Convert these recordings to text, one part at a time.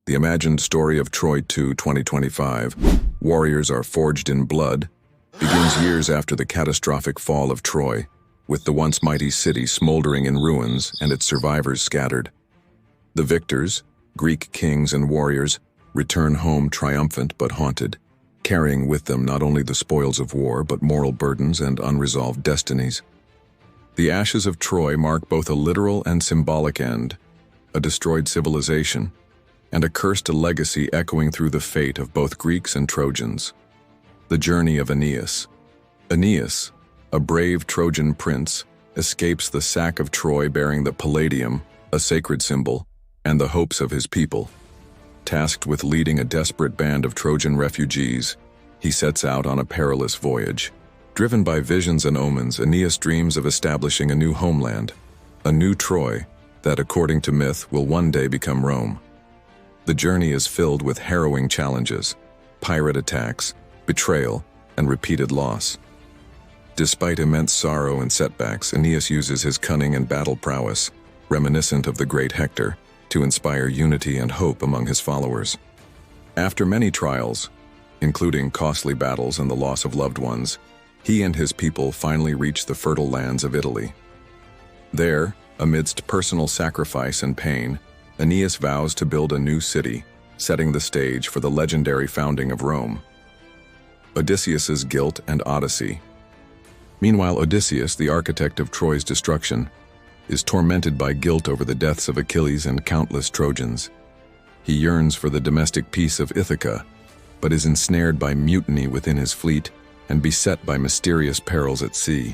The imagined story of Troy 2 2025, Warriors Are Forged in Blood, begins years after the catastrophic fall of Troy, with the once mighty city smoldering in ruins and its survivors scattered. The victors, Greek kings and warriors, return home triumphant but haunted, carrying with them not only the spoils of war but moral burdens and unresolved destinies. The ashes of Troy mark both a literal and symbolic end, a destroyed civilization, and a cursed legacy echoing through the fate of both Greeks and Trojans. The journey of Aeneas. Aeneas, a brave Trojan prince, escapes the sack of Troy bearing the Palladium, a sacred symbol, and the hopes of his people. Tasked with leading a desperate band of Trojan refugees, he sets out on a perilous voyage. Driven by visions and omens, Aeneas dreams of establishing a new homeland, a new Troy that, according to myth, will one day become Rome. The journey is filled with harrowing challenges, pirate attacks, betrayal, and repeated loss. Despite immense sorrow and setbacks, Aeneas uses his cunning and battle prowess, reminiscent of the great Hector, to inspire unity and hope among his followers. After many trials, including costly battles and the loss of loved ones, he and his people finally reach the fertile lands of Italy. There, amidst personal sacrifice and pain, Aeneas vows to build a new city, setting the stage for the legendary founding of Rome. Odysseus's guilt and Odyssey. Meanwhile, Odysseus, the architect of Troy's destruction, is tormented by guilt over the deaths of Achilles and countless Trojans. He yearns for the domestic peace of Ithaca, but is ensnared by mutiny within his fleet and beset by mysterious perils at sea.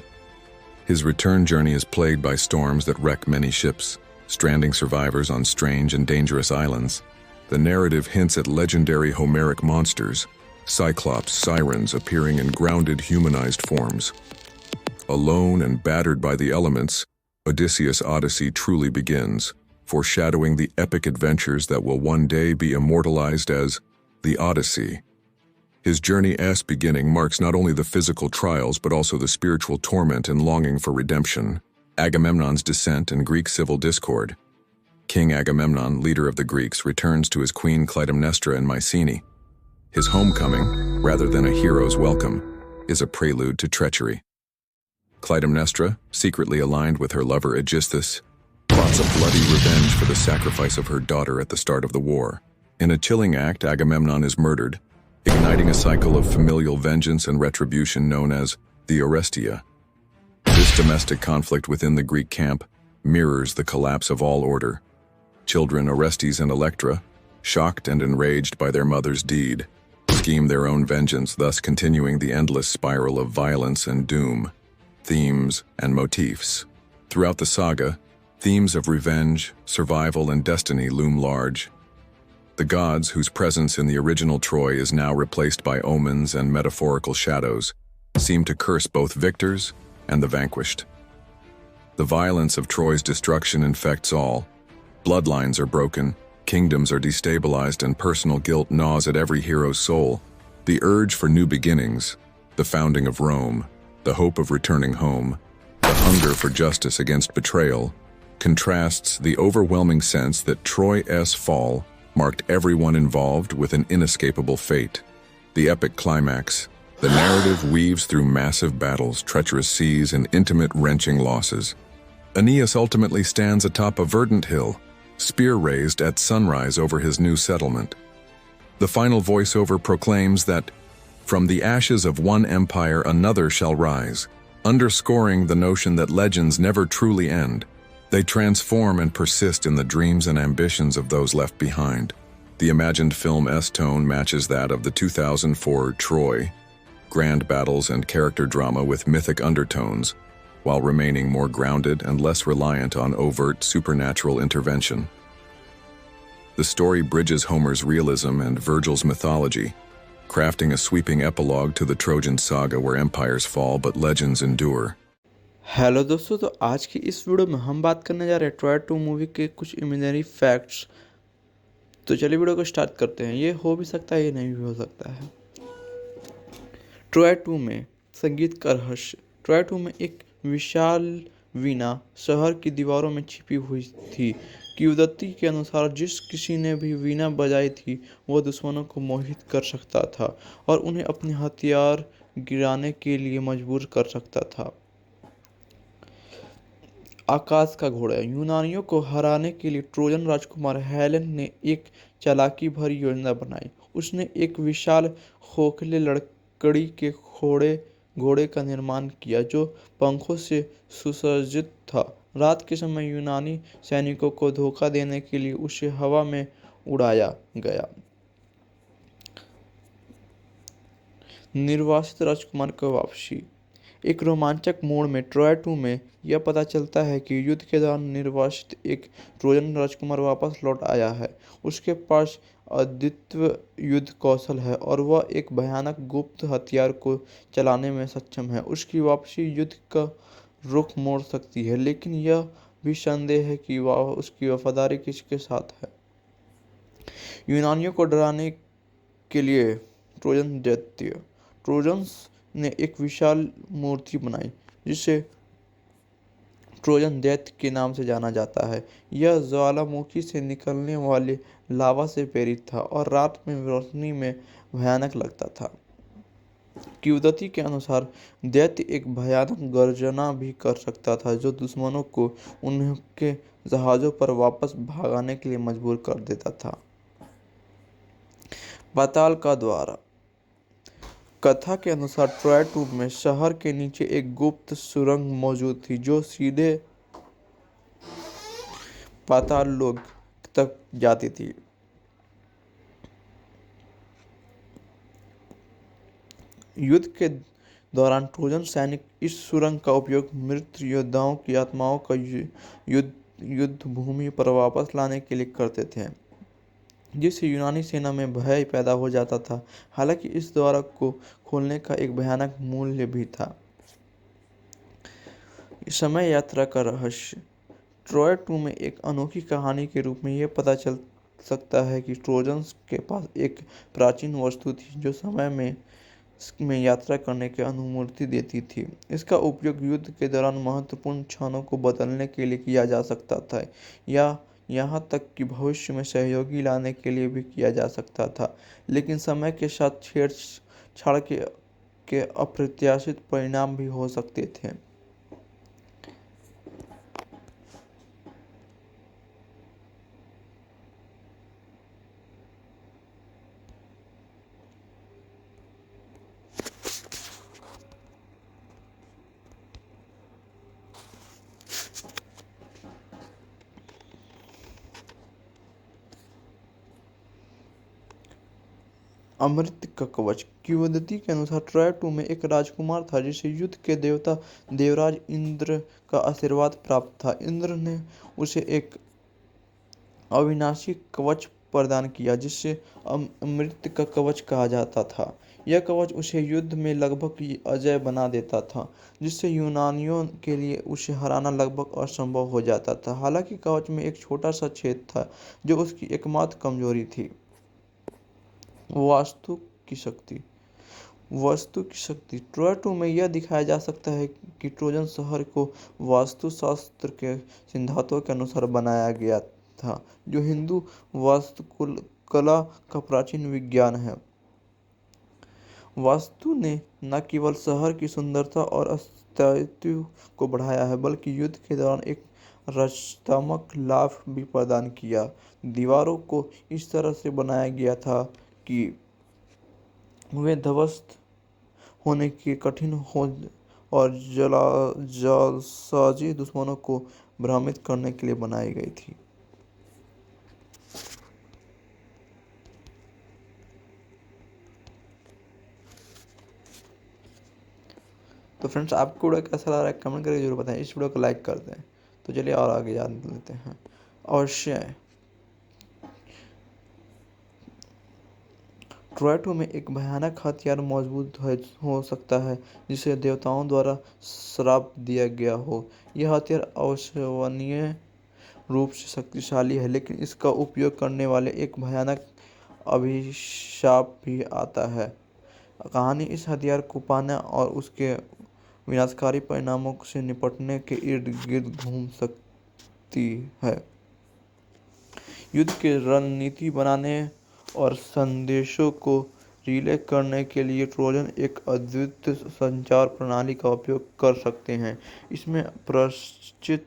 His return journey is plagued by storms that wreck many ships, stranding survivors on strange and dangerous islands. The narrative hints at legendary Homeric monsters, cyclops, sirens appearing in grounded humanized forms. Alone and battered by the elements, Odysseus' Odyssey truly begins, foreshadowing the epic adventures that will one day be immortalized as the Odyssey. His journey's beginning marks not only the physical trials but also the spiritual torment and longing for redemption. Agamemnon's descent and Greek civil discord. King Agamemnon, leader of the Greeks, returns to his queen Clytemnestra in Mycenae. His homecoming, rather than a hero's welcome, is a prelude to treachery. Clytemnestra, secretly aligned with her lover Aegisthus, plots a bloody revenge for the sacrifice of her daughter at the start of the war. In a chilling act, Agamemnon is murdered, igniting a cycle of familial vengeance and retribution known as the Orestia. This domestic conflict within the Greek camp mirrors the collapse of all order. Children Orestes and Electra, shocked and enraged by their mother's deed, scheme their own vengeance, thus continuing the endless spiral of violence and doom. Themes and motifs. Throughout the saga, themes of revenge, survival, and destiny loom large. The gods, whose presence in the original Troy is now replaced by omens and metaphorical shadows, seem to curse both victors and the vanquished. The violence of Troy's destruction infects all. Bloodlines are broken, kingdoms are destabilized, and personal guilt gnaws at every hero's soul. The urge for new beginnings, the founding of Rome, the hope of returning home, the hunger for justice against betrayal, contrasts the overwhelming sense that Troy's fall marked everyone involved with an inescapable fate. The epic climax. The narrative weaves through massive battles, treacherous seas, and intimate, wrenching losses. Aeneas ultimately stands atop a verdant hill, spear raised at sunrise over his new settlement. The final voiceover proclaims that, "From the ashes of one empire another shall rise," underscoring the notion that legends never truly end. They transform and persist in the dreams and ambitions of those left behind. The imagined film's tone matches that of the 2004 Troy, grand battles and character drama with mythic undertones, while remaining more grounded and less reliant on overt supernatural intervention. The story bridges Homer's realism and Virgil's mythology, crafting a sweeping epilogue to the Trojan saga where empires fall but legends endure. Hello दोस्तों, तो आज की इस video में हम बात करने जा रहे हैं ट्रॉय 2 मूवी के कुछ इमेजिनरी फैक्ट्स। तो चलिए वीडियो को स्टार्ट करते हैं। ये हो भी सकता है, ये नहीं भी हो सकता है। ट्रॉय 2 में संगीत का रहस्य। ट्रॉय 2 में एक विशाल वीणा शहर की दीवारों में छिपी हुई थी। किंवदंती के अनुसार जिस किसी ने भी वीणा बजाई थी वह दुश्मनों को मोहित कर सकता था और उन्हें अपने हथियार गिराने के लिए मजबूर कर सकता था। आकाश का घोड़ा। यूनानियों को हराने के लिए ट्रोजन राजकुमार हेलेन ने एक चालाकी भरी योजना बनाई। उसने एक विशाल खोखले लकड़ी के घोड़े का निर्माण किया जो पंखों से सुसज्जित था। रात के समय यूनानी सैनिकों को धोखा देने के लिए उसे हवा में उड़ाया गया। निर्वासित राजकुमार की वापसी। एक रोमांचक मोड़ में ट्रॉय 2 में यह पता चलता है कि युद्ध के दौरान निर्वासित एक ट्रोजन राजकुमार वापस लौट आया है। उसके पास अद्वितीय युद्ध कौशल है और वह एक भयानक गुप्त हथियार को चलाने में सक्षम है। उसकी वापसी युद्ध का रुख मोड़ सकती है, लेकिन यह भी संदेह है कि वह उसकी वफादारी किसके साथ है। यूनानियों को डराने के लिए ट्रोजन दैत्य। ट्रोजन्स ने एक विशाल मूर्ति बनाई जिसे ट्रोजन दैत्य के नाम से जाना जाता है। यह ज्वालामुखी से निकलने वाले लावा से प्रेरित था और रात में रोशनी में भयानक लगता था। किंवदंती के अनुसार दैत्य एक भयानक गर्जना भी कर सकता था जो दुश्मनों को उनके जहाजों पर वापस भागने के लिए मजबूर कर देता था। पाताल का द्वार। कथा के अनुसार ट्रॉय 2 में शहर के नीचे एक गुप्त सुरंग मौजूद थी जो सीधे पाताल लोक तक जाती थी। युद्ध के दौरान ट्रोजन सैनिक इस सुरंग का उपयोग मृत योद्धाओं की आत्माओं का युद्ध भूमि पर वापस लाने के लिए करते थे, जिससे यूनानी सेना में भय पैदा हो जाता था। हालांकि इस द्वार को खोलने का एक भयानक मूल्य भी था। समय यात्रा का रहस्य। ट्रॉय 2 में एक अनोखी कहानी के रूप में यह पता चल सकता है कि ट्रोजन्स के पास एक प्राचीन वस्तु थी जो समय में यात्रा करने की अनुमति देती थी। इसका उपयोग युद्ध के दौरान महत्वपूर्ण क्षणों को बदलने के लिए किया जा सकता था या यहाँ तक कि भविष्य में सहयोगी लाने के लिए भी किया जा सकता था, लेकिन समय के साथ छेड़छाड़ के अप्रत्याशित परिणाम भी हो सकते थे। अमृत का कवच। किंवदंती के अनुसार ट्रॉय 2 में एक राजकुमार था जिसे युद्ध के देवता देवराज इंद्र का आशीर्वाद प्राप्त था। इंद्र ने उसे एक अविनाशी कवच प्रदान किया जिसे अमृत का कवच कहा जाता था। यह कवच उसे युद्ध में लगभग अजेय बना देता था, जिससे यूनानियों के लिए उसे हराना लगभग असंभव हो जाता था। हालांकि कवच में एक छोटा सा छेद था जो उसकी एकमात्र कमजोरी थी। वास्तु की शक्ति। ट्रॉय 2 में यह दिखाया जा सकता है कि ट्रोजन शहर को वास्तुशास्त्र के सिद्धांतों के अनुसार बनाया गया था, जो हिंदू वास्तुकला का प्राचीन विज्ञान है। वास्तु ने न केवल शहर की सुंदरता और अस्तित्व को बढ़ाया है, बल्कि युद्ध के दौरान एक रचनात्मक लाभ भी प्रदान किया। दीवारों को इस तरह से बनाया गया था कि वे ध्वस्त होने के कठिन हो और जालसाजी दुश्मनों को भ्रमित करने के लिए बनाई गई थी। तो फ्रेंड्स, आपको वीडियो कैसा लग रहा है कमेंट करके जरूर बताएं। इस वीडियो को लाइक कर दें। तो चलिए और आगे जान लेते हैं। अवश्य ट्रॉय 2 में एक भयानक हथियार मौजूद हो सकता है जिसे देवताओं द्वारा श्राप दिया गया हो। यह हथियार अविश्वसनीय रूप से शक्तिशाली है, लेकिन इसका उपयोग करने वाले एक भयानक अभिशाप भी आता है। कहानी इस हथियार को पाने और उसके विनाशकारी परिणामों से निपटने के इर्द गिर्द घूम सकती है। युद्ध की रणनीति बनाने और संदेशों को रिले करने के लिए ट्रोजन एक अद्वितीय संचार प्रणाली का उपयोग कर सकते हैं। इसमें परिचित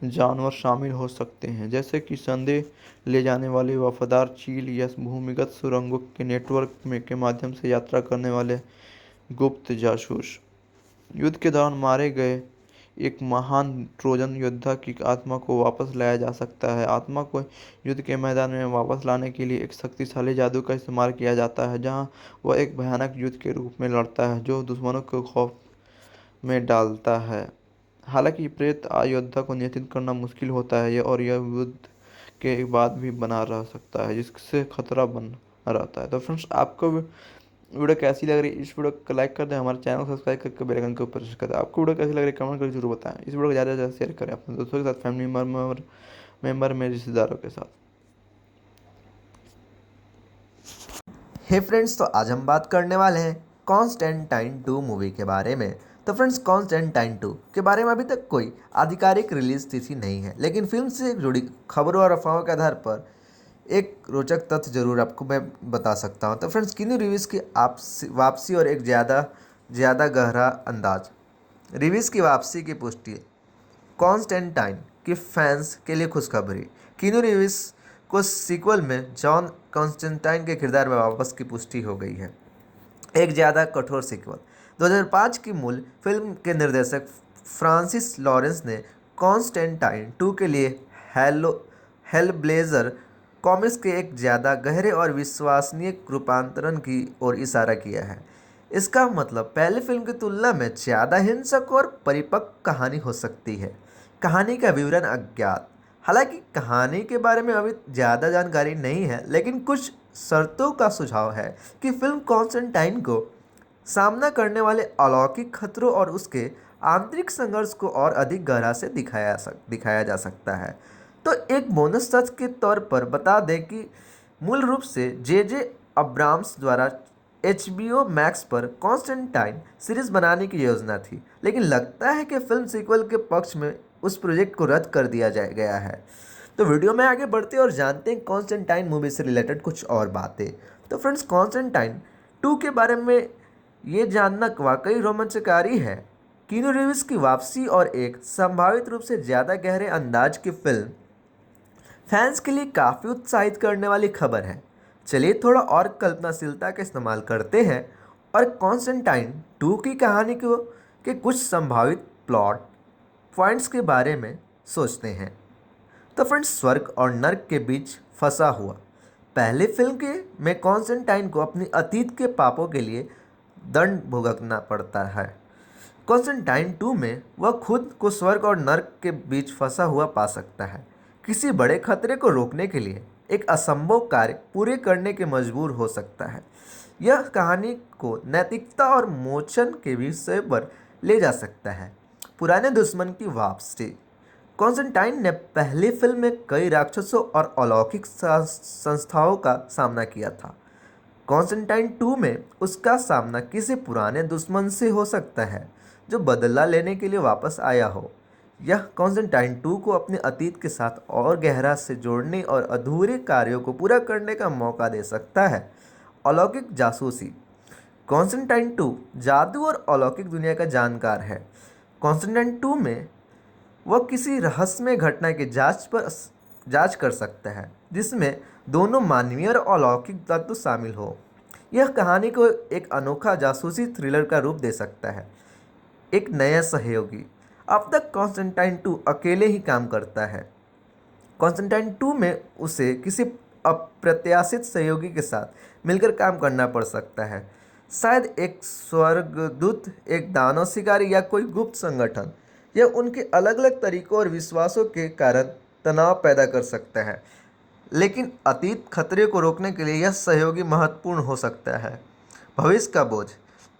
जानवर शामिल हो सकते हैं, जैसे कि संदेश ले जाने वाले वफादार चील या भूमिगत सुरंगों के नेटवर्क के माध्यम से यात्रा करने वाले गुप्त जासूस। युद्ध के दौरान मारे गए एक महान ट्रोजन योद्धा की आत्मा को वापस लाया जा सकता है। आत्मा को युद्ध के मैदान में वापस लाने के लिए एक शक्तिशाली जादू का इस्तेमाल किया जाता है, जहां वह एक भयानक युद्ध के रूप में लड़ता है जो दुश्मनों को खौफ में डालता है। हालांकि प्रेत योद्धा को नियंत्रित करना मुश्किल होता है और यह युद्ध के बाद भी बना रह सकता है, जिससे खतरा बना रहता है। तो फ्रेंड्स, आपको वीडियो कैसी लग रही है? इस वीडियो को लाइक कर दें, हमारे चैनल को सब्सक्राइब करके बेल आइकन के ऊपर प्रेस कर दें। आपको वीडियो कैसी लग रही है कमेंट करके जरूर बताएं। इस वीडियो को ज़्यादा से ज़्यादा शेयर करें अपने दोस्तों के साथ, फैमिली मेम्बर में रिश्तेदारों के साथ। हे फ्रेंड्स, तो आज हम बात करने वाले हैं कॉन्स्टेंटाइन 2 मूवी के बारे में। तो फ्रेंड्स, कॉन्स्टेंटाइन 2 के बारे में अभी तक कोई आधिकारिक रिलीज तिथि नहीं है, लेकिन फिल्म से जुड़ी खबरों और अफवाहों के आधार पर एक रोचक तथ्य जरूर आपको मैं बता सकता हूं। तो फ्रेंड्स, कीनू रीव्स की वापसी और एक ज़्यादा गहरा अंदाज। रीव्स की वापसी की पुष्टि। कॉन्स्टेंटाइन की फैंस के लिए खुशखबरी। कीनू रीव्स को सीक्वल में जॉन कॉन्स्टेंटाइन के किरदार में वापस की पुष्टि हो गई है। एक ज़्यादा कठोर सीक्वल। 2005 की मूल फिल्म के निर्देशक फ्रांसिस लॉरेंस ने कॉन्स्टेंटाइन 2 के लिए हेलब्लेजर कॉमिक्स के एक ज़्यादा गहरे और विश्वसनीय रूपांतरण की ओर इशारा किया है। इसका मतलब पहले फिल्म की तुलना में ज़्यादा हिंसक और परिपक्व कहानी हो सकती है। कहानी का विवरण अज्ञात। हालांकि कहानी के बारे में अभी ज़्यादा जानकारी नहीं है, लेकिन कुछ शर्तों का सुझाव है कि फिल्म कॉन्स्टेंटाइन को सामना करने वाले अलौकिक खतरों और उसके आंतरिक संघर्ष को और अधिक गहरा से दिखाया जा सकता है। तो एक बोनस तथ्य के तौर पर बता दें कि मूल रूप से जे अब्राम्स द्वारा HBO मैक्स पर कॉन्स्टेंटाइन सीरीज बनाने की योजना थी, लेकिन लगता है कि फिल्म सीक्वल के पक्ष में उस प्रोजेक्ट को रद्द कर दिया गया है। तो वीडियो में आगे बढ़ते हैं और जानते हैं कॉन्स्टेंटाइन मूवी से रिलेटेड कुछ और बातें। तो फ्रेंड्स, कॉन्स्टेंटाइन 2 के बारे में ये जानना वाकई रोमांचकारी है। कीनू रीव्स की वापसी और एक संभावित रूप से ज़्यादा गहरे अंदाज की फिल्म फैंस के लिए काफ़ी उत्साहित करने वाली खबर है। चलिए थोड़ा और कल्पनाशीलता का इस्तेमाल करते हैं और कॉन्स्टेंटाइन 2 की कहानी के कुछ संभावित प्लॉट पॉइंट्स के बारे में सोचते हैं। तो फ्रेंड्स, स्वर्ग और नर्क के बीच फंसा हुआ। पहले फिल्म में कॉन्स्टेंटाइन को अपनी अतीत के पापों के लिए दंड भुगतना पड़ता है। कॉन्स्टेंटाइन 2 में वह खुद को स्वर्ग और नर्क के बीच फंसा हुआ पा सकता है। किसी बड़े खतरे को रोकने के लिए एक असंभव कार्य पूरे करने के मजबूर हो सकता है। यह कहानी को नैतिकता और मोचन के विषय पर ले जा सकता है। पुराने दुश्मन की वापसी। कॉन्स्टेंटाइन ने पहली फिल्म में कई राक्षसों और अलौकिक संस्थाओं का सामना किया था। कॉन्स्टेंटाइन 2 में उसका सामना किसी पुराने दुश्मन से हो सकता है जो बदला लेने के लिए वापस आया हो। यह कॉन्स्टेंटाइन 2 को अपने अतीत के साथ और गहरा से जोड़ने और अधूरे कार्यों को पूरा करने का मौका दे सकता है। अलौकिक जासूसी। कॉन्स्टेंटाइन 2 जादू और अलौकिक दुनिया का जानकार है। कॉन्स्टेंटाइन 2 में वह किसी रहस्यमय घटना की जांच कर सकता है, जिसमें दोनों मानवीय और अलौकिक तत्व शामिल हो। यह कहानी को एक अनोखा जासूसी थ्रिलर का रूप दे सकता है। एक नया सहयोगी। अब तक कॉन्स्टेंटाइन 2 अकेले ही काम करता है। कॉन्स्टेंटाइन 2 में उसे किसी अप्रत्याशित सहयोगी के साथ मिलकर काम करना पड़ सकता है। शायद एक स्वर्गदूत, एक दानव शिकारी या कोई गुप्त संगठन। यह उनके अलग अलग तरीकों और विश्वासों के कारण तनाव पैदा कर सकता है, लेकिन अतीत खतरे को रोकने के लिए यह सहयोगी महत्वपूर्ण हो सकता है। भविष्य का बोझ।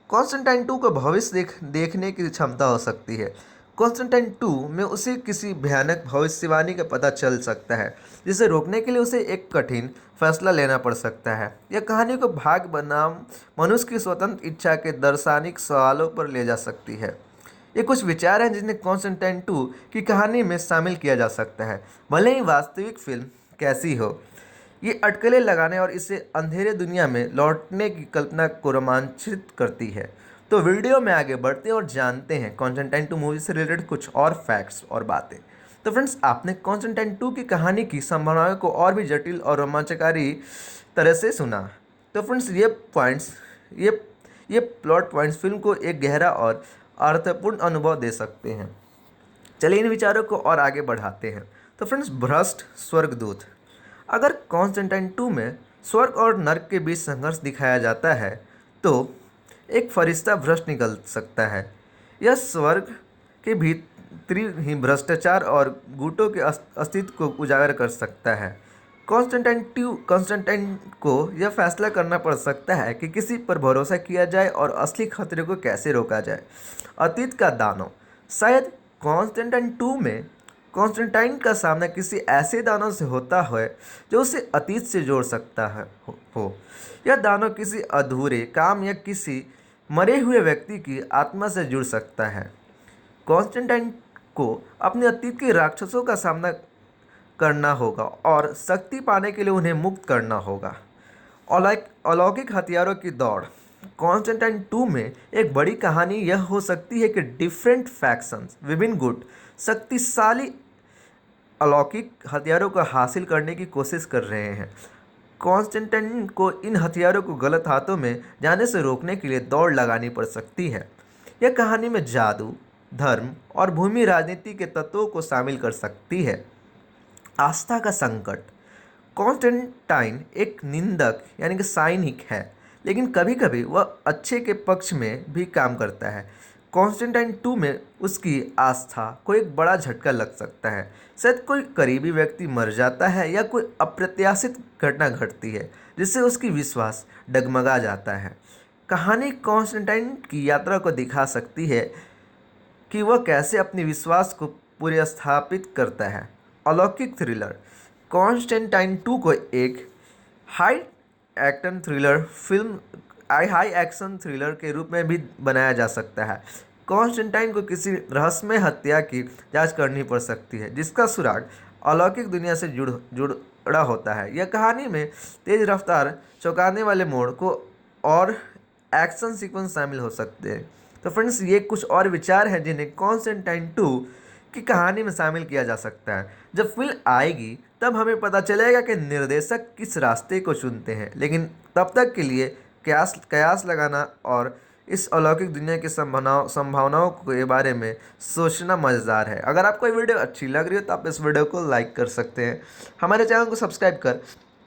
कॉन्स्टेंटाइन 2 को भविष्य देखने की क्षमता हो सकती है। कॉन्स्टेंटाइन 2 में उसे किसी भयानक भविष्यवाणी का पता चल सकता है, जिसे रोकने के लिए उसे एक कठिन फैसला लेना पड़ सकता है। यह कहानी को भाग्य बनाम मनुष्य की स्वतंत्र इच्छा के दार्शनिक सवालों पर ले जा सकती है। ये कुछ विचार हैं जिन्हें कॉन्स्टेंटाइन 2 की कहानी में शामिल किया जा सकता है, भले ही वास्तविक फिल्म कैसी हो। ये अटकलें लगाने और इसे अंधेरे दुनिया में लौटने की कल्पना को रोमांचित करती है। तो वीडियो में आगे बढ़ते हैं और जानते हैं कॉन्स्टेंटाइन 2 मूवी से रिलेटेड कुछ और फैक्ट्स और बातें। तो फ्रेंड्स, आपने कॉन्स्टेंटाइन 2 की कहानी की संभावनाओं को और भी जटिल और रोमांचकारी तरह से सुना। तो फ्रेंड्स, ये प्लॉट पॉइंट्स फिल्म को एक गहरा और अर्थपूर्ण अनुभव दे सकते हैं। चलिए इन विचारों को और आगे बढ़ाते हैं। तो फ्रेंड्स, भ्रष्ट स्वर्गदूत। अगर कॉन्स्टेंटाइन 2 में स्वर्ग और नर्क के बीच संघर्ष दिखाया जाता है तो एक फरिश्ता भ्रष्ट निकल सकता है। यह स्वर्ग के भीतरी ही भ्रष्टाचार और गुटों के अस्तित्व को उजागर कर सकता है। कॉन्स्टेंटाइन को यह फैसला करना पड़ सकता है कि किसी पर भरोसा किया जाए और असली खतरे को कैसे रोका जाए। अतीत का दानव। शायद कॉन्स्टेंटाइन 2 में कॉन्स्टेंटाइन का सामना किसी ऐसे दानव से होता है जो उसे अतीत से जोड़ सकता है हो। यह दानव किसी अधूरे काम या किसी मरे हुए व्यक्ति की आत्मा से जुड़ सकता है। कॉन्स्टेंटाइन को अपने अतीत के राक्षसों का सामना करना होगा और शक्ति पाने के लिए उन्हें मुक्त करना होगा। अलौकिक हथियारों की दौड़। कॉन्स्टेंटाइन 2 में एक बड़ी कहानी यह हो सकती है कि डिफरेंट फैक्शंस विभिन्न गुट शक्तिशाली अलौकिक हथियारों को हासिल करने की कोशिश कर रहे हैं। कॉन्स्टेंटाइन को इन हथियारों को गलत हाथों में जाने से रोकने के लिए दौड़ लगानी पड़ सकती है। यह कहानी में जादू, धर्म और भूमि राजनीति के तत्वों को शामिल कर सकती है। आस्था का संकट। कॉन्स्टेंटाइन एक निंदक यानी कि साइनिक है, लेकिन कभी कभी वह अच्छे के पक्ष में भी काम करता है। कॉन्स्टेंटाइन 2 में उसकी आस्था को एक बड़ा झटका लग सकता है। शायद कोई करीबी व्यक्ति मर जाता है या कोई अप्रत्याशित घटना घटती है जिससे उसकी विश्वास डगमगा जाता है। कहानी कॉन्स्टेंटाइन की यात्रा को दिखा सकती है कि वह कैसे अपने विश्वास को पुनर्स्थापित करता है। अलौकिक थ्रिलर। कॉन्स्टेंटाइन 2 को एक हाई एक्शन थ्रिलर के रूप में भी बनाया जा सकता है। कॉन्स्टेंटाइन को किसी रहस्यमय हत्या की जांच करनी पड़ सकती है जिसका सुराग अलौकिक दुनिया से जुड़ा होता है। यह कहानी में तेज रफ्तार, चौंकाने वाले मोड़ को और एक्शन सीक्वेंस शामिल हो सकते हैं। तो फ्रेंड्स, ये कुछ और विचार हैं जिन्हें कॉन्स्टेंटाइन 2 की कहानी में शामिल किया जा सकता है। जब फिल्म आएगी तब हमें पता चलेगा कि निर्देशक किस रास्ते को चुनते हैं, लेकिन तब तक के लिए कयास लगाना और इस अलौकिक दुनिया की संभावनाओं के बारे में सोचना मज़ेदार है। अगर आपको ये वीडियो अच्छी लग रही हो तो आप इस वीडियो को लाइक कर सकते हैं, हमारे चैनल को सब्सक्राइब कर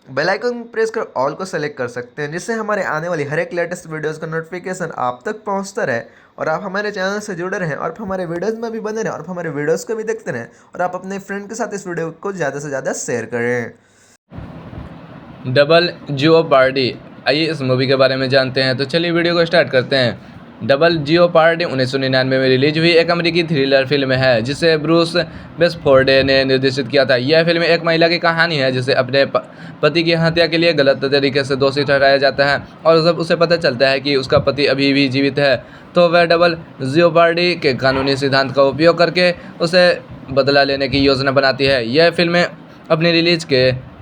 बेल आइकन प्रेस कर ऑल को सेलेक्ट कर सकते हैं, जिससे हमारे आने वाली हर एक लेटेस्ट वीडियोस का नोटिफिकेशन आप तक पहुंचता रहे और आप हमारे चैनल से जुड़े रहें और हमारे वीडियोस में भी बने रहें और हमारे वीडियोस को भी देखते रहें और आप अपने फ्रेंड के साथ इस वीडियो को ज़्यादा से ज़्यादा शेयर करें। डबल जियोपार्डी, आइए इस मूवी के बारे में जानते हैं। तो चलिए वीडियो को स्टार्ट करते हैं। डबल जियोपार्डी 1999 में रिलीज हुई एक अमेरिकी थ्रिलर फिल्म है जिसे ब्रूस बेसफोर्ड ने निर्देशित किया था। यह फिल्म एक महिला की कहानी है जिसे अपने पति की हत्या के लिए गलत तरीके से दोषी ठहराया जाता है और जब उसे पता चलता है कि उसका पति अभी भी जीवित है तो वह डबल जियोपार्डी के कानूनी सिद्धांत का उपयोग करके उसे बदला लेने की योजना बनाती है। यह फिल्म अपनी रिलीज के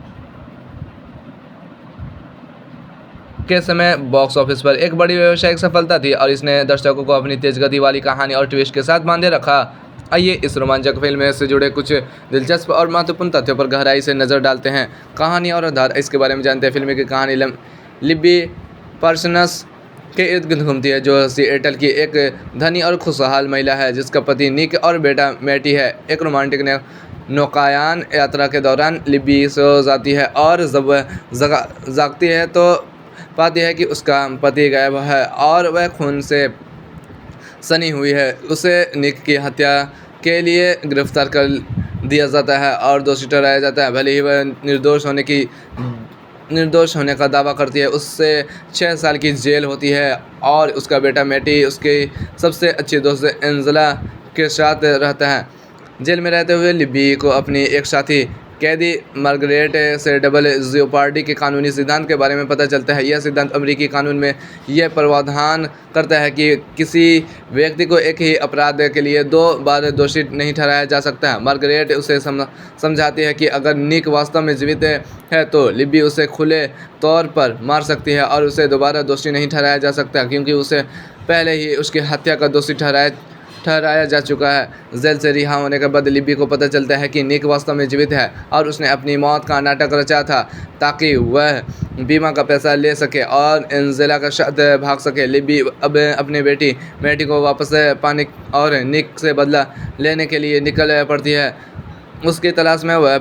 समय बॉक्स ऑफिस पर एक बड़ी व्यावसायिक सफलता थी और इसने दर्शकों को अपनी तेज गति वाली कहानी और ट्विस्ट के साथ बांधे रखा। आइए इस रोमांचक फिल्म से जुड़े कुछ दिलचस्प और महत्वपूर्ण तथ्यों पर गहराई से नज़र डालते हैं। कहानी और आधार इसके बारे में जानते हैं। फिल्म की कहानी लिब्बी पार्सनस के इर्द गिर्द घूमती है, जो सिएटल की एक धनी और खुशहाल महिला है जिसका पति निक और बेटा मैटी है। एक रोमांटिक नौकायान यात्रा के दौरान लिब्बी सो जाती है और जब वह जागती है तो पाती है कि उसका पति गायब है और वह खून से सनी हुई है। उसे निक की हत्या के लिए गिरफ्तार कर दिया जाता है और दोषी ठहराया जाता है, भले ही वह निर्दोष होने का दावा करती है। उससे 6 साल की जेल होती है और उसका बेटा मैटी उसकी सबसे अच्छी दोस्त एंजेला के साथ रहता है। जेल में रहते हुए लिब्बी को अपनी एक साथी कैदी मार्गरेट से डबल जियोपार्डी के कानूनी सिद्धांत के बारे में पता चलता है। यह सिद्धांत अमेरिकी कानून में यह प्रावधान करता है कि किसी व्यक्ति को एक ही अपराध के लिए 2 बार दोषी नहीं ठहराया जा सकता है। मार्गरेट उसे समझाती है कि अगर निक वास्तव में जीवित है तो लिब्बी उसे खुले तौर पर मार सकती है और उसे दोबारा दोषी नहीं ठहराया जा सकता, क्योंकि उसे पहले ही उसकी हत्या का दोषी ठहराया जा चुका है। जेल से रिहा होने के बाद लिब्बी को पता चलता है कि निक वास्तव में जीवित है और उसने अपनी मौत का नाटक रचा था ताकि वह बीमा का पैसा ले सके और एंजेला का साथ भाग सके। लिब्बी अब अपनी बेटी मैटी को वापस पाने और निक से बदला लेने के लिए निकल पड़ती है। उसकी तलाश में वह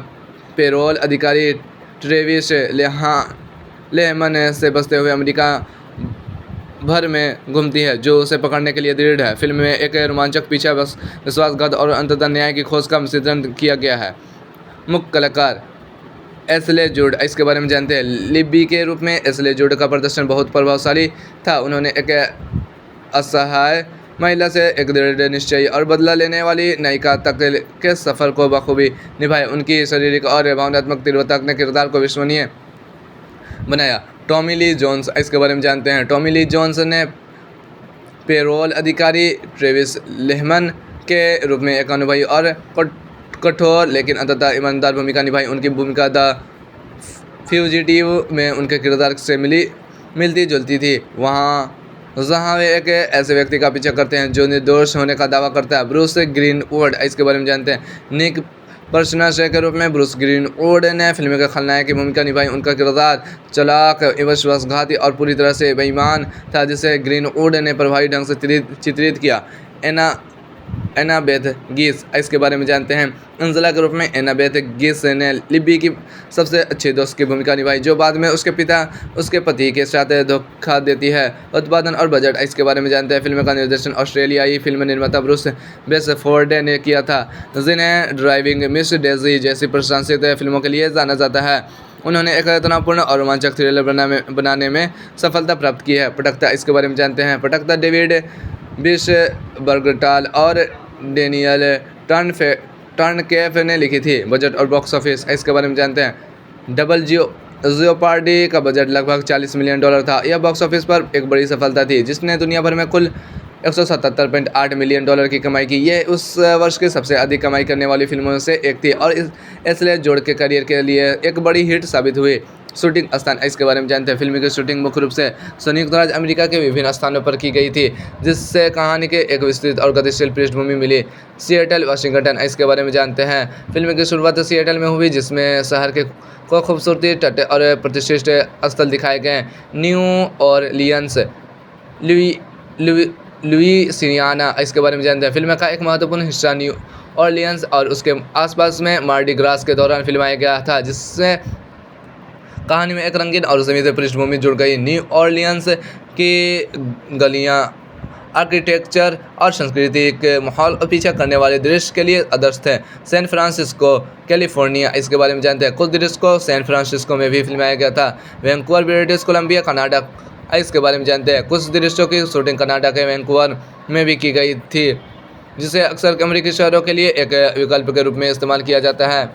पेरोल अधिकारी ट्रेविस लेहमन से बचते हुए अमेरिका भर में घूमती है, जो उसे पकड़ने के लिए दृढ़ है। फिल्म में एक रोमांचक पीछा विश्वासघात और अंततः न्याय की खोज का चित्रण किया गया है। मुख्य कलाकार एशले जूड, इसके बारे में जानते हैं। लिब्बी के रूप में एशले जूड का प्रदर्शन बहुत प्रभावशाली था। उन्होंने एक असहाय महिला से एक दृढ़ निश्चयी और बदला लेने वाली नायिका तक के सफ़र को बखूबी निभाया। उनकी शारीरिक और भावनात्मक तीव्रता ने किरदार को विश्वसनीय बनाया। टॉमी ली जोन्स, इसके बारे में जानते हैं। टॉमी ली जोन्स ने पेरोल अधिकारी ट्रेविस लेहमन के रूप में एक अनुभवी और कठोर लेकिन अंततः ईमानदार भूमिका निभाई। उनकी भूमिका द फ्यूजिटिव में उनके किरदार से मिलती जुलती थी, जहाँ वे एक ऐसे व्यक्ति का पीछा करते हैं जो निर्दोष होने का दावा करता है। ब्रूस ग्रीनवुड, इसके बारे में जानते हैं। निक पर्सनस के रूप में ब्रूस ग्रीनवुड ने फिल्म के खलनायक की भूमिका निभाई। उनका किरदार चालाक, विश्वासघाती और पूरी तरह से बेईमान था, जिसे ग्रीनवुड ने प्रभावी ढंग से चित्रित किया। एनाबेथ गीस, इसके बारे में जानते हैं। एंजेला के रूप में एनाबेथ गीस ने लिब्बी की सबसे अच्छे दोस्त की भूमिका निभाई, जो बाद में उसके पति के साथ धोखा देती है। उत्पादन और बजट, इसके बारे में जानते हैं। फिल्म का निर्देशन ऑस्ट्रेलियाई फिल्म निर्माता ब्रूस बेसफोर्ड ने किया था, जिन्हें ड्राइविंग मिस डेजी जैसी प्रशंसित फिल्मों के लिए जाना जाता है। उन्होंने एक तनावपूर्ण और रोमांचक थ्रिलर बनाने में सफलता प्राप्त की है। पटकथा, इसके बारे में जानते हैं। पटकथा डेविड बिश बर्गटाल और डेनियल टर्नकेफ ने लिखी थी। बजट और बॉक्स ऑफिस, इसके बारे में जानते हैं। डबल जियोपार्डी का बजट लगभग $40 मिलियन था। यह बॉक्स ऑफिस पर एक बड़ी सफलता थी, जिसने दुनिया भर में कुल $177.8 मिलियन की कमाई की। यह उस वर्ष की सबसे अधिक कमाई करने वाली फिल्मों से एक थी और इसलिए जोड़ के करियर के लिए एक बड़ी हिट साबित हुई। शूटिंग स्थान, इसके बारे में जानते हैं। फिल्म की शूटिंग मुख्य रूप से संयुक्त राज्य अमेरिका के विभिन्न स्थानों पर की गई थी, जिससे कहानी के एक विस्तृत और गतिशील पृष्ठभूमि मिली। सिएटल, वाशिंगटन, इसके बारे में जानते हैं। फिल्म की शुरुआत सिएटल में हुई, जिसमें शहर के खूबसूरती, तट और प्रतिष्ठित स्थल दिखाए गए। न्यू ऑरलियंस, लुइसियाना, इसके बारे में जानते हैं। फिल्म का एक महत्वपूर्ण हिस्सा न्यू ऑरलियंस और उसके आसपास में मार्डी ग्रास के दौरान फिल्माया गया था, जिससे कहानी में एक रंगीन और सीमित पृष्ठभूमि जुड़ गई। न्यू ऑरलियंस की गलियां आर्किटेक्चर और सांस्कृतिक माहौल और पीछा करने वाले दृश्य के लिए आदर्श थे। सैन फ्रांसिस्को, कैलिफोर्निया, इसके बारे में जानते हैं। कुछ दृश्य को सैन फ्रांसिस्को में भी फिल्माया गया था। वैंकूवर, ब्रिटिश कोलंबिया, कनाडा, इसके बारे में जानते हैं। कुछ दृश्यों की शूटिंग कनाडा के वैंकूवर में भी की गई थी, जिसे अक्सर अमेरिकी शहरों के लिए एक विकल्प के रूप में इस्तेमाल किया जाता है।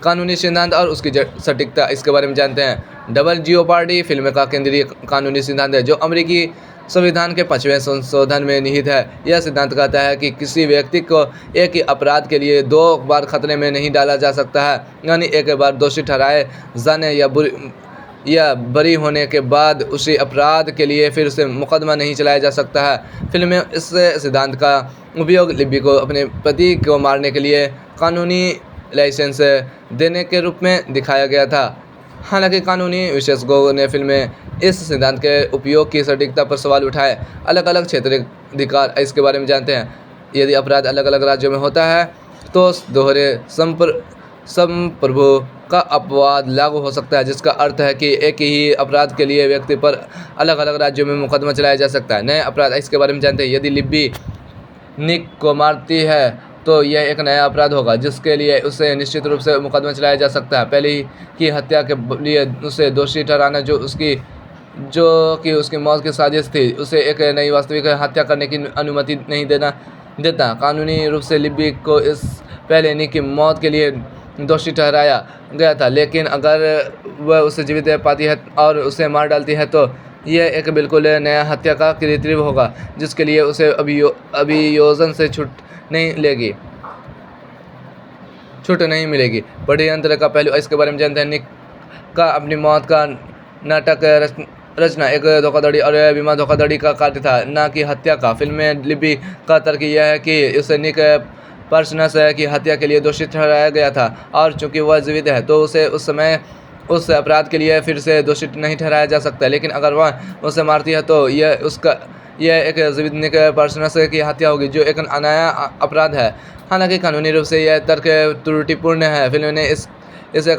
कानूनी सिद्धांत और उसकी सटीकता, इसके बारे में जानते हैं। डबल जियोपार्डी फिल्म का केंद्रीय कानूनी सिद्धांत है, जो अमेरिकी संविधान के 5वें संशोधन में निहित है। यह सिद्धांत कहता है कि किसी व्यक्ति को एक ही अपराध के लिए 2 बार खतरे में नहीं डाला जा सकता है, यानी एक बार दोषी ठहराए जाने या बरी होने के बाद उसी अपराध के लिए फिर से मुकदमा नहीं चलाया जा सकता है। फिल्म में इस सिद्धांत का उपयोग लिब्बी को अपने पति को मारने के लिए कानूनी लाइसेंस देने के रूप में दिखाया गया था। हालांकि कानूनी विशेषज्ञों ने फिल्म में इस सिद्धांत के उपयोग की सटीकता पर सवाल उठाए। अलग अलग क्षेत्राधिकार, इसके बारे में जानते हैं। यदि अपराध अलग अलग राज्यों में होता है तो दोहरे संप्रभु का अपवाद लागू हो सकता है, जिसका अर्थ है कि एक ही अपराध के लिए व्यक्ति पर अलग अलग राज्यों में मुकदमा चलाया जा सकता है। नए अपराध, इसके बारे में जानते हैं। यदि लिब्बी निक को मारती है तो यह एक नया अपराध होगा, जिसके लिए उसे निश्चित रूप से मुकदमा चलाया जा सकता है। पहले की हत्या के लिए उसे दोषी ठहराना, जो कि उसकी मौत की साजिश थी, उसे एक नई वास्तविक हत्या करने की अनुमति नहीं देता। कानूनी रूप से लिब्बी को इस पहले निक की मौत के लिए दोषी ठहराया गया था, लेकिन अगर वह उसे जीवित पाती है और उसे मार डालती है तो यह एक बिल्कुल नया हत्या का कृत्रिम होगा, जिसके लिए उसे अभियोजन से छूट नहीं मिलेगी। बड़ी यंत्र का पहलू, इसके बारे में जानते हैं। निक का अपनी मौत का नाटक रचना एक धोखाधड़ी और बीमा धोखाधड़ी का कार्य था, न कि हत्या का। फिल्म में लिबी का तर्क यह है कि उसे निक पर्सनस की हत्या के लिए दोषी ठहराया गया था, और चूंकि वह जीवित है तो उसे उस समय उस अपराध के लिए फिर से दोषी नहीं ठहराया जा सकता। लेकिन अगर वह उसे मारती है तो यह एक जीवित निक पर्सनस की हत्या होगी, जो एक नया अपराध है। हालांकि कानूनी रूप से यह तर्क त्रुटिपूर्ण है। फिल्म ने इस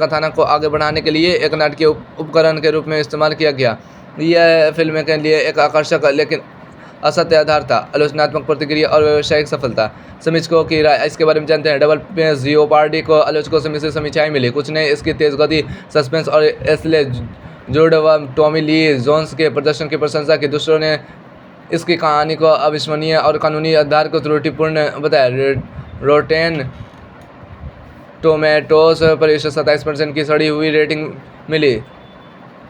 कथानक को आगे बढ़ाने के लिए एक नाटकीय उपकरण के रूप में इस्तेमाल किया गया। यह फिल्म के लिए एक आकर्षक लेकिन असत्य आधार था। आलोचनात्मक प्रतिक्रिया और व्यावसायिक सफलता। समीक्षकों की राय, इसके बारे में जानते हैं। डबल जियोपार्डी को आलोचकों से मिश्रित समीक्षाएं मिली। कुछ ने इसकी तेज गति, सस्पेंस और एशले जूड व टॉमी ली जोन्स के प्रदर्शन की प्रशंसा की। दूसरों ने इसकी कहानी को अविश्वसनीय और कानूनी आधार को त्रुटिपूर्ण बताया। रोटेन टोमेटोस पर 27% की सड़ी हुई रेटिंग मिली,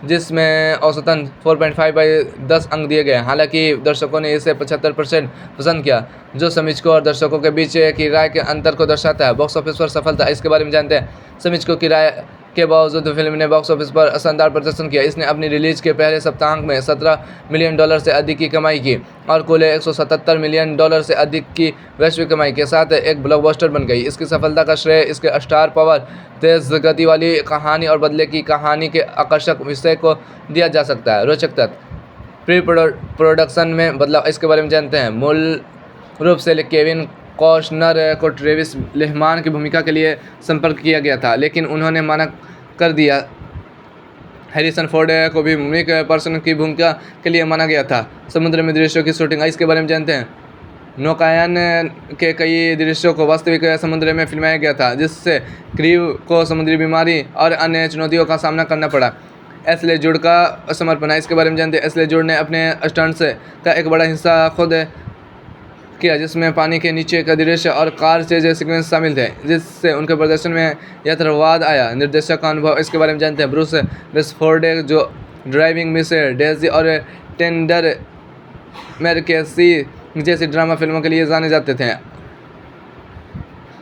जिसमें औसतन 4.5/10 अंक दिए गए। हालांकि दर्शकों ने इसे 75% पसंद किया, जो समीक्षकों और दर्शकों के बीच की राय के अंतर को दर्शाता है। बॉक्स ऑफिस पर सफलता, इसके बारे में जानते हैं। समीक्षकों की राय के बावजूद फिल्म ने बॉक्स ऑफिस पर शानदार प्रदर्शन किया। इसने अपनी रिलीज के पहले सप्ताहांत में $17 मिलियन से अधिक की कमाई की और कुल $177 मिलियन से अधिक की वैश्विक कमाई के साथ एक ब्लॉकबस्टर बन गई। इसकी सफलता का श्रेय इसके स्टार पावर, तेज गति वाली कहानी और बदले की कहानी के आकर्षक विषय को दिया जा सकता है। रोचक तथ्य, प्री प्रोडक्शन में बदलाव, इसके बारे में जानते हैं। मूल रूप से केविन कॉस्टनर को ट्रेविस लेहमान की भूमिका के लिए संपर्क किया गया था, लेकिन उन्होंने मना कर दिया। हैरिसन फोर्ड को भी निक पर्सन की भूमिका के लिए माना गया था। समुद्र में दृश्यों की शूटिंग, इसके बारे में जानते हैं। नौकायन के कई दृश्यों को वास्तविक समुद्र में फिल्माया गया था, जिससे क्रू को समुद्री बीमारी और अन्य चुनौतियों का सामना करना पड़ा। एशले जूड का समर्पण, इसके बारे में जानते हैं। एशले जूड ने अपने स्टंट्स का एक बड़ा हिस्सा खुद किया, जिसमें पानी के नीचे का दृश्य और कार चेज सीक्वेंस शामिल थे, जिससे उनके प्रदर्शन में यथार्थवाद आया। निर्देशक का अनुभव, इसके बारे में जानते हैं। ब्रूस बेसफोर्ड, जो ड्राइविंग मिस डेजी और टेंडर मेरकेसी जैसी ड्रामा फिल्मों के लिए जाने जाते थे,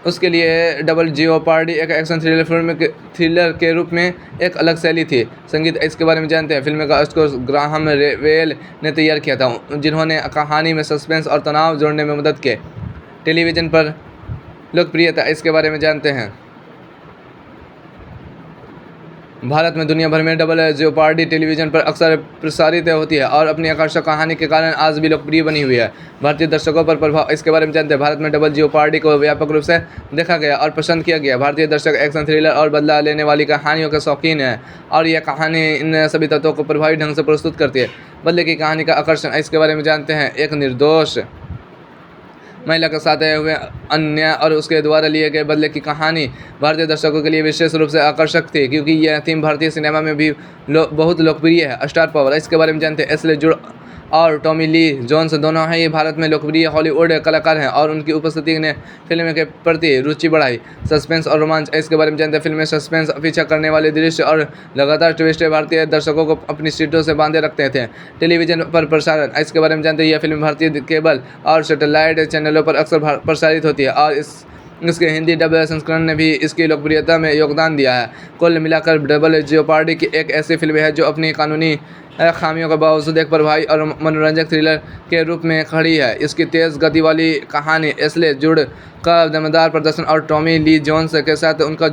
उसके लिए डबल जियोपार्डी एक एक्शन थ्रिलर के रूप में एक अलग शैली थी। संगीत, इसके बारे में जानते हैं। फिल्म का स्कोर ग्राहम वेल ने तैयार किया था, जिन्होंने कहानी में सस्पेंस और तनाव जोड़ने में मदद की। टेलीविज़न पर लोकप्रियता, इसके बारे में जानते हैं। भारत में दुनिया भर में डबल जियोपार्डी टेलीविज़न पर अक्सर प्रसारित होती है और अपनी आकर्षक कहानी के कारण आज भी लोकप्रिय बनी हुई है। भारतीय दर्शकों पर प्रभाव, इसके बारे में जानते हैं। भारत में डबल जियोपार्डी को व्यापक रूप से देखा गया और पसंद किया गया। भारतीय दर्शक एक्शन थ्रिलर और बदला लेने वाली कहानियों के शौकीन हैं, और यह कहानी इन सभी तत्वों को प्रभावी ढंग से प्रस्तुत करती है। बदले की कहानी का आकर्षण, इसके बारे में जानते हैं। एक निर्दोष महिला के साथ हुए अन्याय और उसके द्वारा लिए गए बदले की कहानी भारतीय दर्शकों के लिए विशेष रूप से आकर्षक थी, क्योंकि यह थीम भारतीय सिनेमा में भी बहुत लोकप्रिय है। स्टार पावर, इसके बारे में जानते हैं। एशले जूड और टॉमी ली जोन्स दोनों हैं ये भारत में लोकप्रिय हॉलीवुड कलाकार हैं, और उनकी उपस्थिति ने फिल्म के प्रति रुचि बढ़ाई। सस्पेंस और रोमांच, इसके बारे में जानते हैं। फिल्म में सस्पेंस, पीछा करने वाले दृश्य और लगातार ट्विस्ट भारतीय दर्शकों को अपनी सीटों से बांधे रखते थे। टेलीविज़न पर प्रसारण, इसके बारे में जानते हैं। यह फिल्म भारतीय केबल और सैटेलाइट चैनलों पर अक्सर प्रसारित होती है, और इसके हिंदी डब संस्करण ने भी इसकी लोकप्रियता में योगदान दिया है। कुल मिलाकर डबल जियोपार्डी की एक ऐसी फिल्म है जो अपनी कानूनी खामियों के बावजूद एक प्रभावी और मनोरंजक थ्रिलर के रूप में खड़ी है। इसकी तेज़ गति वाली कहानी, एशले जूड का दमदार प्रदर्शन और टॉमी ली जोन्स के साथ उनका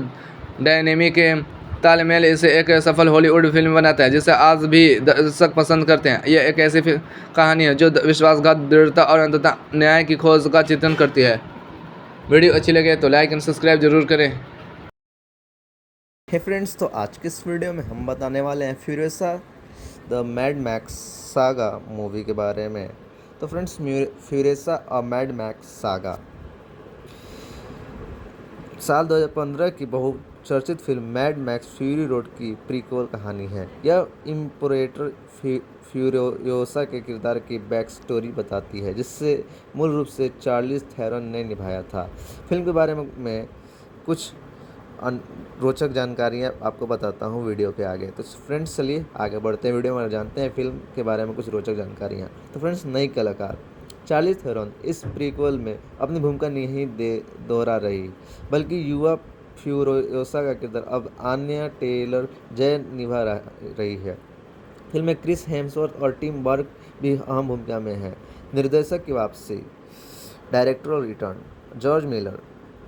डायनेमिक तालमेल इसे एक सफल हॉलीवुड फिल्म बनाता है, जिसे आज भी दर्शक पसंद करते हैं। यह एक ऐसी कहानी है जो विश्वासघात, दृढ़ता और अंततः न्याय की खोज का चित्रण करती है। वीडियो अच्छी लगे तो लाइक एंड सब्सक्राइब जरूर करें। हे फ्रेंड्स, तो आज के इस वीडियो में हम बताने वाले हैं Furiosa the mad Max saga movie के बारे में। तो फ्रेंड्स, फ्यूरियोसा और मैड मैक्स सागा साल 2015 की बहुचर्चित film mad Max Fury road की प्रीक्वल कहानी है। यह इम्परेटर फ्यूरियोसा के किरदार की बैक स्टोरी बताती है, जिससे मूल रूप से चार्लिस थेरन ने निभाया था। फिल्म के बारे में कुछ रोचक जानकारियाँ आपको बताता हूँ वीडियो के आगे। तो फ्रेंड्स चलिए आगे बढ़ते हैं वीडियो में, जानते हैं फिल्म के बारे में कुछ रोचक जानकारियाँ। तो फ्रेंड्स, नई कलाकार चार्लिज थेरॉन इस प्रीक्वल में अपनी भूमिका नहीं दोहरा रही, बल्कि युवा फ्यूरियोसा का किरदार अब आन्या टेलर जय निभा रही है। फिल्म में क्रिस हेम्सवर्थ और टिम बर्ग भी अहम भूमिका में हैं। निर्देशक की वापसी, डायरेक्टोरल रिटर्न जॉर्ज मिलर,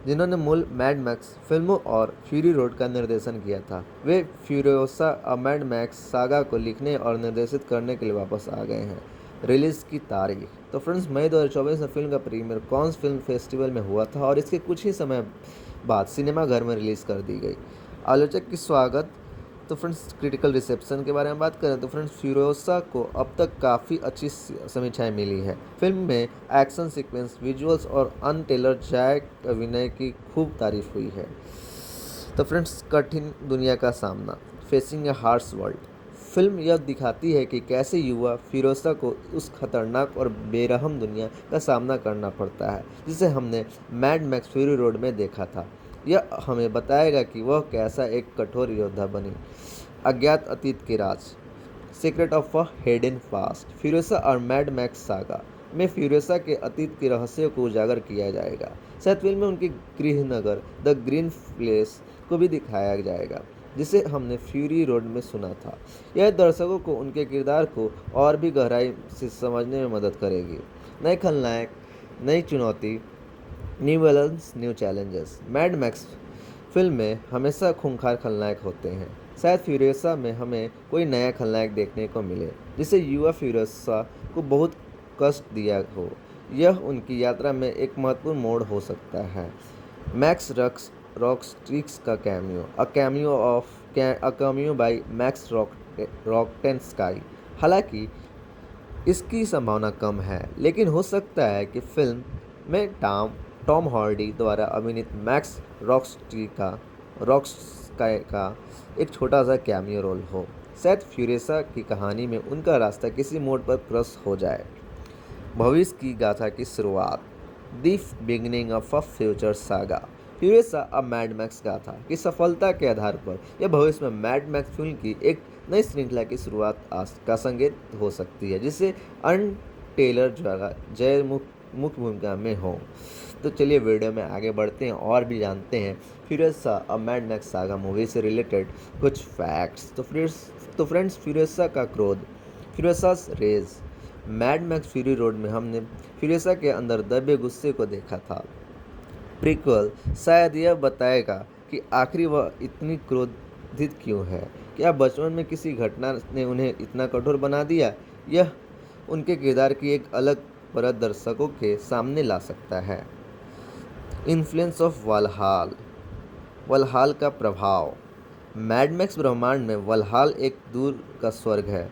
जिन्होंने मूल मैड मैक्स फिल्मों और फ्यूरी रोड का निर्देशन किया था, वे Furiosa a Mad Max saga को लिखने और निर्देशित करने के लिए वापस आ गए हैं। रिलीज़ की तारीख, तो फ्रेंड्स मई 2024 में फिल्म का प्रीमियर कॉन्स फिल्म फेस्टिवल में हुआ था और इसके कुछ ही समय बाद सिनेमाघर में रिलीज़ कर दी गई। आलोचक की स्वागत, तो फ्रेंड्स क्रिटिकल रिसेप्शन के बारे में बात करें तो फ्रेंड्स फ्यूरियोसा को अब तक काफ़ी अच्छी समीक्षाएं मिली है। फिल्म में एक्शन सीक्वेंस, विजुअल्स और अन टेलर जैक अभिनय की खूब तारीफ हुई है। तो फ्रेंड्स, कठिन दुनिया का सामना, फेसिंग ए हार्श वर्ल्ड, फिल्म यह दिखाती है कि कैसे युवा फिरोसा को उस खतरनाक और बेरहम दुनिया का सामना करना पड़ता है जिसे हमने मैड मैक्स फ्यूरी रोड में देखा था। यह हमें बताएगा कि वह कैसा एक कठोर योद्धा बनी। अज्ञात अतीत के राज, secret of a hidden past, Furiosa और मैड मैक्स सागा में फ्यूरियोसा के अतीत के रहस्यों को उजागर किया जाएगा। शायद फिल्म में उनके गृहनगर द ग्रीन प्लेस को भी दिखाया जाएगा जिसे हमने फ्यूरी रोड में सुना था। यह दर्शकों को उनके किरदार को और भी गहराई से समझने में मदद करेगी। नए खलनायक, नई चुनौती, new villains, new challenges. Mad max film में हमेशा खूंखार खलनायक होते हैं। शायद फ्यूरियोसा में हमें कोई नया खलनायक देखने को मिले जिसे युवा फ्यूरियोसा को बहुत कष्ट दिया हो। यह उनकी यात्रा में एक महत्वपूर्ण मोड़ हो सकता है। मैक्स रॉकस्टिक्स का cameo, a cameo by Max Rockatansky. हालांकि इसकी संभावना कम है, लेकिन हो सकता है कि फिल्म में टॉम हार्डी द्वारा अभिनीत मैक्स रॉकस्काई का एक छोटा सा कैमियो रोल हो। शायद फ्यूरियोसा की कहानी में उनका रास्ता किसी मोड़ पर क्रॉस हो जाए। भविष्य की गाथा की शुरुआत, the beginning of a future saga, Furiosa a Mad max गाथा की सफलता के आधार पर यह भविष्य में मैड मैक्स फिल्म की एक नई श्रृंखला की शुरुआत का संकेत हो सकती है जिसे अन टेलर द्वारा जय मुख्य भूमिका में हो। तो चलिए वीडियो में आगे बढ़ते हैं और भी जानते हैं Furiosa a Mad Max saga movie से रिलेटेड कुछ फैक्ट्स। तो फ्रेंड्स, फ्यूरियोसा का क्रोध, Furiosa's rage. Mad Max Fury Road में हमने फ्यूरियोसा के अंदर दबे गुस्से को देखा था। प्रीक्वल शायद यह बताएगा कि आखिर वह इतनी क्रोधित क्यों है। क्या बचपन में किसी घटना ने उन्हें इतना कठोर बना दिया? यह उनके किरदार की एक अलग परत दर्शकों के सामने ला सकता है। इन्फ्लुएंस ऑफ वलहाल का प्रभाव। मैड मैक्स ब्रह्मांड में वलहाल एक दूर का स्वर्ग है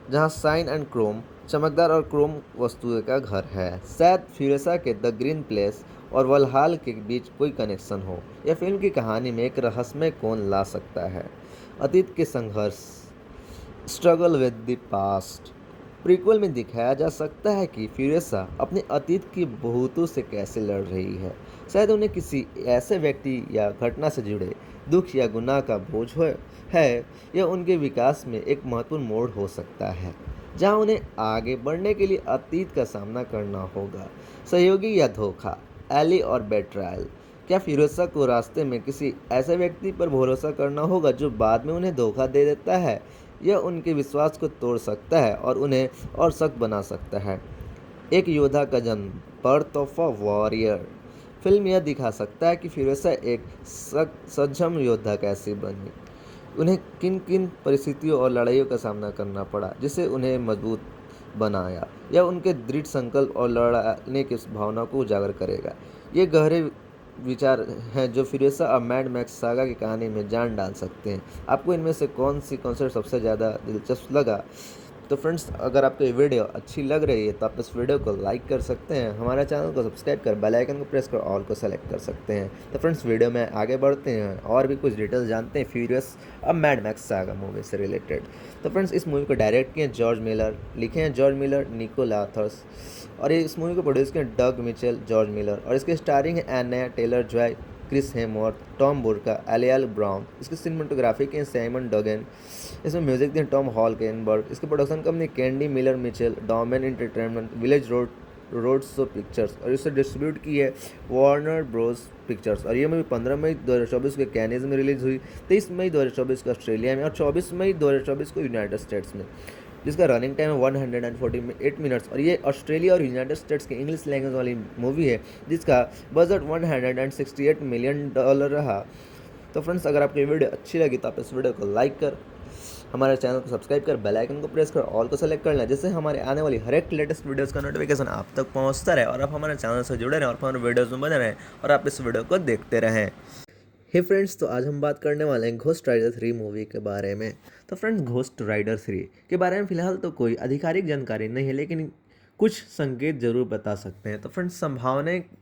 जहाँ साइन एंड क्रोम, चमकदार और क्रोम वस्तुएं का घर है। शायद फ्यूरियोसा के द ग्रीन प्लेस और वलहाल के बीच कोई कनेक्शन हो। यह फिल्म की कहानी में एक रहस्यमय कोण ला सकता है। अतीत के संघर्ष, struggle with the past. Prequel में दिखाया जा सकता है कि फ्यूरियोसा अपने अतीत की बहुतों से कैसे लड़ रही है। शायद उन्हें किसी ऐसे व्यक्ति या घटना से जुड़े दुख या गुनाह का बोझ है। यह उनके विकास में एक महत्वपूर्ण मोड़ हो सकता है जहां उन्हें आगे बढ़ने के लिए अतीत का सामना करना होगा। सहयोगी या धोखा, एली और बेट्रायल। क्या फ्यूरियोसा को रास्ते में किसी ऐसे व्यक्ति पर भरोसा करना होगा जो बाद में उन्हें धोखा दे देता है? यह उनके विश्वास को तोड़ सकता है और उन्हें और सख्त बना सकता है। एक योद्धा का जन्म, birth of a warrior. Film यह दिखा सकता है कि फ्यूरियोसा एक सक्षम योद्धा कैसे बनी, उन्हें किन किन परिस्थितियों और लड़ाइयों का सामना करना पड़ा जिसे उन्हें मजबूत बनाया। यह उनके दृढ़ संकल्प और लड़ने की भावना को उजागर करेगा। ये गहरे विचार हैं जो फ्यूरियोसा और मैड मैक्स सागा की कहानी में जान डाल सकते हैं। आपको इनमें से कौन सी कॉन्सेप्ट सबसे ज़्यादा दिलचस्प लगा? तो फ्रेंड्स, अगर आपको ये वीडियो अच्छी लग रही है तो आप इस वीडियो को लाइक कर सकते हैं, हमारे चैनल को सब्सक्राइब कर बेल आइकन को प्रेस कर ऑल को सेलेक्ट कर सकते हैं। तो फ्रेंड्स, वीडियो में आगे बढ़ते हैं और भी कुछ डिटेल्स जानते हैं फ्यूरियस अब मैड मैक्स सागा मूवी से रिलेटेड। तो फ्रेंड्स, इस मूवी को डायरेक्ट किए जॉर्ज मिलर, लिखे हैं जॉर्ज मिलर, निको लाथर्स, और इस मूवी को प्रोड्यूस किए डग मिचेल, जॉर्ज मिलर, और इसके स्टारिंग है Anya Taylor Joy, Chris Hemsworth, Tom Burke, Alyla Browne. इसकी सिनेमेटोग्राफी के साइमन डोगन। इसमें म्यूजिक दिए टॉम हॉलकेनबर्ग। इसकी production company Kennedy Miller Mitchell, Domain Entertainment, Village Roadshow Pictures और इसे डिस्ट्रीब्यूट की है वार्नर ब्रोस पिक्चर्स। और ये मूवी 15 मई 2024 के कैनेज में रिलीज हुई, 23 मई 2024 को ऑस्ट्रेलिया में और 24 मई 2024 को यूनाइटेड स्टेट्स में, जिसका रनिंग टाइम है 148 मिनट्स। और ये ऑस्ट्रेलिया और यूनाइटेड स्टेट्स की इंग्लिश लैंग्वेज वाली मूवी है, जिसका बजट $168 मिलियन रहा। तो फ्रेंड्स, अगर आपको ये वीडियो अच्छी लगी तो आप इस वीडियो को लाइक कर, हमारे चैनल को सब्सक्राइब कर, बेल आइकन को प्रेस कर, ऑल को सेलेक्ट कर लें, जिससे हमारे आने वाली हर एक लेटेस्ट वीडियोस का नोटिफिकेशन आप तक पहुंचता रहे और आप हमारे चैनल से जुड़े रहें और हमारे वीडियोस में बने रहें और आप इस वीडियो को देखते रहें। हे फ्रेंड्स, तो आज हम बात करने वाले हैं घोस्ट राइडर 3 मूवी के बारे में। तो फ्रेंड्स, घोस्ट राइडर 3 के बारे में फ़िलहाल तो कोई आधिकारिक जानकारी नहीं है, लेकिन कुछ संकेत जरूर बता सकते हैं। तो फ्रेंड्स,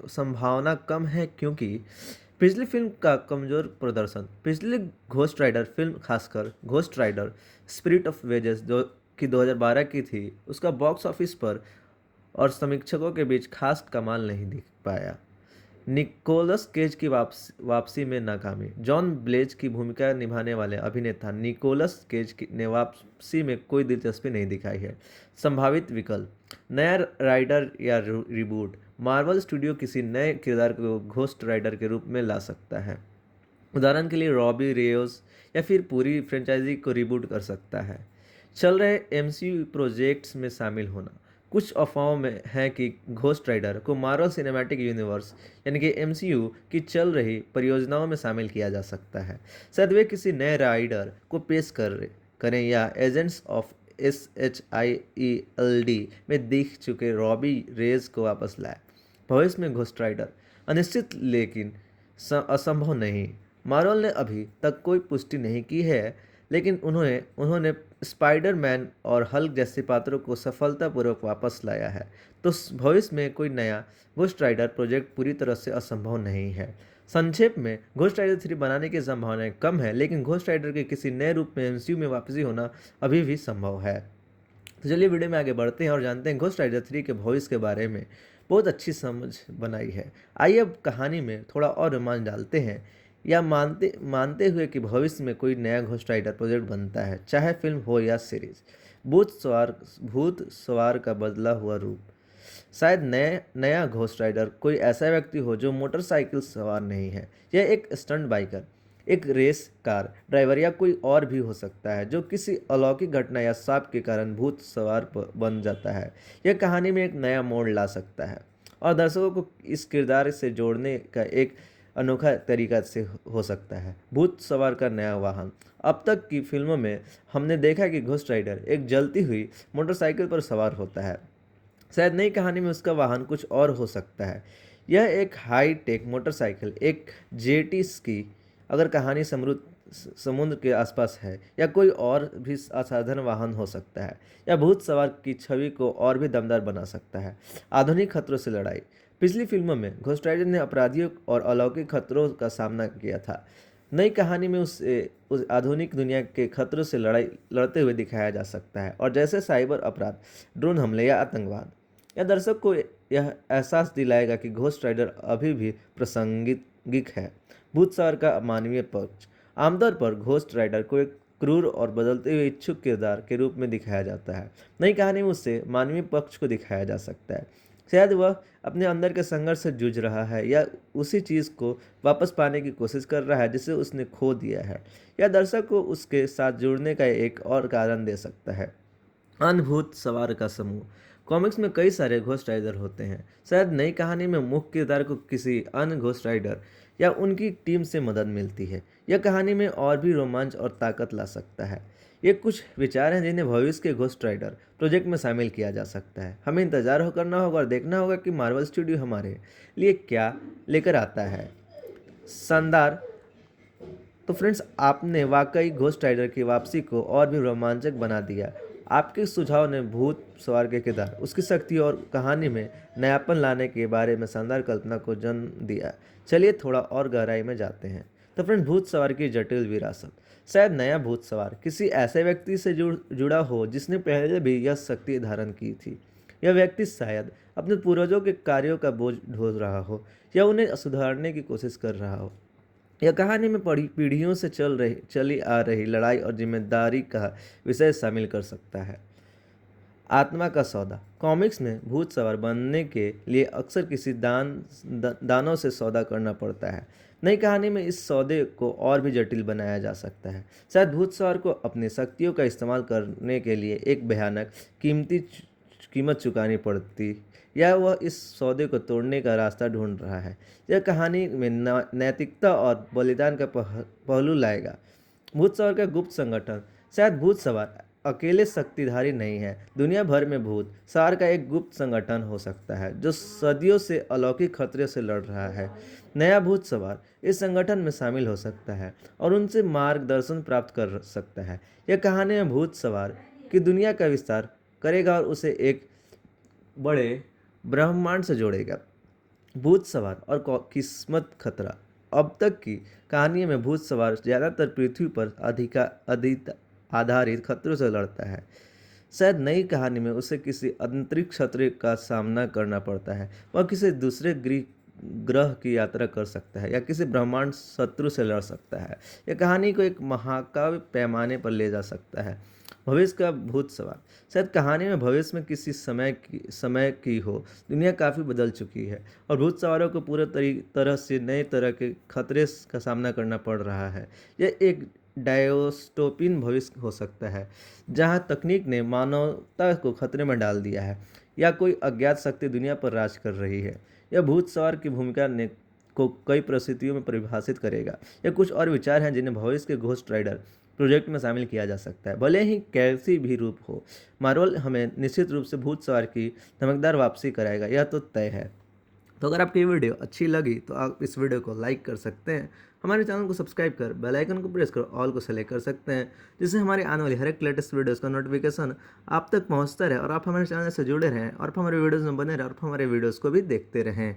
संभावना कम है, क्योंकि पिछली फिल्म का कमज़ोर प्रदर्शन, पिछली घोस्ट राइडर फिल्म, खासकर घोस्ट राइडर स्पिरिट ऑफ वेजेस जो कि 2012 की थी, उसका बॉक्स ऑफिस पर और समीक्षकों के बीच खास कमाल नहीं दिख पाया। निकोलस केज की वापसी में नाकामी। जॉन ब्लेज की भूमिका निभाने वाले अभिनेता निकोलस केज ने वापसी में कोई दिलचस्पी नहीं दिखाई है। संभावित विकल्प: नया राइडर या रिबूट। मार्वल स्टूडियो किसी नए किरदार को घोस्ट राइडर के रूप में ला सकता है, उदाहरण के लिए रॉबी रेयोस, या फिर पूरी फ्रेंचाइजी को रिबूट कर सकता है। चल रहे एमसीयू प्रोजेक्ट्स में शामिल होना। कुछ अफवाहों में है कि घोस्ट राइडर को मार्वल सिनेमैटिक यूनिवर्स यानी कि एमसीयू की चल रही परियोजनाओं में शामिल किया जा सकता है। शायद वे किसी नए राइडर को पेश करें या एजेंट्स ऑफ SHIELD में दिख चुके रॉबी रेज को वापस लाए। भविष्य में घोस्ट राइडर अनिश्चित लेकिन असंभव नहीं। मार्वल ने अभी तक कोई पुष्टि नहीं की है, लेकिन उन्होंने स्पाइडरमैन और हल्क जैसे पात्रों को सफलतापूर्वक वापस लाया है, तो भविष्य में कोई नया घोस्ट राइडर प्रोजेक्ट पूरी तरह से असंभव नहीं है। संक्षेप में, घोस्ट राइडर 3 बनाने की संभावनाएं कम है, लेकिन घोस्ट राइडर के किसी नए रूप में एमसीयू में वापसी होना अभी भी संभव है। तो चलिए वीडियो में आगे बढ़ते हैं और जानते हैं घोस्ट राइडर 3 के भविष्य के बारे में। बहुत अच्छी समझ बनाई है। आइए अब कहानी में थोड़ा और रोमांच डालते हैं, या मानते हुए कि भविष्य में कोई नया घोस्ट राइडर प्रोजेक्ट बनता है, चाहे फिल्म हो या सीरीज। भूत सवार का बदला हुआ रूप। शायद नया घोस्ट राइडर कोई ऐसा व्यक्ति हो जो मोटरसाइकिल सवार नहीं है, यह एक स्टंट बाइकर, एक रेस कार ड्राइवर या कोई और भी हो सकता है जो किसी अलौकिक घटना या शाप के कारण भूत सवार बन जाता है। यह कहानी में एक नया मोड़ ला सकता है और दर्शकों को इस किरदार से जोड़ने का एक अनोखा तरीका से हो सकता है। भूत सवार का नया वाहन। अब तक की फिल्मों में हमने देखा कि घोस्ट राइडर एक जलती हुई मोटरसाइकिल पर सवार होता है। शायद नई कहानी में उसका वाहन कुछ और हो सकता है। यह एक हाई टेक मोटरसाइकिल, एक जेटी स्की, अगर कहानी समुद्र के आसपास है, या कोई और भी असाधारण वाहन हो सकता है। या भूत सवार की छवि को और भी दमदार बना सकता है। आधुनिक खतरों से लड़ाई। पिछली फिल्मों में घोस्ट राइडर ने अपराधियों और अलौकिक खतरों का सामना किया था। नई कहानी में उस आधुनिक दुनिया के खतरों से लड़ते हुए दिखाया जा सकता है, और जैसे साइबर अपराध, ड्रोन हमले या आतंकवाद। यह दर्शक को यह एहसास दिलाएगा कि घोस्ट राइडर अभी भी प्रासंगिक है। भूत सवार का मानवीय पक्ष। आमतौर पर घोस्ट राइडर को एक क्रूर और बदलते हुए इच्छुक किरदार के रूप में दिखाया जाता है। नई कहानी में उससे मानवीय पक्ष को दिखाया जा सकता है। शायद वह अपने अंदर के संघर्ष से जूझ रहा है, या उसी चीज़ को वापस पाने की कोशिश कर रहा है जिसे उसने खो दिया है। यह दर्शक को उसके साथ जुड़ने का एक और कारण दे सकता है। अनभूत सवार का समूह। कॉमिक्स में कई सारे घोस्ट राइडर होते हैं। शायद नई कहानी में मुख्य किरदार को किसी अन्य घोस्ट राइडर या उनकी टीम से मदद मिलती है। यह कहानी में और भी रोमांच और ताकत ला सकता है। ये कुछ विचार हैं जिन्हें भविष्य के घोस्ट राइडर प्रोजेक्ट में शामिल किया जा सकता है। हमें इंतजार करना होगा और देखना होगा कि मार्वल स्टूडियो हमारे लिए क्या लेकर आता है। शानदार। तो फ्रेंड्स, आपने वाकई घोस्ट राइडर की वापसी को और भी रोमांचक बना दिया। आपके सुझाव ने भूत सवार के किरदार, उसकी शक्ति और कहानी में नयापन लाने के बारे में शानदार कल्पना को जन्म दिया। चलिए थोड़ा और गहराई में जाते हैं। तो फ्रेंड, भूत सवार की जटिल विरासत। शायद नया भूत सवार किसी ऐसे व्यक्ति से जुड़ा हो जिसने पहले भी यह शक्ति धारण की थी। यह व्यक्ति शायद अपने पूर्वजों के कार्यों का बोझ ढो रहा हो या उन्हें सुधारने की कोशिश कर रहा हो। यह कहानी में पीढ़ियों से चली आ रही लड़ाई और जिम्मेदारी का विषय शामिल कर सकता है। आत्मा का सौदा। कॉमिक्स में भूत सवार बनने के लिए अक्सर किसी दानों से सौदा करना पड़ता है। नई कहानी में इस सौदे को और भी जटिल बनाया जा सकता है। शायद भूत सवार को अपनी शक्तियों का इस्तेमाल करने के लिए एक भयानक कीमती कीमत चुकानी पड़ती, या वह इस सौदे को तोड़ने का रास्ता ढूंढ रहा है। यह कहानी में नैतिकता और बलिदान का पहलू लाएगा। भूत सवार का गुप्त संगठन। शायद भूत सवार अकेले शक्तिधारी नहीं है। दुनिया भर में भूत सवार का एक गुप्त संगठन हो सकता है जो सदियों से अलौकिक खतरे से लड़ रहा है। नया भूत सवार इस संगठन में शामिल हो सकता है और उनसे मार्गदर्शन प्राप्त कर सकता है। यह कहानी में भूत सवार की दुनिया का विस्तार करेगा और उसे एक बड़े ब्रह्मांड से जोड़ेगा। भूत सवार और किस्मत खतरा। अब तक की कहानियों में भूत सवार ज़्यादातर पृथ्वी पर अधिक आधारित खतरों से लड़ता है। शायद नई कहानी में उसे किसी अंतरिक्ष खतरे का सामना करना पड़ता है। वह किसी दूसरे ग्रह की यात्रा कर सकता है या किसी ब्रह्मांड शत्रु से लड़ सकता है। यह कहानी को एक महाकाव्य पैमाने पर ले जा सकता है। भविष्य का भूत सवार। शायद कहानी में भविष्य में किसी समय की हो। दुनिया काफ़ी बदल चुकी है और भूत सवारों को पूरे तरह से नए तरह के खतरे का सामना करना पड़ रहा है। यह एक डायस्टोपियन भविष्य हो सकता है जहाँ तकनीक ने मानवता को खतरे में डाल दिया है या कोई अज्ञात शक्ति दुनिया पर राज कर रही है। यह भूत सवार की भूमिका ने को कई परिस्थितियों में परिभाषित करेगा। यह कुछ और विचार हैं जिन्हें भविष्य के घोस्ट राइडर प्रोजेक्ट में शामिल किया जा सकता है, भले ही कैसी भी रूप हो। मार्वल हमें निश्चित रूप से भूत सवार की धमकदार वापसी कराएगा, यह तो तय है। तो अगर आपकी ये वीडियो अच्छी लगी तो आप इस वीडियो को लाइक कर सकते हैं, हमारे चैनल को सब्सक्राइब कर बेल आइकन को प्रेस कर ऑल को सेलेक्ट कर सकते हैं, जिससे हमारी आने वाली हर एक लेटेस्ट वीडियोस का नोटिफिकेशन आप तक पहुंचता रहे और आप हमारे चैनल से जुड़े रहें और हमारे वीडियोज़ में बने रहें और हमारे वीडियोज़ को भी देखते रहें।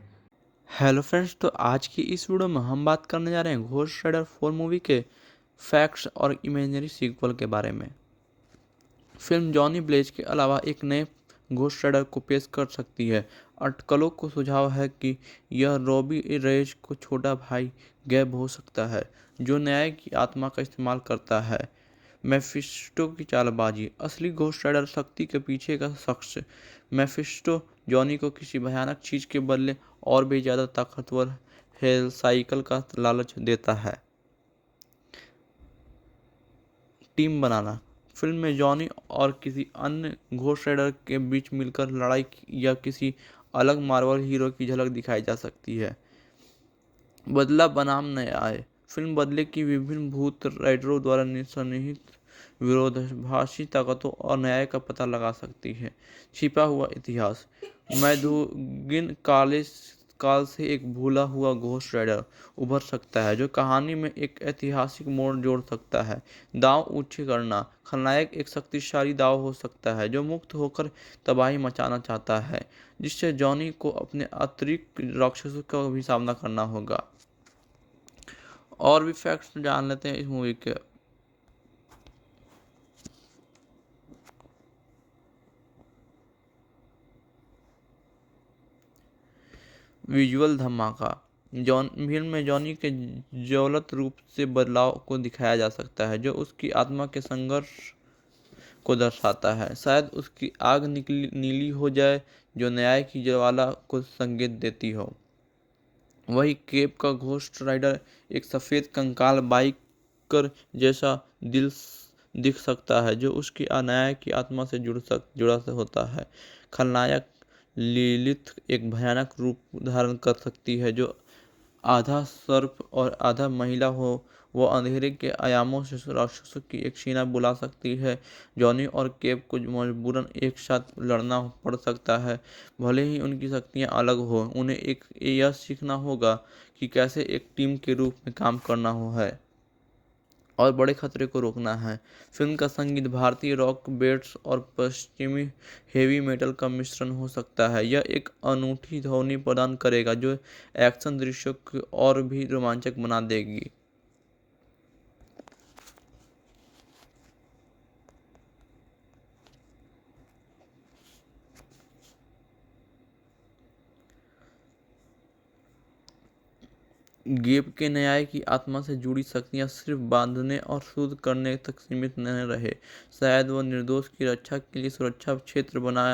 हेलो फ्रेंड्स, तो आज की इस वीडियो में हम बात करने जा रहे हैं घोस्ट राइडर 4 मूवी के फैक्ट्स और इमेजिनरी सीक्वल के बारे में। फिल्म जॉनी ब्लेज के अलावा एक नए घोस्ट राइडर को पेश कर सकती है। अटकलों को सुझाव है कि यह रॉबी रेज को छोटा भाई गैब हो सकता है, जो न्याय की आत्मा का इस्तेमाल करता है। मेफिस्टो की चालबाजी। असली घोस्ट राइडर शक्ति के पीछे का शख्स मेफिस्टो जॉनी को किसी भयानक चीज़ के बदले और भी ज़्यादा ताकतवर हेल साइकिल का लालच देता है। टीम बनाना। फिल्म में जॉनी और किसी अन्य घोस्ट राइडर के बीच मिलकर लड़ाई या किसी अलग मार्वल हीरो की झलक दिखाई जा सकती है। बदला बनाम न्याय। फिल्म बदले की विभिन्न भूत राइडरों द्वारा सन्निहित विरोधाभासी ताकतों और न्याय का पता लगा सकती है। छिपा हुआ इतिहास। मैधुगिन काल से एक भूला हुआ घोस्ट राइडर उभर सकता है जो कहानी में एक ऐतिहासिक मोड़ जोड़ सकता है। दांव ऊंचे करना। खलनायक एक शक्तिशाली दाव हो सकता है जो मुक्त होकर तबाही मचाना चाहता है, जिससे जॉनी को अपने अतिरिक्त राक्षसों का भी सामना करना होगा। और भी फैक्ट्स जान लेते हैं इस मूवी के। विजुअल धमाका। फिल्म में जॉनी के ज्वलंत रूप से बदलाव को दिखाया जा सकता है जो उसकी आत्मा के संघर्ष को दर्शाता है। शायद उसकी आग नीली हो जाए जो न्याय की ज्वाला को संकेत देती हो। वही केप का घोस्ट राइडर एक सफ़ेद कंकाल बाइकर जैसा दिख सकता है जो उसकी अन्याय की आत्मा से जुड़ा होता है। खलनायक लिलिथ एक भयानक रूप धारण कर सकती है जो आधा सर्प और आधा महिला हो। वो अंधेरे के आयामों से राक्षसों की एक सेना बुला सकती है। जॉनी और केप को मजबूरन एक साथ लड़ना पड़ सकता है, भले ही उनकी शक्तियां अलग हो। उन्हें यह सीखना होगा कि कैसे एक टीम के रूप में काम करना हो है और बड़े खतरे को रोकना है। फिल्म का संगीत भारतीय रॉक बेट्स और पश्चिमी हेवी मेटल का मिश्रण हो सकता है। यह एक अनूठी ध्वनि प्रदान करेगा जो एक्शन दृश्यों को और भी रोमांचक बना देगी। गेब के न्याय की आत्मा से जुड़ी शक्तियां सिर्फ बांधने और शुद्ध करने तक सीमित न रहे। शायद वह निर्दोष की रक्षा के लिए सुरक्षा क्षेत्र बना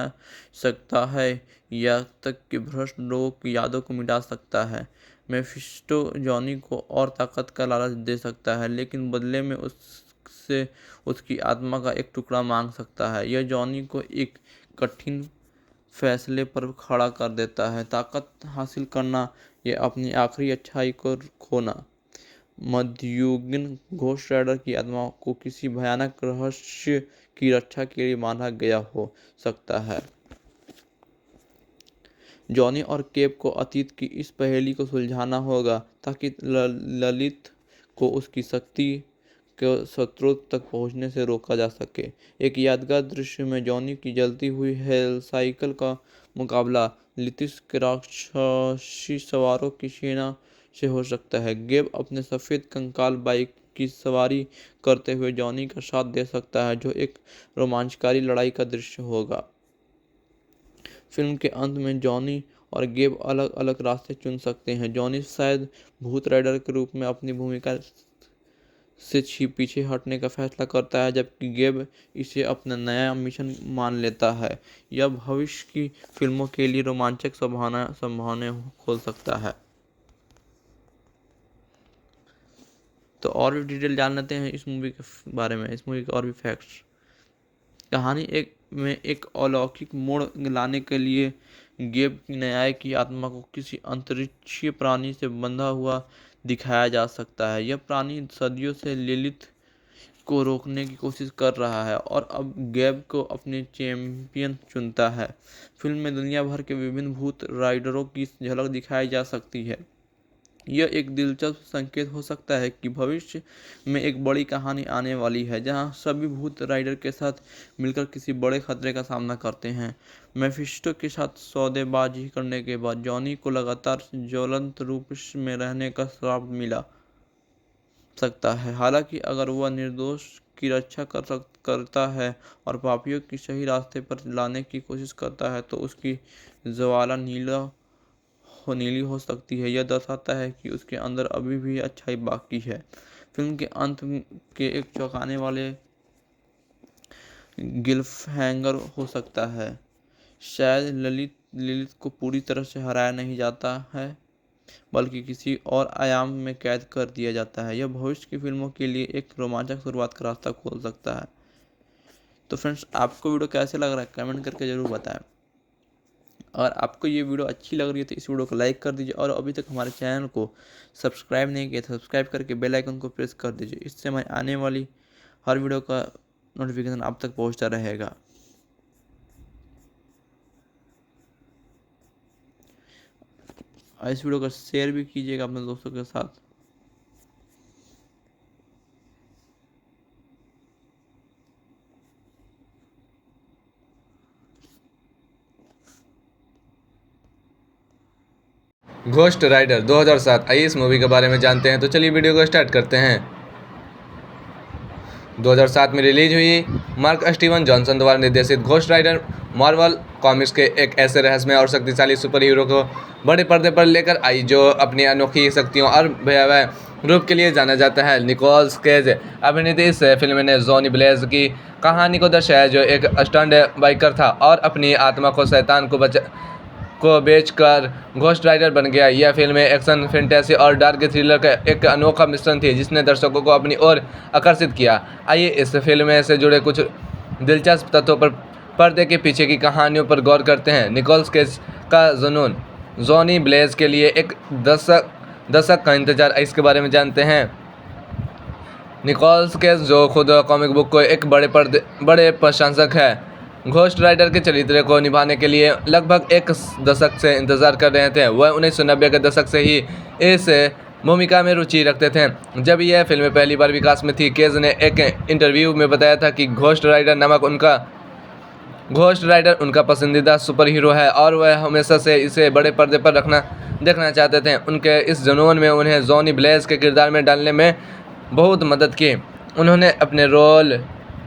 सकता है या तक कि भ्रष्ट लोगों की यादों को मिटा सकता है। मेफिस्टो जॉनी को और ताकत का लालच दे सकता है, लेकिन बदले में उससे उसकी आत्मा का एक टुकड़ा मांग सकता है। यह जॉनी को एक कठिन फैसले पर खड़ा कर देता है, ताकत हासिल करना या अपनी आखिरी अच्छाई को खोना। मध्ययुगीन घोस्ट राइडर की आत्मा को किसी भयानक रहस्य की रक्षा के लिए माना गया हो सकता है। जॉनी और केप को अतीत की इस पहेली को सुलझाना होगा ताकि ललित को उसकी शक्ति के स्रोत तक पहुंचने से रोका जा सके। एक यादगार दृश्य में जॉनी की जलती हुई हेल साइकिल का मुकाबला लितिस के राक्षसी सवारों की सेना से हो सकता है। गेब अपने सफ़ेद कंकाल बाइक की सवारी करते हुए जॉनी का साथ दे सकता है, जो एक रोमांचकारी लड़ाई का दृश्य होगा। फिल्म के अंत में जॉनी और गेब अलग अलग रास्ते चुन सकते हैं। जॉनी शायद भूत राइडर के रूप में अपनी भूमिका से पीछे हटने का फैसला करता है, जबकि गेब इसे अपना नया मिशन मान लेता है। यह भविष्य की फिल्मों के लिए रोमांचक संभावनाएं खोल सकता है। तो और भी डिटेल जान लेते हैं इस मूवी के बारे में, इस मूवी के और भी फैक्ट्स। कहानी में एक अलौकिक मोड़ लाने के लिए गेब न्याय की आत्मा को किसी अंतरिक्षीय प्राणी से बंधा हुआ दिखाया जा सकता है। यह प्राणी सदियों से लिलित को रोकने की कोशिश कर रहा है और अब गेब को अपने चैंपियन चुनता है। फिल्म में दुनिया भर के विभिन्न भूत राइडरों की झलक दिखाई जा सकती है। यह एक दिलचस्प संकेत हो सकता है कि भविष्य में एक बड़ी कहानी आने वाली है, जहां सभी भूत राइडर के साथ मिलकर किसी बड़े खतरे का सामना करते हैं। मेफिस्टो के साथ सौदेबाजी करने के बाद जॉनी को लगातार ज्वलंत रूप में रहने का श्राप मिला सकता है। हालांकि अगर वह निर्दोष की रक्षा करता है और पापियों की सही रास्ते पर लाने की कोशिश करता है, तो उसकी ज्वाला नीली हो सकती है। यह दर्शाता है कि उसके अंदर अभी भी अच्छाई बाकी है। फिल्म के अंत के एक चौंकाने वाले गिल्फहैंगर हो सकता है। शायद लिलित को पूरी तरह से हराया नहीं जाता है, बल्कि किसी और आयाम में कैद कर दिया जाता है। यह भविष्य की फिल्मों के लिए एक रोमांचक शुरुआत का रास्ता खोल सकता है। तो फ्रेंड्स, आपको वीडियो कैसे लग रहा है कमेंट करके ज़रूर बताएं। अगर आपको ये वीडियो अच्छी लग रही है तो इस वीडियो को लाइक कर दीजिए, और अभी तक हमारे चैनल को सब्सक्राइब नहीं किया तो सब्सक्राइब करके बेल आइकन को प्रेस कर दीजिए। इससे हमारी आने वाली हर वीडियो का नोटिफिकेशन आप तक पहुंचता रहेगा। इस वीडियो को शेयर भी कीजिएगा अपने दोस्तों के साथ। घोस्ट राइडर 2007, आइए इस मूवी के बारे में जानते हैं। तो चलिए वीडियो को स्टार्ट करते हैं। 2007 में रिलीज हुई मार्क स्टीवन जॉनसन द्वारा निर्देशित घोस्ट राइडर मार्वल कॉमिक्स के एक ऐसे रहस्यमय और शक्तिशाली सुपर हीरो को बड़े पर्दे पर लेकर आई, जो अपनी अनोखी शक्तियों और भयावह रूप के लिए जाना जाता है। निकोलस केज अभिनीत इस फिल्म ने जॉनी ब्लेज की कहानी को दर्शाया, जो एक स्टंट बाइकर था और अपनी आत्मा को शैतान को बेचकर घोस्ट राइडर बन गया। यह फिल्म एक्शन, फैंटेसी और डार्क थ्रिलर का एक अनोखा मिश्रण थी, जिसने दर्शकों को अपनी ओर आकर्षित किया। आइए इस फिल्म से जुड़े कुछ दिलचस्प तथ्यों पर पर्दे के पीछे की कहानियों पर गौर करते हैं। निकोलस केज का जुनून। जॉनी ब्लेज के लिए एक दशक का इंतजार, इसके बारे में जानते हैं। निकोलस केज, जो खुद कॉमिक बुक को एक बड़े प्रशंसक है, घोस्ट राइडर के चरित्र को निभाने के लिए लगभग एक दशक से इंतजार कर रहे थे। वह 1990 के दशक से ही इस भूमिका में रुचि रखते थे। जब यह फिल्म पहली बार विकास में थी, केज ने एक इंटरव्यू में बताया था कि घोस्ट राइडर उनका पसंदीदा सुपर हीरो है और वह हमेशा से इसे बड़े पर्दे पर देखना चाहते थे। उनके इस जुनून में उन्हें जॉनी ब्लेज के किरदार में डालने में बहुत मदद की। उन्होंने अपने रोल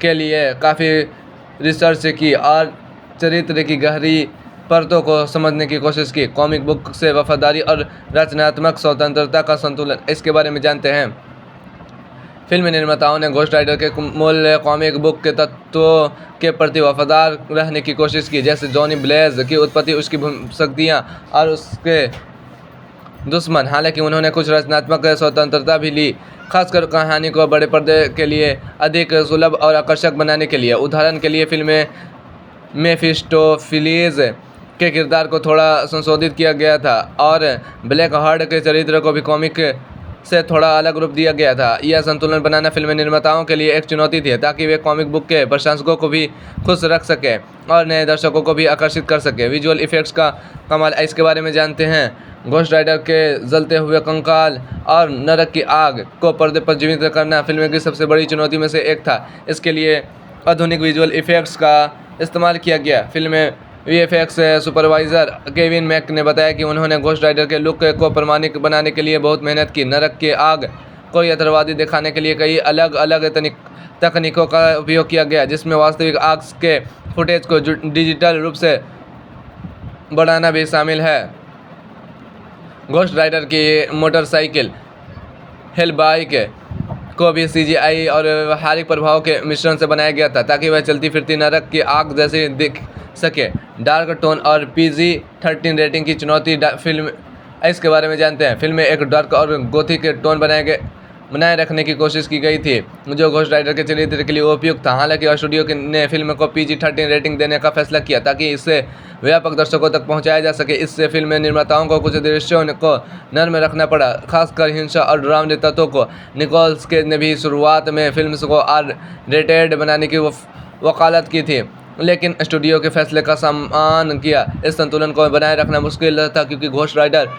के लिए काफ़ी रिसर्च की और चरित्र की गहरी परतों को समझने की कोशिश की। कॉमिक बुक से वफादारी और रचनात्मक स्वतंत्रता का संतुलन, इसके बारे में जानते हैं। फिल्म निर्माताओं ने घोस्ट राइडर के मूल कॉमिक बुक के तत्वों के प्रति वफादार रहने की कोशिश की, जैसे जॉनी ब्लेज की उत्पत्ति, उसकी शक्तियाँ और उसके दुश्मन। हालांकि उन्होंने कुछ रचनात्मक स्वतंत्रता भी ली, खासकर कहानी को बड़े पर्दे के लिए अधिक सुलभ और आकर्षक बनाने के लिए। उदाहरण के लिए फिल्म में मेफिस्टोफिलीज के किरदार को थोड़ा संशोधित किया गया था और ब्लैक हार्ट के चरित्र को भी कॉमिक से थोड़ा अलग रूप दिया गया था। यह संतुलन बनाना फिल्म निर्माताओं के लिए एक चुनौती थी, ताकि वे कॉमिक बुक के प्रशंसकों को भी खुश रख सके और नए दर्शकों को भी आकर्षित कर सके। विजुअल इफेक्ट्स का कमाल, इसके बारे में जानते हैं। घोस्ट राइडर के जलते हुए कंकाल और नरक की आग को पर्दे पर जीवित करना फिल्म की सबसे बड़ी चुनौती में से एक था। इसके लिए आधुनिक विजुअल इफेक्ट्स का इस्तेमाल किया गया। फिल्म में वीएफएक्स सुपरवाइजर केविन मैक ने बताया कि उन्होंने घोस्ट राइडर के लुक को प्रमाणिक बनाने के लिए बहुत मेहनत की। नरक की आग को यथार्थवादी दिखाने के लिए कई अलग अलग तकनीकों का उपयोग किया गया, जिसमें वास्तविक आग के फुटेज को डिजिटल रूप से बढ़ाना भी शामिल है। घोस्ट राइडर की मोटरसाइकिल हेलबाइक को भी सीजीआई और व्यवहारिक प्रभाव के मिश्रण से बनाया गया था, ताकि वह चलती फिरती नरक की आग जैसी दिख सके। डार्क टोन और PG-13 रेटिंग की चुनौती फिल्म, इसके बारे में जानते हैं। फिल्म में एक डार्क और गोथिक टोन बनाए रखने की कोशिश की गई थी, जो घोस्ट राइडर के चरित्र के लिए उपयुक्त था। हालांकि स्टूडियो ने फिल्म को PG-13 रेटिंग देने का फैसला किया, ताकि इसे व्यापक दर्शकों तक पहुंचाया जा सके। इससे फिल्म निर्माताओं को कुछ दृश्यों को नर्म रखना पड़ा, खासकर हिंसा और डरावने तत्वों को। निकोल्स केज ने भी शुरुआत में फिल्म को R-रेटेड बनाने की वकालत की थी, लेकिन स्टूडियो के फैसले का सम्मान किया। इस संतुलन को बनाए रखना मुश्किल था, क्योंकि घोस्ट राइडर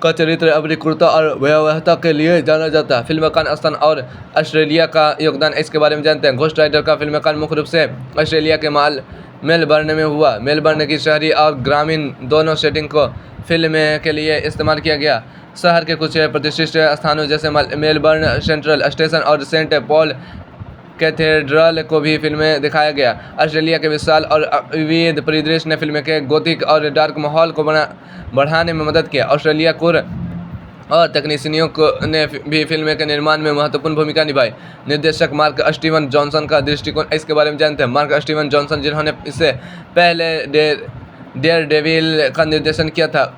का चरित्र अपनी क्रूरता और भयावहता के लिए जाना जाता है। फिल्म का स्थान और ऑस्ट्रेलिया का योगदान, इसके बारे में जानते हैं। घोस्ट राइडर का फिल्म का मुख्य रूप से ऑस्ट्रेलिया के मेलबर्न में हुआ। मेलबर्न की शहरी और ग्रामीण दोनों सेटिंग को फिल्म के लिए इस्तेमाल किया गया। शहर के कुछ प्रतिष्ठित स्थानों जैसे मेलबर्न सेंट्रल स्टेशन और सेंट पॉल कैथेड्रल को भी फिल्म में दिखाया गया। ऑस्ट्रेलिया के विशाल और विविध परिदृश्य ने फिल्म के गोथिक और डार्क माहौल को बढ़ाने में मदद किया। ऑस्ट्रेलिया और तकनीशियनों ने भी फिल्म के निर्माण में महत्वपूर्ण भूमिका निभाई। निर्देशक मार्क स्टीवन जॉनसन का दृष्टिकोण, इसके बारे में जानते हैं। मार्क स्टीवन जॉनसन, जिन्होंने इससे पहले डेयरडेविल का निर्देशन किया था,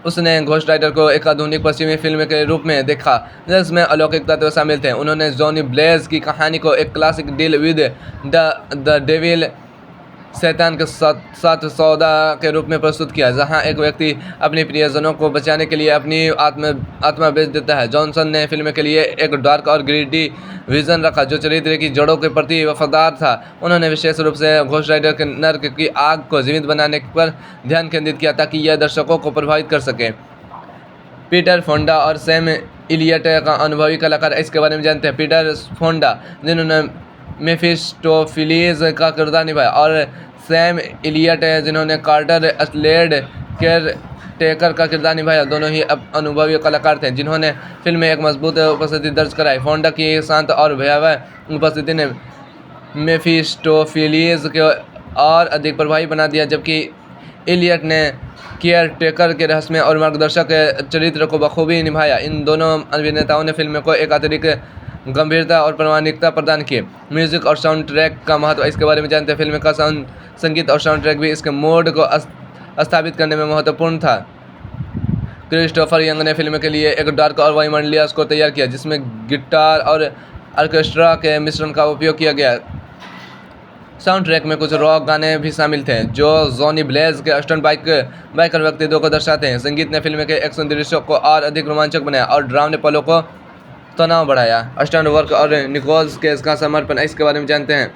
उसने घोस्ट राइडर को एक आधुनिक पश्चिमी फिल्म के रूप में देखा, जिसमें अलौकिक तत्व शामिल थे। उन्होंने जॉनी ब्लेज की कहानी को एक classic deal with the devil, शैतान के साथ सौदा के रूप में प्रस्तुत किया, जहां एक व्यक्ति अपने प्रियजनों को बचाने के लिए अपनी आत्मा बेच देता है। जॉनसन ने फिल्म के लिए एक डार्क और ग्रीडी विजन रखा, जो चरित्र की जड़ों के प्रति वफादार था। उन्होंने विशेष रूप से घोस्ट राइडर के नरक की आग को जीवित बनाने पर ध्यान केंद्रित किया, ताकि यह दर्शकों को प्रभावित कर सके। पीटर फोंडा और सैम इलियट का अनुभवी कलाकार, इसके बारे में जानते हैं। पीटर फोंडा, जिन्होंने मेफिस्टोफिलीज का किरदार निभाया, और सैम इलियट, जिन्होंने कार्टर स्लेड केयर टेकर का किरदार निभाया, दोनों ही अनुभवी कलाकार थे, जिन्होंने फिल्म में एक मजबूत उपस्थिति दर्ज कराई। फोंडा की शांत और भयावह उपस्थिति ने मेफिस्टोफिलीज को और अधिक प्रभावी बना दिया, जबकि इलियट ने केयर टेकर के रहस्यमय और मार्गदर्शक चरित्र को बखूबी निभाया। इन दोनों अभिनेताओं ने फिल्म को एक अतिरिक्त गंभीरता और प्रामाणिकता प्रदान की। म्यूजिक और साउंड ट्रैक का महत्व, इसके बारे में जानते हैं। फिल्म का संगीत और साउंड ट्रैक भी इसके मूड को स्थापित करने में महत्वपूर्ण था। क्रिस्टोफर यंग ने फिल्म के लिए एक डार्क और वायुमंडलीय स्कोर तैयार किया, जिसमें गिटार और ऑर्केस्ट्रा के मिश्रण का उपयोग किया गया। साउंड ट्रैक में कुछ रॉक गाने भी शामिल थे, जो जॉनी ब्लेज के स्टंट बाइकर व्यक्तित्व को दर्शाते हैं। संगीत ने फिल्म के एक्शन दृश्यों को और अधिक रोमांचक बनाया और डरावने पलों को तनाव बढ़ाया। स्टंट वर्क और निकोल्स केज का समर्पण, इसके बारे में जानते हैं।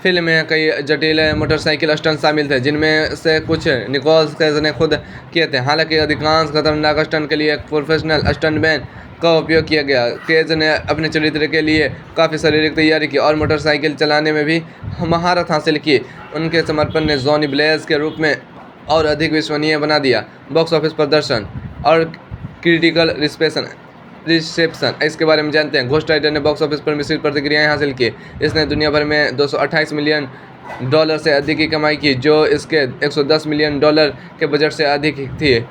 फिल्म में कई जटिल मोटरसाइकिल स्टंट शामिल थे, जिनमें से कुछ निकोल्स केज ने खुद किए थे। हालांकि अधिकांश खतरनाक स्टंट के लिए एक प्रोफेशनल स्टंटमैन का उपयोग किया गया। केज ने अपने चरित्र के लिए काफ़ी शारीरिक तैयारी की और मोटरसाइकिल चलाने में भी महारत हासिल की। उनके समर्पण ने जॉनी ब्लेज के रूप में और अधिक विश्वसनीय बना दिया। बॉक्स ऑफिस प्रदर्शन और क्रिटिकल रिसेप्शन, इसके बारे में जानते हैं। घोस्ट राइडर ने बॉक्स ऑफिस पर मिश्रित प्रतिक्रियाएं हासिल की। इसने दुनिया भर में $228 मिलियन डॉलर से अधिक की कमाई की, जो इसके 110 मिलियन डॉलर के बजट से अधिक थी।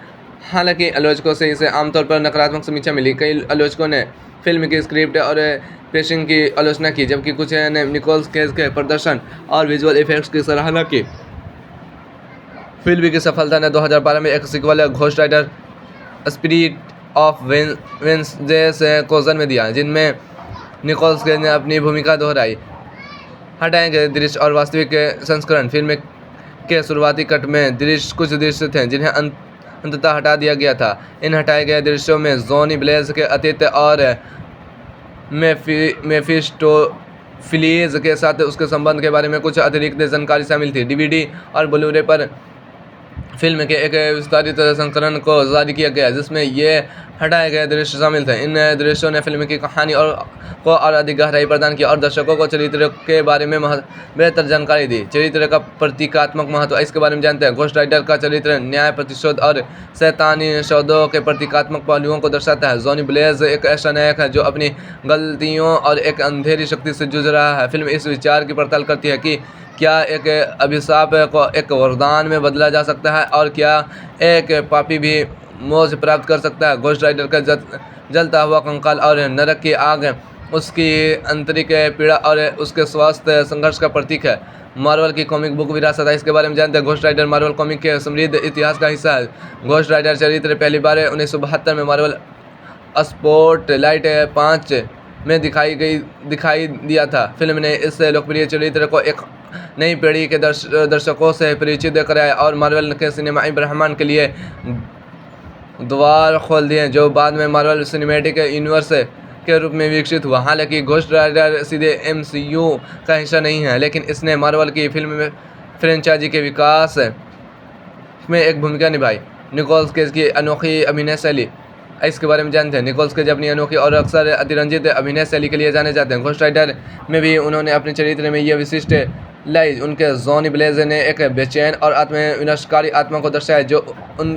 हालांकि आलोचकों से इसे आमतौर पर नकारात्मक समीक्षा मिली। कई आलोचकों ने फिल्म की स्क्रिप्ट और पेशिंग की आलोचना की, जबकि कुछ ने निकोलस केज के प्रदर्शन और विजुअल इफेक्ट्स की सराहना की। फिल्म की सफलता ने 2012 में एक sequel Ghost Rider Spirit of Vengeance को जन्म दिया, जिनमें निकोलस केज ने अपनी भूमिका दोहराई। हटाए गए दृश्य और वास्तविक संस्करण। फिल्म के शुरुआती कट में कुछ दृश्य थे जिन्हें अंततः हटा दिया गया था। इन हटाए गए दृश्यों में जॉनी ब्लेज के अतीत और मेफिस्टोफिलीज के साथ उसके संबंध के बारे में कुछ अतिरिक्त जानकारी शामिल थी। डीवीडी और ब्लूरे पर फिल्म के एक विस्तारित संस्करण को जारी किया गया, जिसमें ये हटाए गए दृश्य शामिल थे। इन दृश्यों ने फिल्म की कहानी को और अधिक गहराई प्रदान की और दर्शकों को चरित्र के बारे में बेहतर जानकारी दी। चरित्र का प्रतीकात्मक महत्व, इसके बारे में जानते हैं। घोस्ट राइडर का चरित्र न्याय, प्रतिशोध और शैतानी सौदों के प्रतीकात्मक पहलुओं को दर्शाता है। जॉनी ब्लेज एक ऐसा नायक है जो अपनी गलतियों और एक अंधेरी शक्ति से जूझ रहा है। फिल्म इस विचार की पड़ताल करती है कि क्या एक अभिशाप को एक वरदान में बदला जा सकता है, और क्या एक पापी भी मोक्ष प्राप्त कर सकता है। घोस्ट राइडर का जलता हुआ कंकाल और नरक की आग उसकी आंतरिक पीड़ा और उसके स्वास्थ्य संघर्ष का प्रतीक है। मार्वल की कॉमिक बुक विरासत है, इसके बारे में जानते हैं। घोस्ट राइडर मार्वल कॉमिक के समृद्ध इतिहास का हिस्सा है। घोस्ट राइडर चरित्र पहली बार 1972 में मार्वल स्पॉटलाइट 5 में दिखाई दिया था। फिल्म ने इस लोकप्रिय चरित्र को एक नई पीढ़ी के दर्शकों से परिचित कराया और मार्वल के सिनेमाई ब्रह्मांड के लिए द्वार खोल दिए, जो बाद में मार्वल सिनेमैटिक यूनिवर्स के रूप में विकसित हुआ। हालांकि घोस्ट राइडर सीधे एमसीयू का हिस्सा नहीं है, लेकिन इसने मार्वल की फिल्म फ्रेंचाइजी के विकास में एक भूमिका निभाई। निकोलस केज की अनोखी अभिनय शैली, इसके बारे में जानते हैं। निकोलस केज अपनी अनोखी और अक्सर अतिरंजित अभिनय शैली के लिए जाने जाते हैं। घोस्ट राइडर में भी उन्होंने अपने चरित्र में यह विशिष्ट लाई। उनके जॉनी ब्लेज ने एक बेचैन और आत्मविनाशकारी आत्मा को दर्शाया जो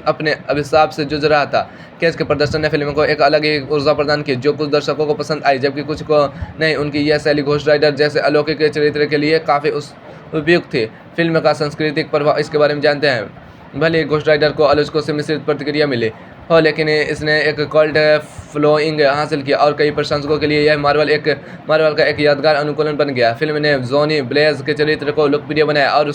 अपने अभिशाप से जूझ रहा था। केज के प्रदर्शन ने फिल्म को एक अलग ही ऊर्जा प्रदान की, जो कुछ दर्शकों को पसंद आई जबकि कुछ को नहीं। उनकी यह शैली घोस्ट राइडर जैसे अलौकिक चरित्र के लिए काफ़ी उपयुक्त थी। फिल्म का सांस्कृतिक प्रभाव, इसके बारे में जानते हैं। भले ही घोस्ट राइडर को आलोचकों से मिश्रित प्रतिक्रिया मिली हो, लेकिन इसने एक कल्ट फॉलोइंग हासिल किया और कई प्रशंसकों के लिए यह मार्वल का एक यादगार अनुकूलन बन गया। फिल्म ने जॉनी ब्लेज के चरित्र को लोकप्रिय बनाया और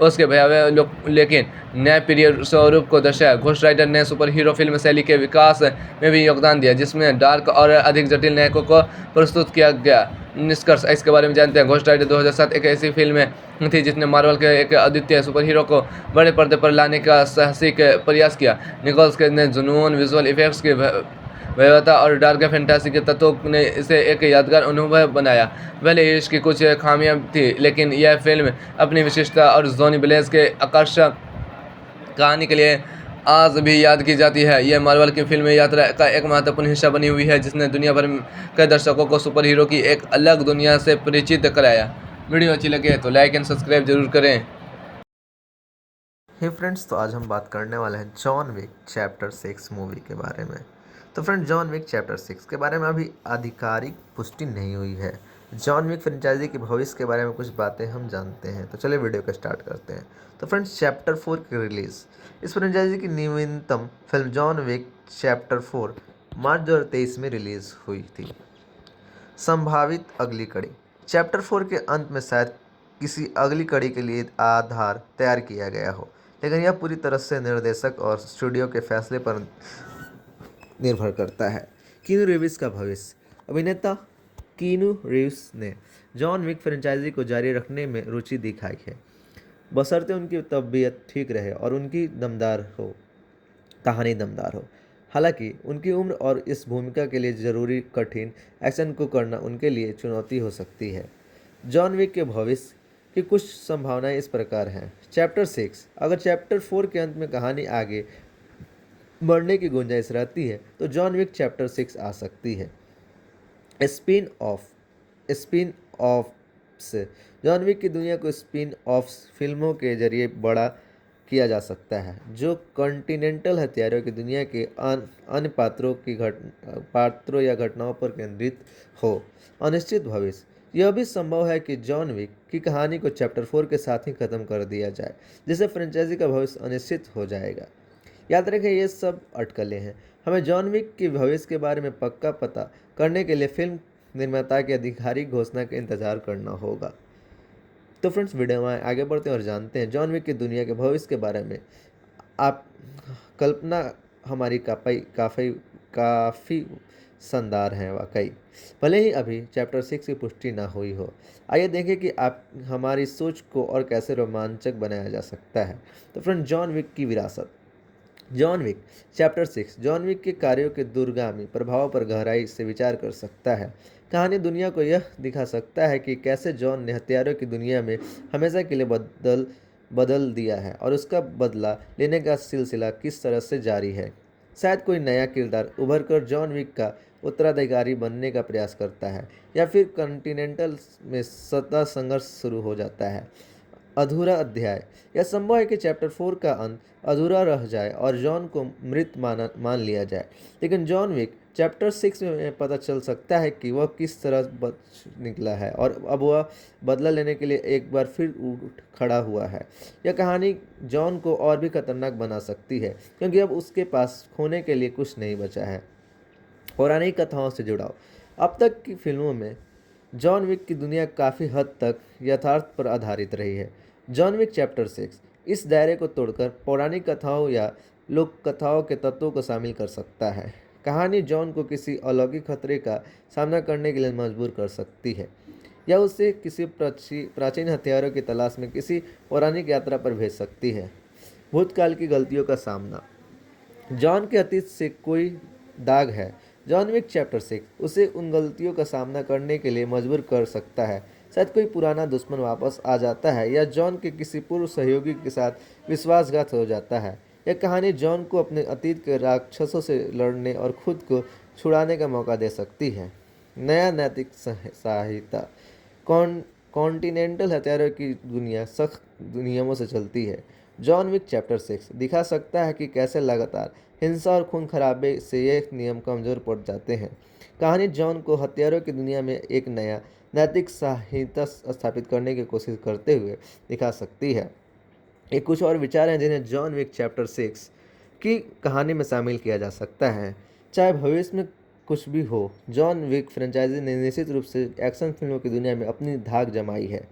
उसके भयावह लेकिन न्यायप्रिय स्वरूप को दर्शाया। घोस्ट राइडर ने सुपर हीरो फिल्म शैली के विकास में भी योगदान दिया, जिसमें डार्क और अधिक जटिल नायकों को प्रस्तुत किया गया। निष्कर्ष, इसके बारे में जानते हैं। घोस्ट राइडर 2007 एक ऐसी फिल्म थी जिसने मार्वल के एक अद्वितीय सुपर हीरो को बड़े पर्दे पर लाने का साहसिक प्रयास किया। निकोलस केज ने जुनून, विजुअल इफेक्ट्स की भयावहता और डार्क फैंटेसी के तत्वों ने इसे एक यादगार अनुभव बनाया। भले ही इसकी कुछ खामियां थी, लेकिन यह फिल्म अपनी विशिष्टता और जॉनी ब्लेज के आकर्षक कहानी के लिए आज भी याद की जाती है। यह मार्वल की फिल्म यात्रा का एक महत्वपूर्ण हिस्सा बनी हुई है, जिसने दुनिया भर के दर्शकों को सुपर हीरो की एक अलग दुनिया से परिचित कराया। वीडियो अच्छी लगे तो लाइक एंड सब्सक्राइब जरूर करें। हे फ्रेंड्स, तो आज हम बात करने वाले हैं जॉन विक चैप्टर 6 मूवी के बारे में। तो फ्रेंड्स, जॉन विक चैप्टर 6 के बारे में अभी आधिकारिक पुष्टि नहीं हुई है। जॉन विक फ्रेंचाइजी के भविष्य के बारे में कुछ बातें हम जानते हैं। तो चलिए वीडियो को स्टार्ट करते हैं। तो फ्रेंड्स, चैप्टर 4 की रिलीज़, इस फ्रेंचाइजी की नवीनतम फिल्म जॉन विक चैप्टर 4 मार्च 2023 में रिलीज़ हुई थी। संभावित अगली कड़ी, चैप्टर 4 के अंत में शायद किसी अगली कड़ी के लिए आधार तैयार किया गया हो, लेकिन यह पूरी तरह से निर्देशक और स्टूडियो के फैसले पर निर्भर करता है। कीनू रीव्स का भविष्य, अभिनेता कीनू रीव्स ने जॉन विक फ्रेंचाइजी को जारी रखने में रुचि दिखाई है, बशर्ते उनकी तबीयत ठीक रहे और उनकी कहानी दमदार हो। हालांकि उनकी उम्र और इस भूमिका के लिए ज़रूरी कठिन एक्शन को करना उनके लिए चुनौती हो सकती है। जॉन विक के भविष्य की कुछ संभावनाएं इस प्रकार हैं। चैप्टर 6, अगर चैप्टर 4 के अंत में कहानी आगे बढ़ने की गुंजाइश रहती है तो जॉन विक चैप्टर 6 आ सकती है। स्पिन ऑफ्स, जॉन विक की दुनिया को स्पिन ऑफ्स फिल्मों के जरिए बड़ा किया जा सकता है, जो कॉन्टिनेंटल हथियारों की दुनिया के अन्य पात्रों या घटनाओं पर केंद्रित हो। अनिश्चित भविष्य, यह भी संभव है कि जॉन विक की कहानी को चैप्टर 4 के साथ ही खत्म कर दिया जाए, जिससे फ्रेंचाइजी का भविष्य अनिश्चित हो जाएगा। याद रखें, ये सब अटकलें हैं। हमें जॉन विक के भविष्य के बारे में पक्का पता करने के लिए फिल्म निर्माता की आधिकारिक घोषणा का इंतजार करना होगा। तो फ्रेंड्स, वीडियो में आगे बढ़ते हैं और जानते हैं जॉन विक की दुनिया के भविष्य के बारे में। आप कल्पना हमारी काफ़ी शानदार है वाकई, भले ही अभी चैप्टर 6 की पुष्टि ना हुई हो। आइए देखें कि आप हमारी सोच को और कैसे रोमांचक बनाया जा सकता है। तो फ्रेंड, जॉन विक की विरासत। John Wick Chapter 6 John Wick के कार्यों के दूरगामी प्रभाव पर गहराई से विचार कर सकता है। कहानी दुनिया को यह दिखा सकता है कि कैसे जॉन ने हथियारों की दुनिया में हमेशा के लिए बदल दिया है और उसका बदला लेने का सिलसिला किस तरह से जारी है। शायद कोई नया किरदार उभर कर जॉन विक का उत्तराधिकारी बनने का प्रयास करता है, या फिर कॉन्टिनेंटल में सत्ता संघर्ष शुरू हो जाता है। अधूरा अध्याय। यह संभव है कि चैप्टर 4 का अंत अधूरा रह जाए और जॉन को मृत मान लिया जाए, लेकिन जॉन विक चैप्टर 6 में पता चल सकता है कि वह किस तरह बच निकला है और अब वह बदला लेने के लिए एक बार फिर उठ खड़ा हुआ है। यह कहानी जॉन को और भी खतरनाक बना सकती है, क्योंकि अब उसके पास खोने के लिए कुछ नहीं बचा है। पौराणिक कथाओं से जुड़ाव। अब तक की फिल्मों में जॉन विक की दुनिया काफ़ी हद तक यथार्थ पर आधारित रही है। जॉन विक चैप्टर 6 इस दायरे को तोड़कर पौराणिक कथाओं या लोक कथाओं के तत्वों को शामिल कर सकता है। कहानी जॉन को किसी अलौकिक खतरे का सामना करने के लिए मजबूर कर सकती है, या उसे किसी प्राचीन हथियारों की तलाश में किसी पौराणिक यात्रा पर भेज सकती है। भूतकाल की गलतियों का सामना। जॉन के अतीत से कोई दाग है। जॉन विक चैप्टर 6 उसे उन गलतियों का सामना करने के लिए मजबूर कर सकता है। शायद कोई पुराना दुश्मन वापस आ जाता है, या जॉन के किसी पूर्व सहयोगी के साथ विश्वासघात हो जाता है। यह कहानी जॉन को अपने अतीत के राक्षसों से लड़ने और खुद को छुड़ाने का मौका दे सकती है। नया नैतिक सहायता। कॉन्टिनेंटल हथियारों की दुनिया सख्त नियमों से चलती है। जॉन विक चैप्टर 6 दिखा सकता है कि कैसे लगातार हिंसा और खून खराबे से ये नियम कमज़ोर पड़ जाते हैं। कहानी जॉन को हथियारों की दुनिया में एक नया नैतिक संहिता स्थापित करने की कोशिश करते हुए दिखा सकती है। ये कुछ और विचार हैं जिन्हें जॉन विक चैप्टर 6 की कहानी में शामिल किया जा सकता है। चाहे भविष्य में कुछ भी हो, जॉन विक फ्रेंचाइजी ने निश्चित रूप से एक्शन फिल्मों की दुनिया में अपनी धाक जमाई है।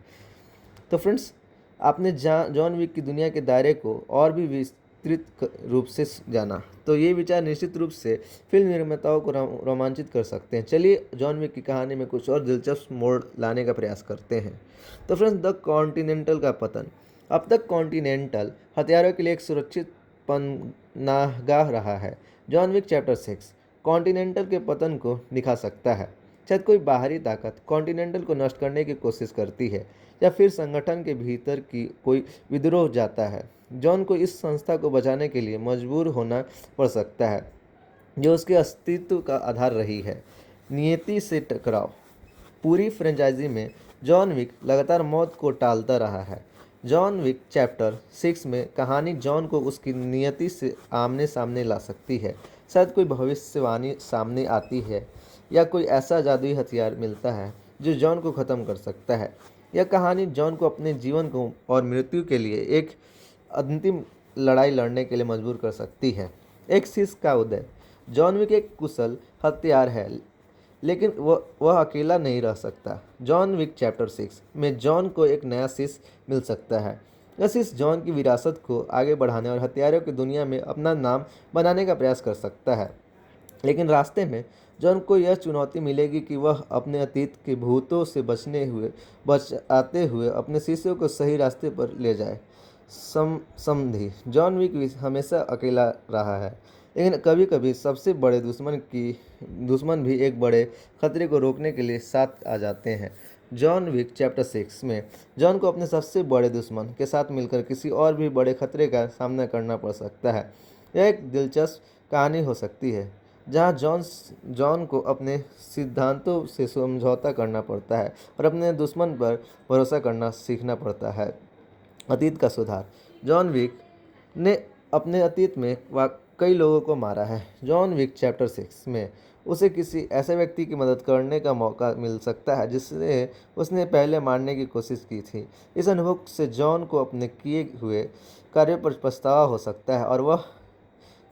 तो फ्रेंड्स, आपने जॉन विक की दुनिया के दायरे को और भी विस्तृत रूप से जाना, तो ये विचार निश्चित रूप से फिल्म निर्माताओं को रोमांचित कर सकते हैं। चलिए जॉन विक की कहानी में कुछ और दिलचस्प मोड़ लाने का प्रयास करते हैं। तो फ्रेंड्स, द कॉन्टिनेंटल का पतन। अब तक कॉन्टिनेंटल हथियारों के लिए एक सुरक्षित पनाहगाह रहा है। जॉन विक चैप्टर 6 कॉन्टिनेंटल के पतन को दिखा सकता है। शायद कोई बाहरी ताकत कॉन्टिनेंटल को नष्ट करने की कोशिश करती है, या फिर संगठन के भीतर की कोई विद्रोह जाता है। जॉन को इस संस्था को बचाने के लिए मजबूर होना पड़ सकता है, जो उसके अस्तित्व का आधार रही है। नियति से टकराव। पूरी फ्रेंचाइजी में जॉन विक लगातार मौत को टालता रहा है। जॉन विक चैप्टर 6 में कहानी जॉन को उसकी नियति से आमने सामने ला सकती है। शायद कोई भविष्यवाणी सामने आती है, या कोई ऐसा जादुई हथियार मिलता है जो जॉन को ख़त्म कर सकता है। यह कहानी जॉन को अपने जीवन को और मृत्यु के लिए एक अंतिम लड़ाई लड़ने के लिए मजबूर कर सकती है। एक शिष्य का उदय। जॉन विक एक कुशल हथियार है, लेकिन वह अकेला नहीं रह सकता। जॉन विक चैप्टर 6 में जॉन को एक नया शिष्य मिल सकता है। यह शिष्य जॉन की विरासत को आगे बढ़ाने और हथियारों की दुनिया में अपना नाम बनाने का प्रयास कर सकता है, लेकिन रास्ते में जॉन को यह चुनौती मिलेगी कि वह अपने अतीत के भूतों से बचाते हुए अपने शिष्यों को सही रास्ते पर ले जाए। समधि। जॉन विक हमेशा अकेला रहा है, लेकिन कभी कभी सबसे बड़े दुश्मन भी एक बड़े खतरे को रोकने के लिए साथ आ जाते हैं। जॉन विक चैप्टर 6 में जॉन को अपने सबसे बड़े दुश्मन के साथ मिलकर किसी और भी बड़े खतरे का सामना करना पड़ सकता है। यह एक दिलचस्प कहानी हो सकती है, जहाँ जॉन को अपने सिद्धांतों से समझौता करना पड़ता है और अपने दुश्मन पर भरोसा करना सीखना पड़ता है। अतीत का सुधार। जॉन विक ने अपने अतीत में कई लोगों को मारा है। जॉन विक चैप्टर 6 में उसे किसी ऐसे व्यक्ति की मदद करने का मौका मिल सकता है जिसने उसने पहले मारने की कोशिश की थी। इस अनुभव से जॉन को अपने किए हुए कार्यों पर पछतावा हो सकता है और वह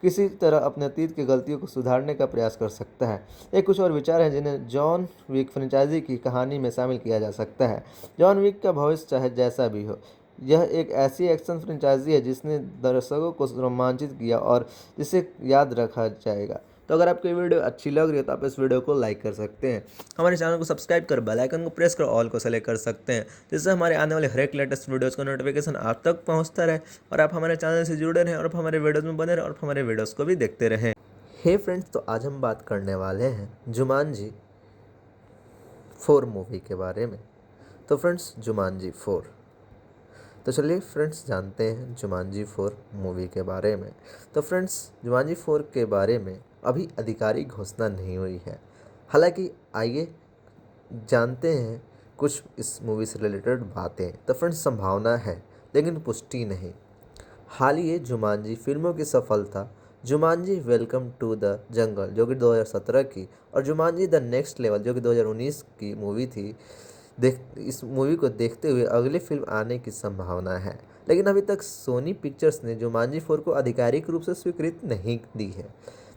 किसी तरह अपने अतीत की गलतियों को सुधारने का प्रयास कर सकता है। ये कुछ और विचार हैं जिन्हें जॉन विक फ्रेंचाइजी की कहानी में शामिल किया जा सकता है। जॉन विक का भविष्य चाहे जैसा भी हो, यह एक ऐसी एक्शन फ्रेंचाइजी है जिसने दर्शकों को रोमांचित किया और जिसे याद रखा जाएगा। तो अगर आपको ये वीडियो अच्छी लग रही है तो आप इस वीडियो को लाइक कर सकते हैं, हमारे चैनल को सब्सक्राइब कर बेल आइकन को प्रेस कर ऑल को सेलेक्ट कर सकते हैं, जिससे हमारे आने वाले हर एक लेटेस्ट वीडियोज़ का नोटिफिकेशन आप तक पहुंचता रहे और आप हमारे चैनल से जुड़े रहें और हमारे वीडियोज़ में बने रहें और हमारे वीडियोज़ को भी देखते रहें। हे फ्रेंड्स, तो आज हम बात करने वाले हैं जुमांजी 4 मूवी के बारे में। तो फ्रेंड्स, जुमांजी 4, तो चलिए फ्रेंड्स जानते हैं जुमांजी 4 मूवी के बारे में। तो फ्रेंड्स, जुमांजी 4 के बारे में अभी आधिकारिक घोषणा नहीं हुई है। हालांकि आइए जानते हैं कुछ इस मूवी से रिलेटेड बातें। तो फ्रेंड्स, संभावना है लेकिन पुष्टि नहीं। हाल ही जुमांजी फिल्मों की सफलता Jumanji Welcome to the Jungle जो कि 2017 की और जुमांजी द नेक्स्ट लेवल जो कि 2019 की मूवी थी, इस मूवी को देखते हुए अगली फिल्म आने की संभावना है। लेकिन अभी तक सोनी पिक्चर्स ने जुमांजी 4 को आधिकारिक रूप से स्वीकृति नहीं दी है।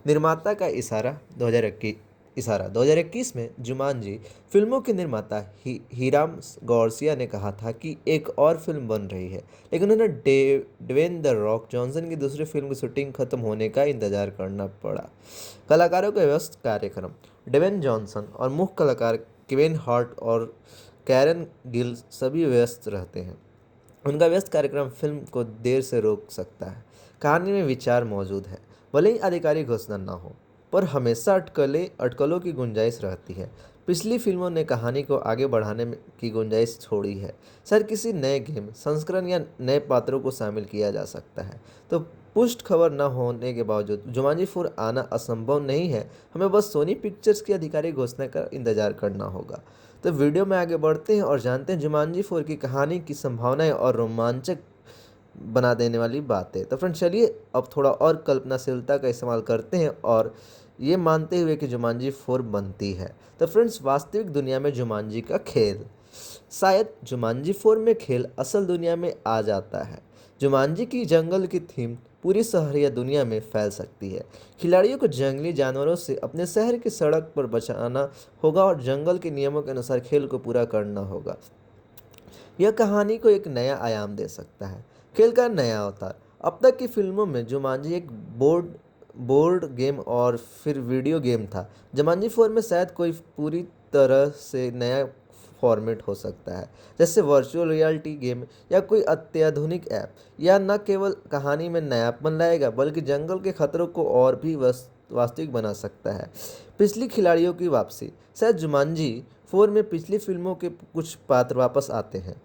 निर्माता का इशारा 2021 में जुमांजी फिल्मों के निर्माता हीराम गौरसिया ने कहा था कि एक और फिल्म बन रही है, लेकिन उन्हें ड्वेन द रॉक जॉनसन की दूसरी फिल्म की शूटिंग खत्म होने का इंतजार करना पड़ा। कलाकारों का व्यस्त कार्यक्रम। ड्वेन जॉनसन और मुख्य कलाकार केविन हार्ट और कैरन गिल सभी व्यस्त रहते हैं। उनका व्यस्त कार्यक्रम फिल्म को देर से रोक सकता है। कहानी में विचार मौजूद है, भले ही आधिकारिक घोषणा न हो, पर हमेशा अटकलों की गुंजाइश रहती है। पिछली फिल्मों ने कहानी को आगे बढ़ाने की गुंजाइश छोड़ी है। शायद किसी नए गेम संस्करण या नए पात्रों को शामिल किया जा सकता है। तो पुष्ट खबर न होने के बावजूद जुमांजी 4 आना असंभव नहीं है। हमें बस सोनी पिक्चर्स की आधिकारिक घोषणा का इंतजार करना होगा। तो वीडियो में आगे बढ़ते हैं और जानते हैं जुमांजी 4 की कहानी की संभावनाएं और रोमांचक बना देने वाली बातें। तो फ्रेंड्स, चलिए अब थोड़ा और कल्पनाशीलता का इस्तेमाल करते हैं और ये मानते हुए कि जुमांजी 4 बनती है। तो फ्रेंड्स, वास्तविक दुनिया में जुमांजी का खेल। शायद जुमांजी 4 में खेल असल दुनिया में आ जाता है। जुमांजी की जंगल की थीम पूरी शहर या दुनिया में फैल सकती है। खिलाड़ियों को जंगली जानवरों से अपने शहर की सड़क पर बचाना होगा और जंगल के नियमों के अनुसार खेल को पूरा करना होगा। यह कहानी को एक नया आयाम दे सकता है। खेल का नया अवतार। अब तक की फिल्मों में जुमांजी एक बोर्ड गेम और फिर वीडियो गेम था। जुमांजी 4 में शायद कोई पूरी तरह से नया फॉर्मेट हो सकता है, जैसे वर्चुअल रियलिटी गेम या कोई अत्याधुनिक ऐप। यह न केवल कहानी में नयापन लाएगा बल्कि जंगल के खतरों को और भी वास्तविक बना सकता है। पिछली खिलाड़ियों की वापसी। शायद जुमांजी 4 में पिछली फिल्मों के कुछ पात्र वापस आते हैं।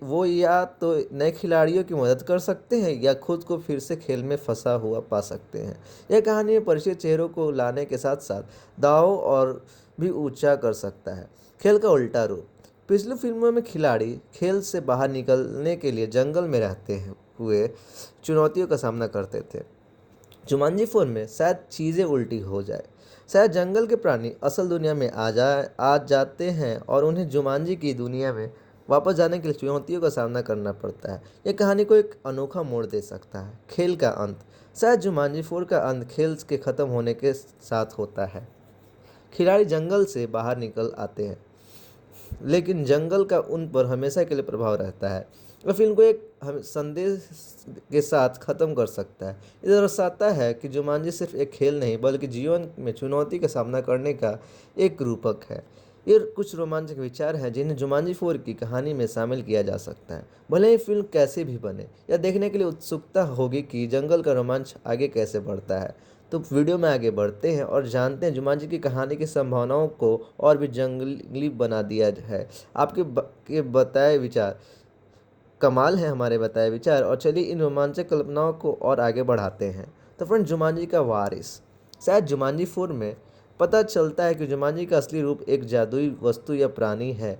वो या तो नए खिलाड़ियों की मदद कर सकते हैं या खुद को फिर से खेल में फंसा हुआ पा सकते हैं। यह कहानी में परिचित चेहरों को लाने के साथ साथ दावों और भी ऊंचा कर सकता है। खेल का उल्टा रूप। पिछली फिल्मों में खिलाड़ी खेल से बाहर निकलने के लिए जंगल में रहते हुए चुनौतियों का सामना करते थे। जुमांजी 4 में शायद चीज़ें उल्टी हो जाए। शायद जंगल के प्राणी असल दुनिया में आ जाते हैं और उन्हें जुमांजी की दुनिया में वापस जाने के लिए चुनौतियों का सामना करना पड़ता है। यह कहानी को एक अनोखा मोड़ दे सकता है। खेल का अंत। शायद जुमांजी 4 का अंत खेल के ख़त्म होने के साथ होता है। खिलाड़ी जंगल से बाहर निकल आते हैं, लेकिन जंगल का उन पर हमेशा के लिए प्रभाव रहता है। वह फिल्म को एक संदेश के साथ ख़त्म कर सकता है। ये दर्शाता है कि जुमांजी सिर्फ एक खेल नहीं बल्कि जीवन में चुनौती का सामना करने का एक रूपक है। ये कुछ रोमांचक विचार हैं जिन्हें जुमांजी 4 की कहानी में शामिल किया जा सकता है। भले ही फिल्म कैसे भी बने, यह देखने के लिए उत्सुकता होगी कि जंगल का रोमांच आगे कैसे बढ़ता है। तो वीडियो में आगे बढ़ते हैं और जानते हैं जुमांजी की कहानी की संभावनाओं को और भी जंगली बना दिया है। आपके बताए विचार कमाल है, हमारे बताए विचार। और चलिए इन रोमांचक कल्पनाओं को और आगे बढ़ाते हैं। तो फ्रेंड, जुमांजी का वारिस। शायद जुमांजी 4 में पता चलता है कि जुमांजी का असली रूप एक जादुई वस्तु या प्राणी है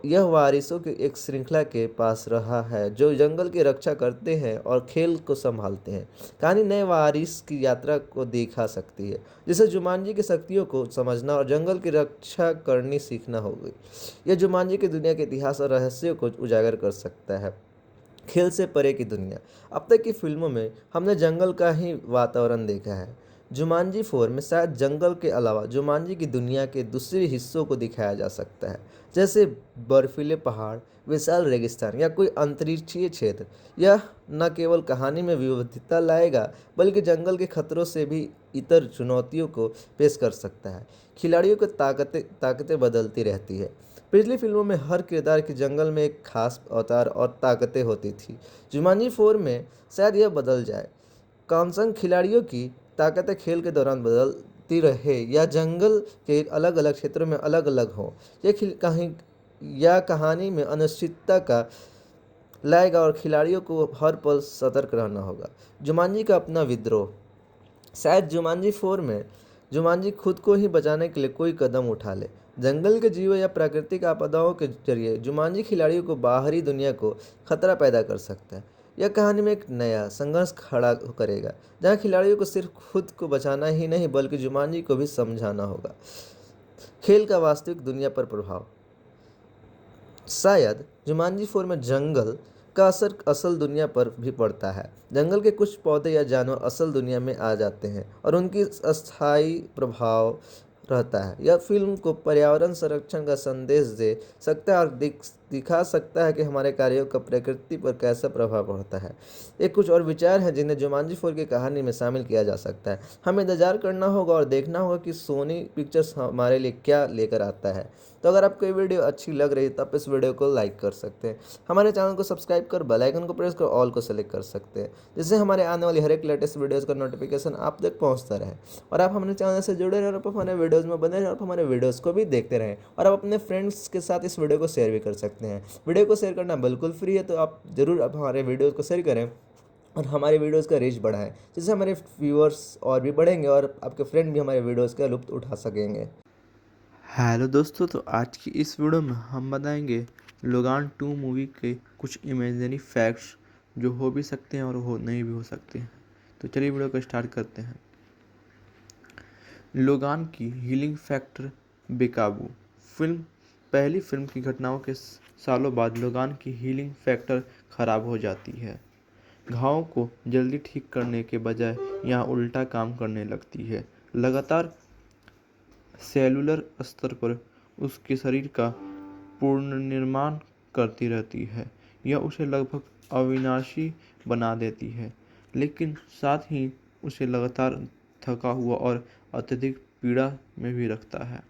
यह वारिसों की एक श्रृंखला के पास रहा है जो जंगल की रक्षा करते हैं और खेल को संभालते हैं। कहानी नए वारिस की यात्रा को दिखा सकती है, जिसे जुमांजी की शक्तियों को समझना और जंगल की रक्षा करनी सीखना होगी। यह जुमांजी की दुनिया के इतिहास और रहस्यों को उजागर कर सकता है। खेल से परे की दुनिया। अब तक की फिल्मों में हमने जंगल का ही वातावरण देखा है। जुमांजी 4 में शायद जंगल के अलावा जुमांजी की दुनिया के दूसरे हिस्सों को दिखाया जा सकता है, जैसे बर्फीले पहाड़, विशाल रेगिस्तान या कोई अंतरिक्षीय क्षेत्र। यह न केवल कहानी में विविधता लाएगा, बल्कि जंगल के खतरों से भी इतर चुनौतियों को पेश कर सकता है। खिलाड़ियों की ताकतें बदलती रहती है। पिछली फिल्मों में हर किरदार की जंगल में एक खास अवतार और ताकतें होती थी। जुमांजी 4 में शायद यह बदल जाए। कॉन्संग खिलाड़ियों की ताकतें खेल के दौरान बदलती रहे या जंगल के अलग अलग क्षेत्रों में अलग अलग हो। यह कहानी में अनिश्चितता का लाएगा और खिलाड़ियों को हर पल सतर्क रहना होगा। जुमांजी का अपना विद्रोह। शायद जुमांजी 4 में जुमांजी खुद को ही बचाने के लिए कोई कदम उठा ले। जंगल के जीवों या प्राकृतिक आपदाओं के जरिए जुमांजी खिलाड़ियों को बाहरी दुनिया को खतरा पैदा कर सकता है। यह कहानी में एक नया संघर्ष खड़ा करेगा, जहां खिलाड़ियों को सिर्फ खुद को बचाना ही नहीं बल्कि जुमांजी को भी समझाना होगा। खेल का वास्तविक दुनिया पर प्रभाव। शायद जुमांजी 4 में जंगल का असर असल दुनिया पर भी पड़ता है। जंगल के कुछ पौधे या जानवर असल दुनिया में आ जाते हैं और उनकी अस्थायी प्रभाव रहता है। यह फिल्म को पर्यावरण संरक्षण का संदेश दे सकता है और दिखा सकता है कि हमारे कार्यों का प्रकृति पर कैसा प्रभाव पड़ता है। ये कुछ और विचार हैं जिन्हें जुमांजी 4 की कहानी में शामिल किया जा सकता है। हमें इंतजार करना होगा और देखना होगा कि सोनी पिक्चर्स हमारे लिए क्या लेकर आता है। तो अगर आपको ये वीडियो अच्छी लग रही है तो आप इस वीडियो को लाइक कर सकते हैं, हमारे चैनल को सब्सक्राइब कर बेल आइकन को प्रेस कर ऑल को सेलेक्ट कर सकते हैं, जिससे हमारे आने वाली हर एक लेटेस्ट वीडियोज़ का नोटिफिकेशन आप तक पहुंचता रहे। और आप हमारे चैनल से जुड़े रहें और आप हमारे वीडियोज़ में बने रहें और हमारे वीडियोज़ को भी देखते रहें। और आप अपने फ्रेंड्स के साथ इस वीडियो को शेयर भी कर सकते हैं। वीडियो को शेयर करना बिल्कुल फ्री है, तो आप ज़रूर आप हमारे वीडियोज़ को शेयर करें और हमारे वीडियोज़ का रीच बढ़ाएं, जिससे हमारे व्यूअर्स और भी बढ़ेंगे और आपके फ्रेंड भी हमारे वीडियोज़ का लुत्फ़ उठा सकेंगे। हेलो दोस्तों, तो आज की इस वीडियो में हम बताएंगे लोगान 2 मूवी के कुछ इमेजिनरी फैक्ट्स जो हो भी सकते हैं और हो नहीं भी हो सकते हैं। तो चलिए वीडियो को स्टार्ट करते हैं। लोगान की हीलिंग फैक्टर बेकाबू। पहली फिल्म की घटनाओं के सालों बाद लोगान की हीलिंग फैक्टर खराब हो जाती है। घावों को जल्दी ठीक करने के बजाय यहाँ उल्टा काम करने लगती है। लगातार सेलुलर स्तर पर उसके शरीर का पुनर्निर्माण करती रहती है। यह उसे लगभग अविनाशी बना देती है, लेकिन साथ ही उसे लगातार थका हुआ और अत्यधिक पीड़ा में भी रखता है।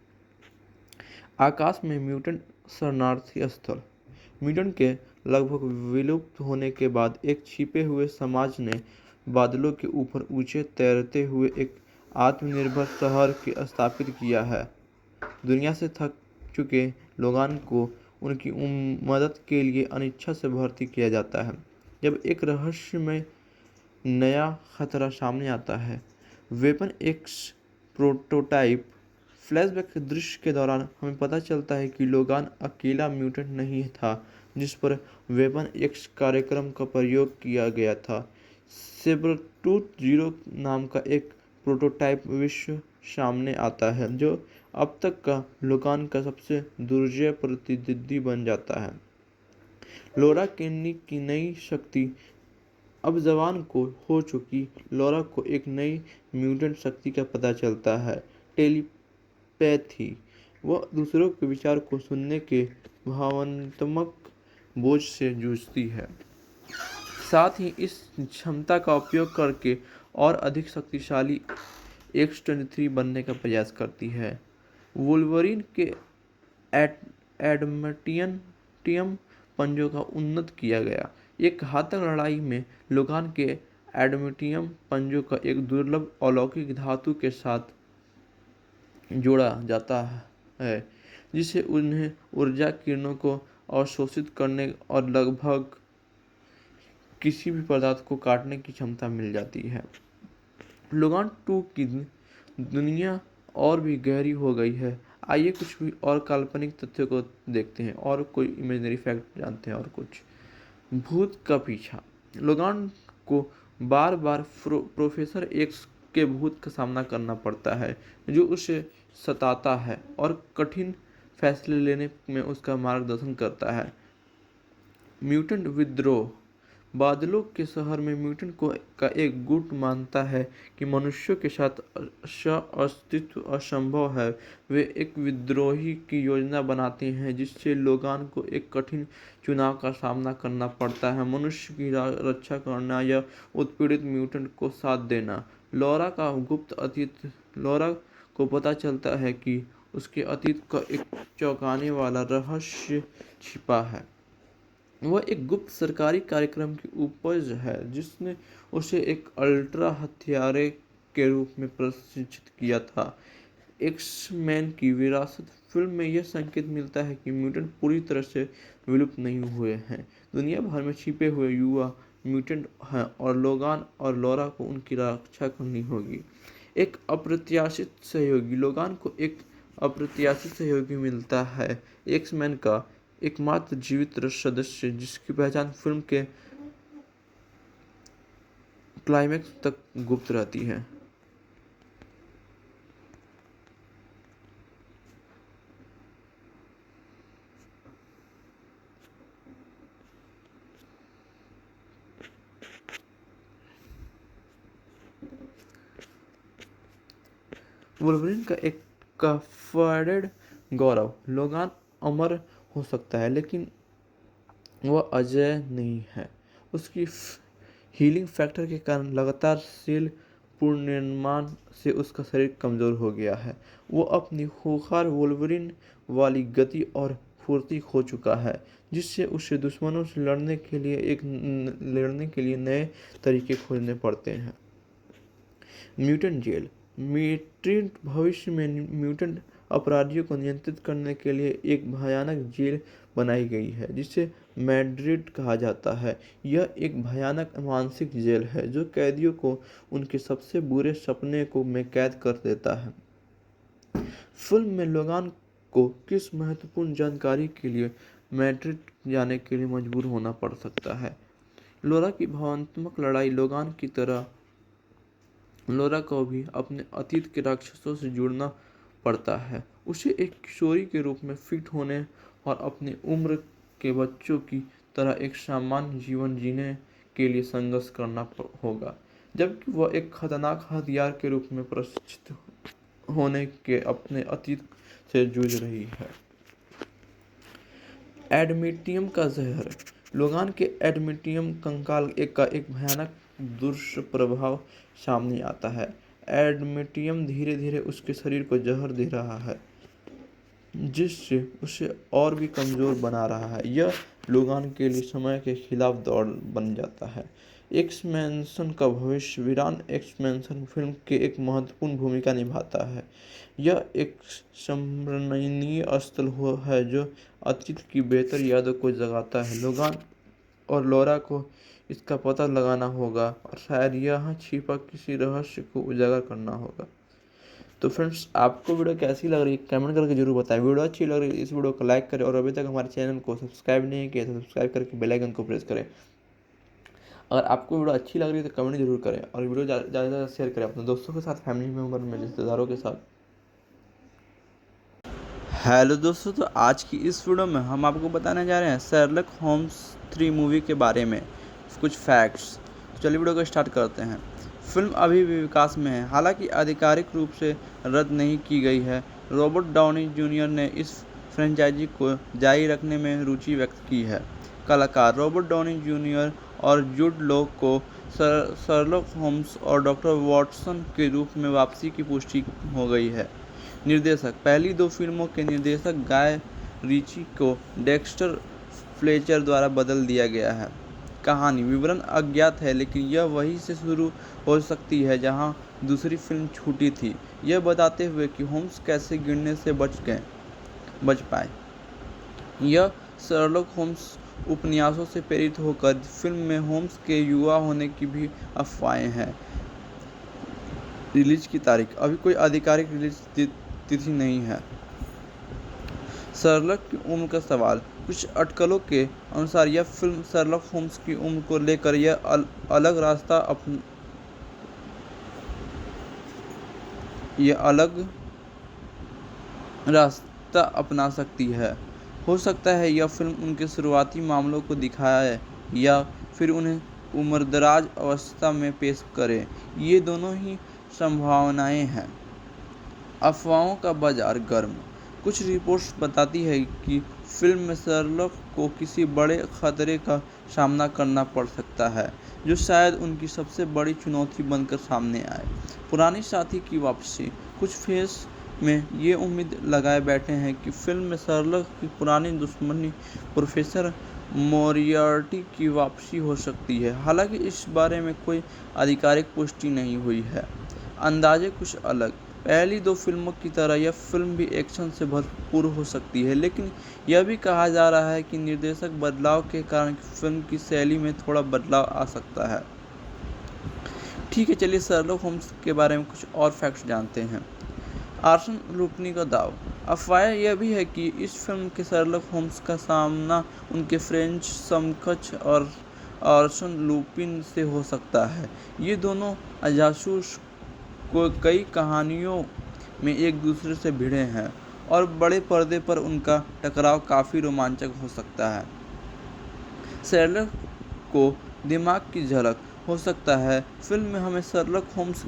आकाश में म्यूटेंट शरणार्थी स्थल। म्यूटेंट के लगभग विलुप्त होने के बाद एक छिपे हुए समाज ने बादलों के ऊपर ऊंचे तैरते हुए एक आत्मनिर्भर शहर की स्थापित किया है। दुनिया से थक चुके लोगान को उनकी मदद के लिए अनिच्छा से भर्ती किया जाता है। जब एक रहस्यमय नया खतरा सामने आता है, वेपन एक्स प्रोटोटाइप। फ्लैशबैक के दृश्य के दौरान हमें पता चलता है कि लोगान अकेला म्यूटेंट नहीं था जिस पर वेपन एक्स कार्यक्रम का प्रयोग किया गया था। सेबरटूथ जीरो नाम का एक प्रोटोटाइप विश्व सामने आता है, जो अब तक का लोगान का सबसे दुर्जय प्रतिद्वंदी बन जाता है। लोरा केन्नी की नई शक्ति। अब जवान को हो चुकी लोरा को एक नई म्यूटेंट शक्ति का पता चलता है, टेलीपैथी। वह दूसरों के विचार को सुनने के भावनात्मक बोझ से जूझती है, साथ ही इस क्षमता का उपयोग करके और अधिक शक्तिशाली X-23 बनने का प्रयास करती है। वुल्वरीन के एडमटियम पंजों का उन्नत किया गया। एक घातक लड़ाई में लोगान के एडमटियम पंजों का एक दुर्लभ अलौकिक धातु के साथ जोड़ा जाता है, जिससे उन्हें ऊर्जा किरणों को अवशोषित करने और लगभग किसी भी पदार्थ को काटने की क्षमता मिल जाती है। लोगान 2 की दुनिया और भी गहरी हो गई है। आइए कुछ भी और काल्पनिक तथ्यों को देखते हैं और कोई इमेजिनरी फैक्ट जानते हैं और कुछ। भूत का पीछा। लोगान को बार बार प्रोफेसर एक्स के भूत का सामना करना पड़ता है जो उसे सताता है और कठिन फैसले लेने में उसका मार्गदर्शन करता है। म्यूटेंट विद्रोह। बादलों के शहर में म्यूटेंट का एक गुट मानता है कि मनुष्यों के साथ अस्तित्व असंभव है। वे एक विद्रोही की योजना बनाते हैं जिससे लोगान को एक कठिन चुनाव का सामना करना पड़ता है, मनुष्य की रक्षा करना या उत्पीड़ित म्यूटेंट को साथ देना। लॉरा का गुप्त अतीत। लॉरा को पता चलता है कि उसके अतीत का एक चौंकाने वाला रहस्य छिपा है। वह एक गुप्त सरकारी कार्यक्रम की उपज है जिसने उसे एक अल्ट्रा हत्यारे के रूप में प्रशिक्षित किया था। एक्स-मैन की विरासत। फिल्म में यह संकेत मिलता है कि म्यूटेंट पूरी तरह से विलुप्त नहीं हुए हैं। दुनिया भर में छिपे हुए युवा म्यूटेंट हैं और लोगान और लॉरा को उनकी रक्षा करनी होगी। एक अप्रत्याशित सहयोगी। लोगान को एक अप्रत्याशित सहयोगी मिलता है, एक्स-मैन का एकमात्र जीवित सदस्य जिसकी पहचान फिल्म के क्लाइमैक्स तक गुप्त रहती है। वुल्वरीन का एक कफाडेड गौरव। लोगान अमर हो सकता है लेकिन वह अजय नहीं है। उसकी हीलिंग फैक्टर के कारण लगातार सेल पुनर्निर्माण से उसका शरीर कमज़ोर हो गया है। वो अपनी खूंखार वुल्वरीन वाली गति और फुर्ती खो चुका है जिससे उसे दुश्मनों से लड़ने के लिए नए तरीके खोजने पड़ते हैं। Mutant jail. म्यूटेंट भविष्य में म्यूटेंट अपराधियों को नियंत्रित करने के लिए एक भयानक जेल बनाई गई है जिसे मैड्रिड कहा जाता है। यह एक भयानक मानसिक जेल है जो कैदियों को उनके सबसे बुरे सपने में कैद कर देता है। फिल्म में लोगान को किस महत्वपूर्ण जानकारी के लिए मैड्रिड जाने के लिए मजबूर होना पड़ सकता है? लॉरा की भावनात्मक लड़ाई। लोगान की तरह लॉरा को भी अपने अतीत के राक्षसों से जुड़ना पड़ता है। उसे एक किशोरी के रूप में फिट होने और अपनी उम्र के बच्चों की तरह एक सामान्य जीवन जीने के लिए संघर्ष करना होगा, जबकि वह एक खतरनाक हथियार के रूप में प्रशिक्षित होने के अपने अतीत से जूझ रही है। एडमिटियम का जहर। लोगान के एडमिटियम कंकाल का एक भयानक दुष्प्रभाव सामने आता है। एडमिटियम धीरे धीरे उसके शरीर को जहर दे रहा है जिससे उसे और भी कमज़ोर बना रहा है। यह लोगान के लिए समय के खिलाफ दौड़ बन जाता है। एक्स-मैन का भविष्य। वीरान एक्स-मैन फिल्म के एक महत्वपूर्ण भूमिका निभाता है। यह एक स्मरणीय स्थल है जो अतीत की बेहतर यादों को जगाता है। लोगान और लॉरा को इसका पता लगाना होगा और शायद यहाँ छिपा किसी रहस्य को उजागर करना होगा। तो फ्रेंड्स, आपको वीडियो कैसी लग रही है कमेंट करके जरूर बताएं। वीडियो अच्छी लग रही है इस वीडियो को लाइक करें और अभी तक हमारे चैनल को सब्सक्राइब नहीं किया तो सब्सक्राइब करके बेल आइकन को प्रेस करें। अगर आपको वीडियो अच्छी लग रही है तो कमेंट जरूर करें और वीडियो ज़्यादा से ज़्यादा शेयर करें अपने दोस्तों के साथ, फैमिली मेम्बर में, रिश्तेदारों के साथ। हेलो दोस्तों, तो आज की इस वीडियो में हम आपको बताने जा रहे हैं शेरलॉक होम्स 3 मूवी के बारे में कुछ फैक्ट्स। तो चलिए वीडियो को स्टार्ट करते हैं। फिल्म अभी भी विकास में है, हालांकि आधिकारिक रूप से रद्द नहीं की गई है। रॉबर्ट डाउनी जूनियर ने इस फ्रेंचाइजी को जारी रखने में रुचि व्यक्त की है। कलाकार रॉबर्ट डाउनी जूनियर और जुड लॉ को शेरलॉक होम्स और डॉक्टर वाटसन के रूप में वापसी की पुष्टि हो गई है। निर्देशक। पहली 2 फिल्मों के निर्देशक गाय रिची को डेक्स्टर फ्लेचर द्वारा बदल दिया गया है। कहानी विवरण अज्ञात है, लेकिन यह वहीं से शुरू हो सकती है जहां दूसरी फिल्म छूटी थी, यह बताते हुए कि होम्स कैसे गिरने से बच पाए। यह शेरलॉक होम्स उपन्यासों से प्रेरित होकर फिल्म में होम्स के युवा होने की भी अफवाहें हैं। रिलीज की तारीख। अभी कोई आधिकारिक रिलीज तिथि नहीं है। शर्लक की उम्र का सवाल। कुछ अटकलों के अनुसार यह फिल्म शर्लक होम्स की उम्र को लेकर यह अलग रास्ता अपना सकती है। हो सकता है यह फिल्म उनके शुरुआती मामलों को दिखाए या फिर उन्हें उम्रदराज अवस्था में पेश करे। ये दोनों ही संभावनाएं हैं। अफवाहों का बाजार गर्म। कुछ रिपोर्ट्स बताती है कि फिल्म में शर्लक को किसी बड़े खतरे का सामना करना पड़ सकता है, जो शायद उनकी सबसे बड़ी चुनौती बनकर सामने आए। पुरानी साथी की वापसी। कुछ फैंस में ये उम्मीद लगाए बैठे हैं कि फिल्म में शर्लक की पुरानी दुश्मनी प्रोफेसर मोरियार्टी की वापसी हो सकती है। हालांकि इस बारे में कोई आधिकारिक पुष्टि नहीं हुई है। अंदाजे कुछ अलग। पहली दो फिल्मों की तरह यह फिल्म भी एक्शन से भरपूर हो सकती है, लेकिन यह भी कहा जा रहा है कि निर्देशक बदलाव के कारण फिल्म की शैली में थोड़ा बदलाव आ सकता है। ठीक है, चलिए शर्लक होम्स के बारे में कुछ और फैक्ट्स जानते हैं। आर्सन लुपनी का दाव। अफवाह यह भी है कि इस फिल्म के शर्लक होम्स का सामना उनके फ्रेंच समकक्ष और आर्सन लुपिन से हो सकता है। ये दोनों जासूस को कई कहानियों में एक दूसरे से भिड़े हैं और बड़े पर्दे पर उनका टकराव काफ़ी रोमांचक हो सकता है। शर्लक को दिमाग की झलक। हो सकता है फिल्म में हमें शर्लक होम्स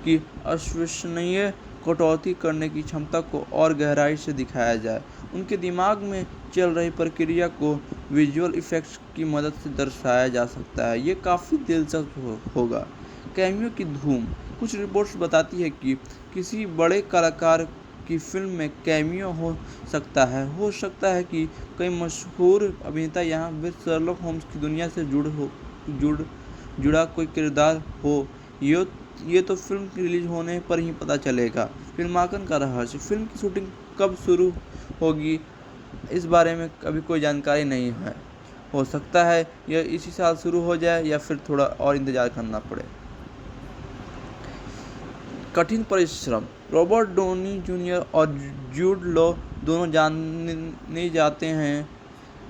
की अविश्वसनीय कटौती करने की क्षमता को और गहराई से दिखाया जाए। उनके दिमाग में चल रही प्रक्रिया को विजुअल इफेक्ट्स की मदद से दर्शाया जा सकता है। ये काफ़ी दिलचस्प होगा। कैमियो की धूम। कुछ रिपोर्ट्स बताती है कि किसी बड़े कलाकार की फिल्म में कैमियो हो सकता है कि कई मशहूर अभिनेता यहाँ भी शर्लक होम्स की दुनिया से जुड़ा कोई किरदार हो। ये तो फिल्म की रिलीज होने पर ही पता चलेगा। फिल्मांकन का रहस्य। फिल्म की शूटिंग कब शुरू होगी, इस बारे में अभी कोई जानकारी नहीं है। हो सकता है यह इसी साल शुरू हो जाए या फिर थोड़ा और इंतजार करना पड़े। कठिन परिश्रम। रॉबर्ट डॉनी जूनियर और जूड लॉ दोनों जाने जाते हैं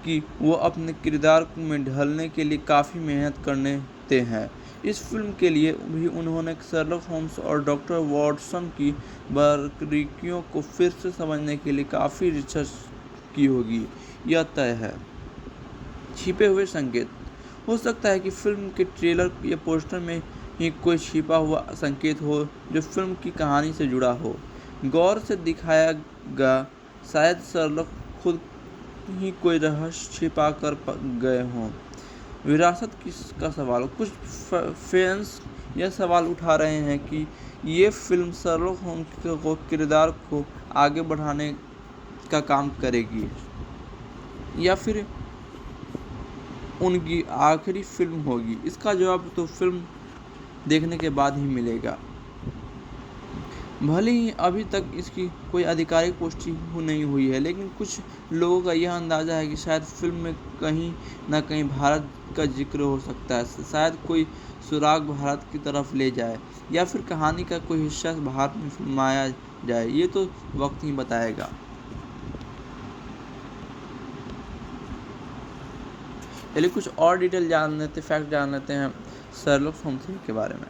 कि वो अपने किरदार में ढलने के लिए काफ़ी मेहनत करते हैं। इस फिल्म के लिए भी उन्होंने शर्लक होम्स और डॉक्टर वाटसन की बारीकियों को फिर से समझने के लिए काफ़ी रिसर्च की होगी, यह तय है। छिपे हुए संकेत। हो सकता है कि फिल्म के ट्रेलर या पोस्टर में ही कोई छिपा हुआ संकेत हो जो फिल्म की कहानी से जुड़ा हो। गौर से दिखाएगा, शायद शर्लक खुद ही कोई रहस्य छिपा कर गए हों। विरासत का सवाल। कुछ फैंस यह सवाल उठा रहे हैं कि ये फिल्म शर्लक होम्स के किरदार को आगे बढ़ाने का काम करेगी या फिर उनकी आखिरी फिल्म होगी। इसका जवाब तो फिल्म देखने के बाद ही मिलेगा। भले ही अभी तक इसकी कोई आधिकारिक पुष्टि नहीं हुई है, लेकिन कुछ लोगों का यह अंदाज़ा है कि शायद फिल्म में कहीं ना कहीं भारत का जिक्र हो सकता है। शायद कोई सुराग भारत की तरफ ले जाए या फिर कहानी का कोई हिस्सा भारत में फिल्माया जाए। ये तो वक्त ही बताएगा। चलिए कुछ और डिटेल फैक्ट जान लेते हैं शर्लक होम्स के बारे में।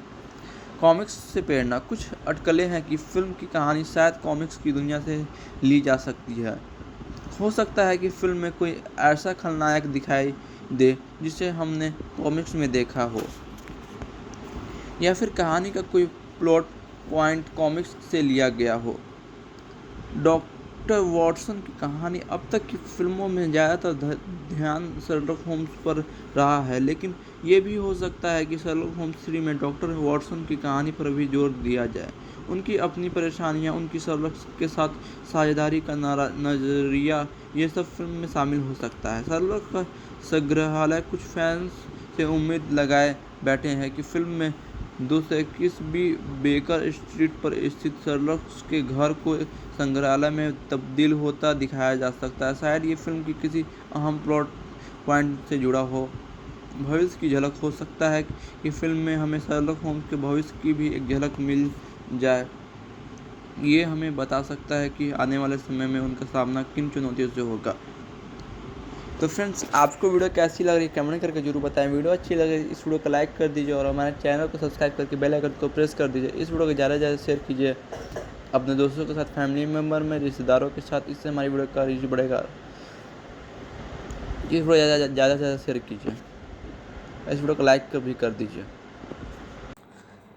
कॉमिक्स से प्रेरणा। कुछ अटकलें हैं कि फिल्म की कहानी शायद कॉमिक्स की दुनिया से ली जा सकती है। हो सकता है कि फिल्म में कोई ऐसा खलनायक दिखाई दे जिसे हमने कॉमिक्स में देखा हो, या फिर कहानी का कोई प्लॉट पॉइंट कॉमिक्स से लिया गया हो। डॉक्टर वाटसन की कहानी। अब तक की फिल्मों में ज़्यादातर ध्यान शर्लक होम्स पर रहा है, लेकिन ये भी हो सकता है कि शर्लक होम्स 3 में डॉक्टर वाटसन की कहानी पर भी जोर दिया जाए। उनकी अपनी परेशानियां, उनकी शर्लक के साथ साझेदारी का नज़रिया, ये सब फिल्म में शामिल हो सकता है। शर्लक का संग्रहालय। कुछ फैंस से उम्मीद लगाए बैठे हैं कि फिल्म में 221 बी बेकर स्ट्रीट पर स्थित शर्लक के घर को संग्रहालय में तब्दील होता दिखाया जा सकता है। शायद ये फिल्म की किसी अहम प्लॉट पॉइंट से जुड़ा हो। भविष्य की झलक। हो सकता है कि फिल्म में हमें शर्लक होम्स के भविष्य की भी एक झलक मिल जाए। ये हमें बता सकता है कि आने वाले समय में उनका सामना किन चुनौतियों से होगा। तो फ्रेंड्स, आपको वीडियो कैसी लग रही है कमेंट करके जरूर बताएं। वीडियो अच्छी लगे इस वीडियो को लाइक कर दीजिए और हमारे चैनल को सब्सक्राइब करके बेल आइकन को प्रेस कर दीजिए। इस वीडियो को ज़्यादा से ज़्यादा शेयर कीजिए अपने दोस्तों के साथ, फैमिली मेम्बर में, रिश्तेदारों के साथ। इससे हमारी वीडियो का रीच बढ़ेगा। इस वीडियो ज़्यादा से ज़्यादा शेयर कीजिए। इस वीडियो को लाइक भी कर दीजिए।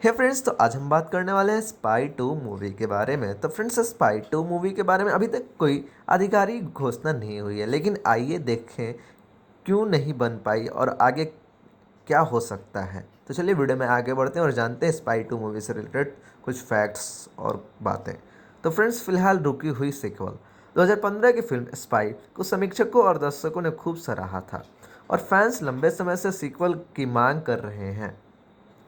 हे फ्रेंड्स, तो आज हम बात करने वाले हैं स्पाई 2 मूवी के बारे में। तो फ्रेंड्स, स्पाई 2 मूवी के बारे में अभी तक कोई आधिकारिक घोषणा नहीं हुई है, लेकिन आइए देखें क्यों नहीं बन पाई और आगे क्या हो सकता है। तो चलिए वीडियो में आगे बढ़ते हैं और जानते हैं स्पाई 2 मूवी से रिलेटेड कुछ फैक्ट्स और बातें। तो फ्रेंड्स, फिलहाल रुकी हुई सीक्वल 2015 की फिल्म स्पाई को समीक्षकों और दर्शकों ने खूब सराहा था और फैंस लंबे समय से सीक्वल की मांग कर रहे हैं।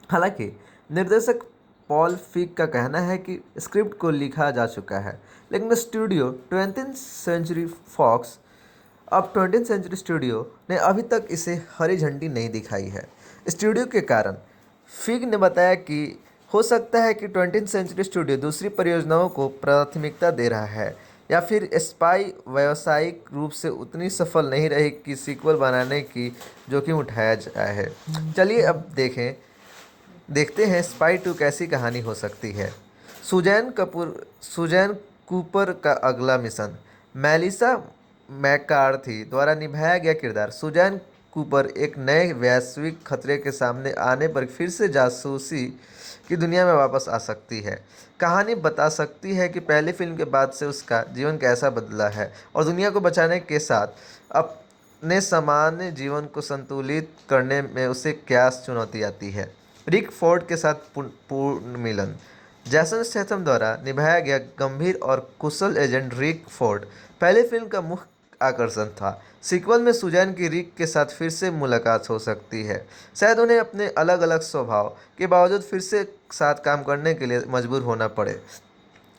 हालांकि निर्देशक पॉल फिग का कहना है कि स्क्रिप्ट को लिखा जा चुका है, लेकिन स्टूडियो 20th सेंचुरी फॉक्स अब 20th सेंचुरी स्टूडियो ने अभी तक इसे हरी झंडी नहीं दिखाई है। स्टूडियो के कारण फिग ने बताया कि हो सकता है कि 20th सेंचुरी स्टूडियो दूसरी परियोजनाओं को प्राथमिकता दे रहा है या फिर स्पाई व्यावसायिक रूप से उतनी सफल नहीं रही कि सीक्वल बनाने की जोखिम उठाया जाए है। चलिए अब देखते हैं स्पाई 2 कैसी कहानी हो सकती है। सुजैन कूपर का अगला मिशन। मेलिसा मैकार्थी द्वारा निभाया गया किरदार सुजैन कूपर एक नए वैश्विक खतरे के सामने आने पर फिर से जासूसी की दुनिया में वापस आ सकती है। कहानी बता सकती है कि पहली फिल्म के बाद से उसका जीवन कैसा बदला है और दुनिया को बचाने के साथ अपने सामान्य जीवन को संतुलित करने में उसे क्या चुनौती आती है। रिक फोर्ड के साथ पूर्ण मिलन। जैसन स्टेथम द्वारा निभाया गया गंभीर और कुशल एजेंट रिक फोर्ड पहली फिल्म का मुख्य आकर्षण था। सीक्वल में सुजैन की रिक के साथ फिर से मुलाकात हो सकती है। शायद उन्हें अपने अलग अलग स्वभाव के बावजूद फिर से साथ काम करने के लिए मजबूर होना पड़े।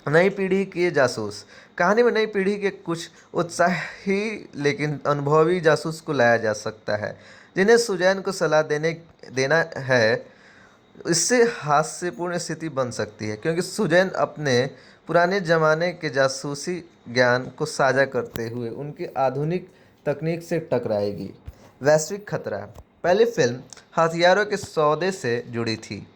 नई पीढ़ी के जासूस। कहानी में नई पीढ़ी के कुछ उत्साही लेकिन अनुभवी जासूस को लाया जा सकता है, जिन्हें सुजैन को सलाह देना है। इससे हास्यपूर्ण स्थिति बन सकती है क्योंकि सुजैन अपने पुराने ज़माने के जासूसी ज्ञान को साझा करते हुए उनकी आधुनिक तकनीक से टकराएगी। वैश्विक खतरा। पहली फिल्म हथियारों के सौदे से जुड़ी थी।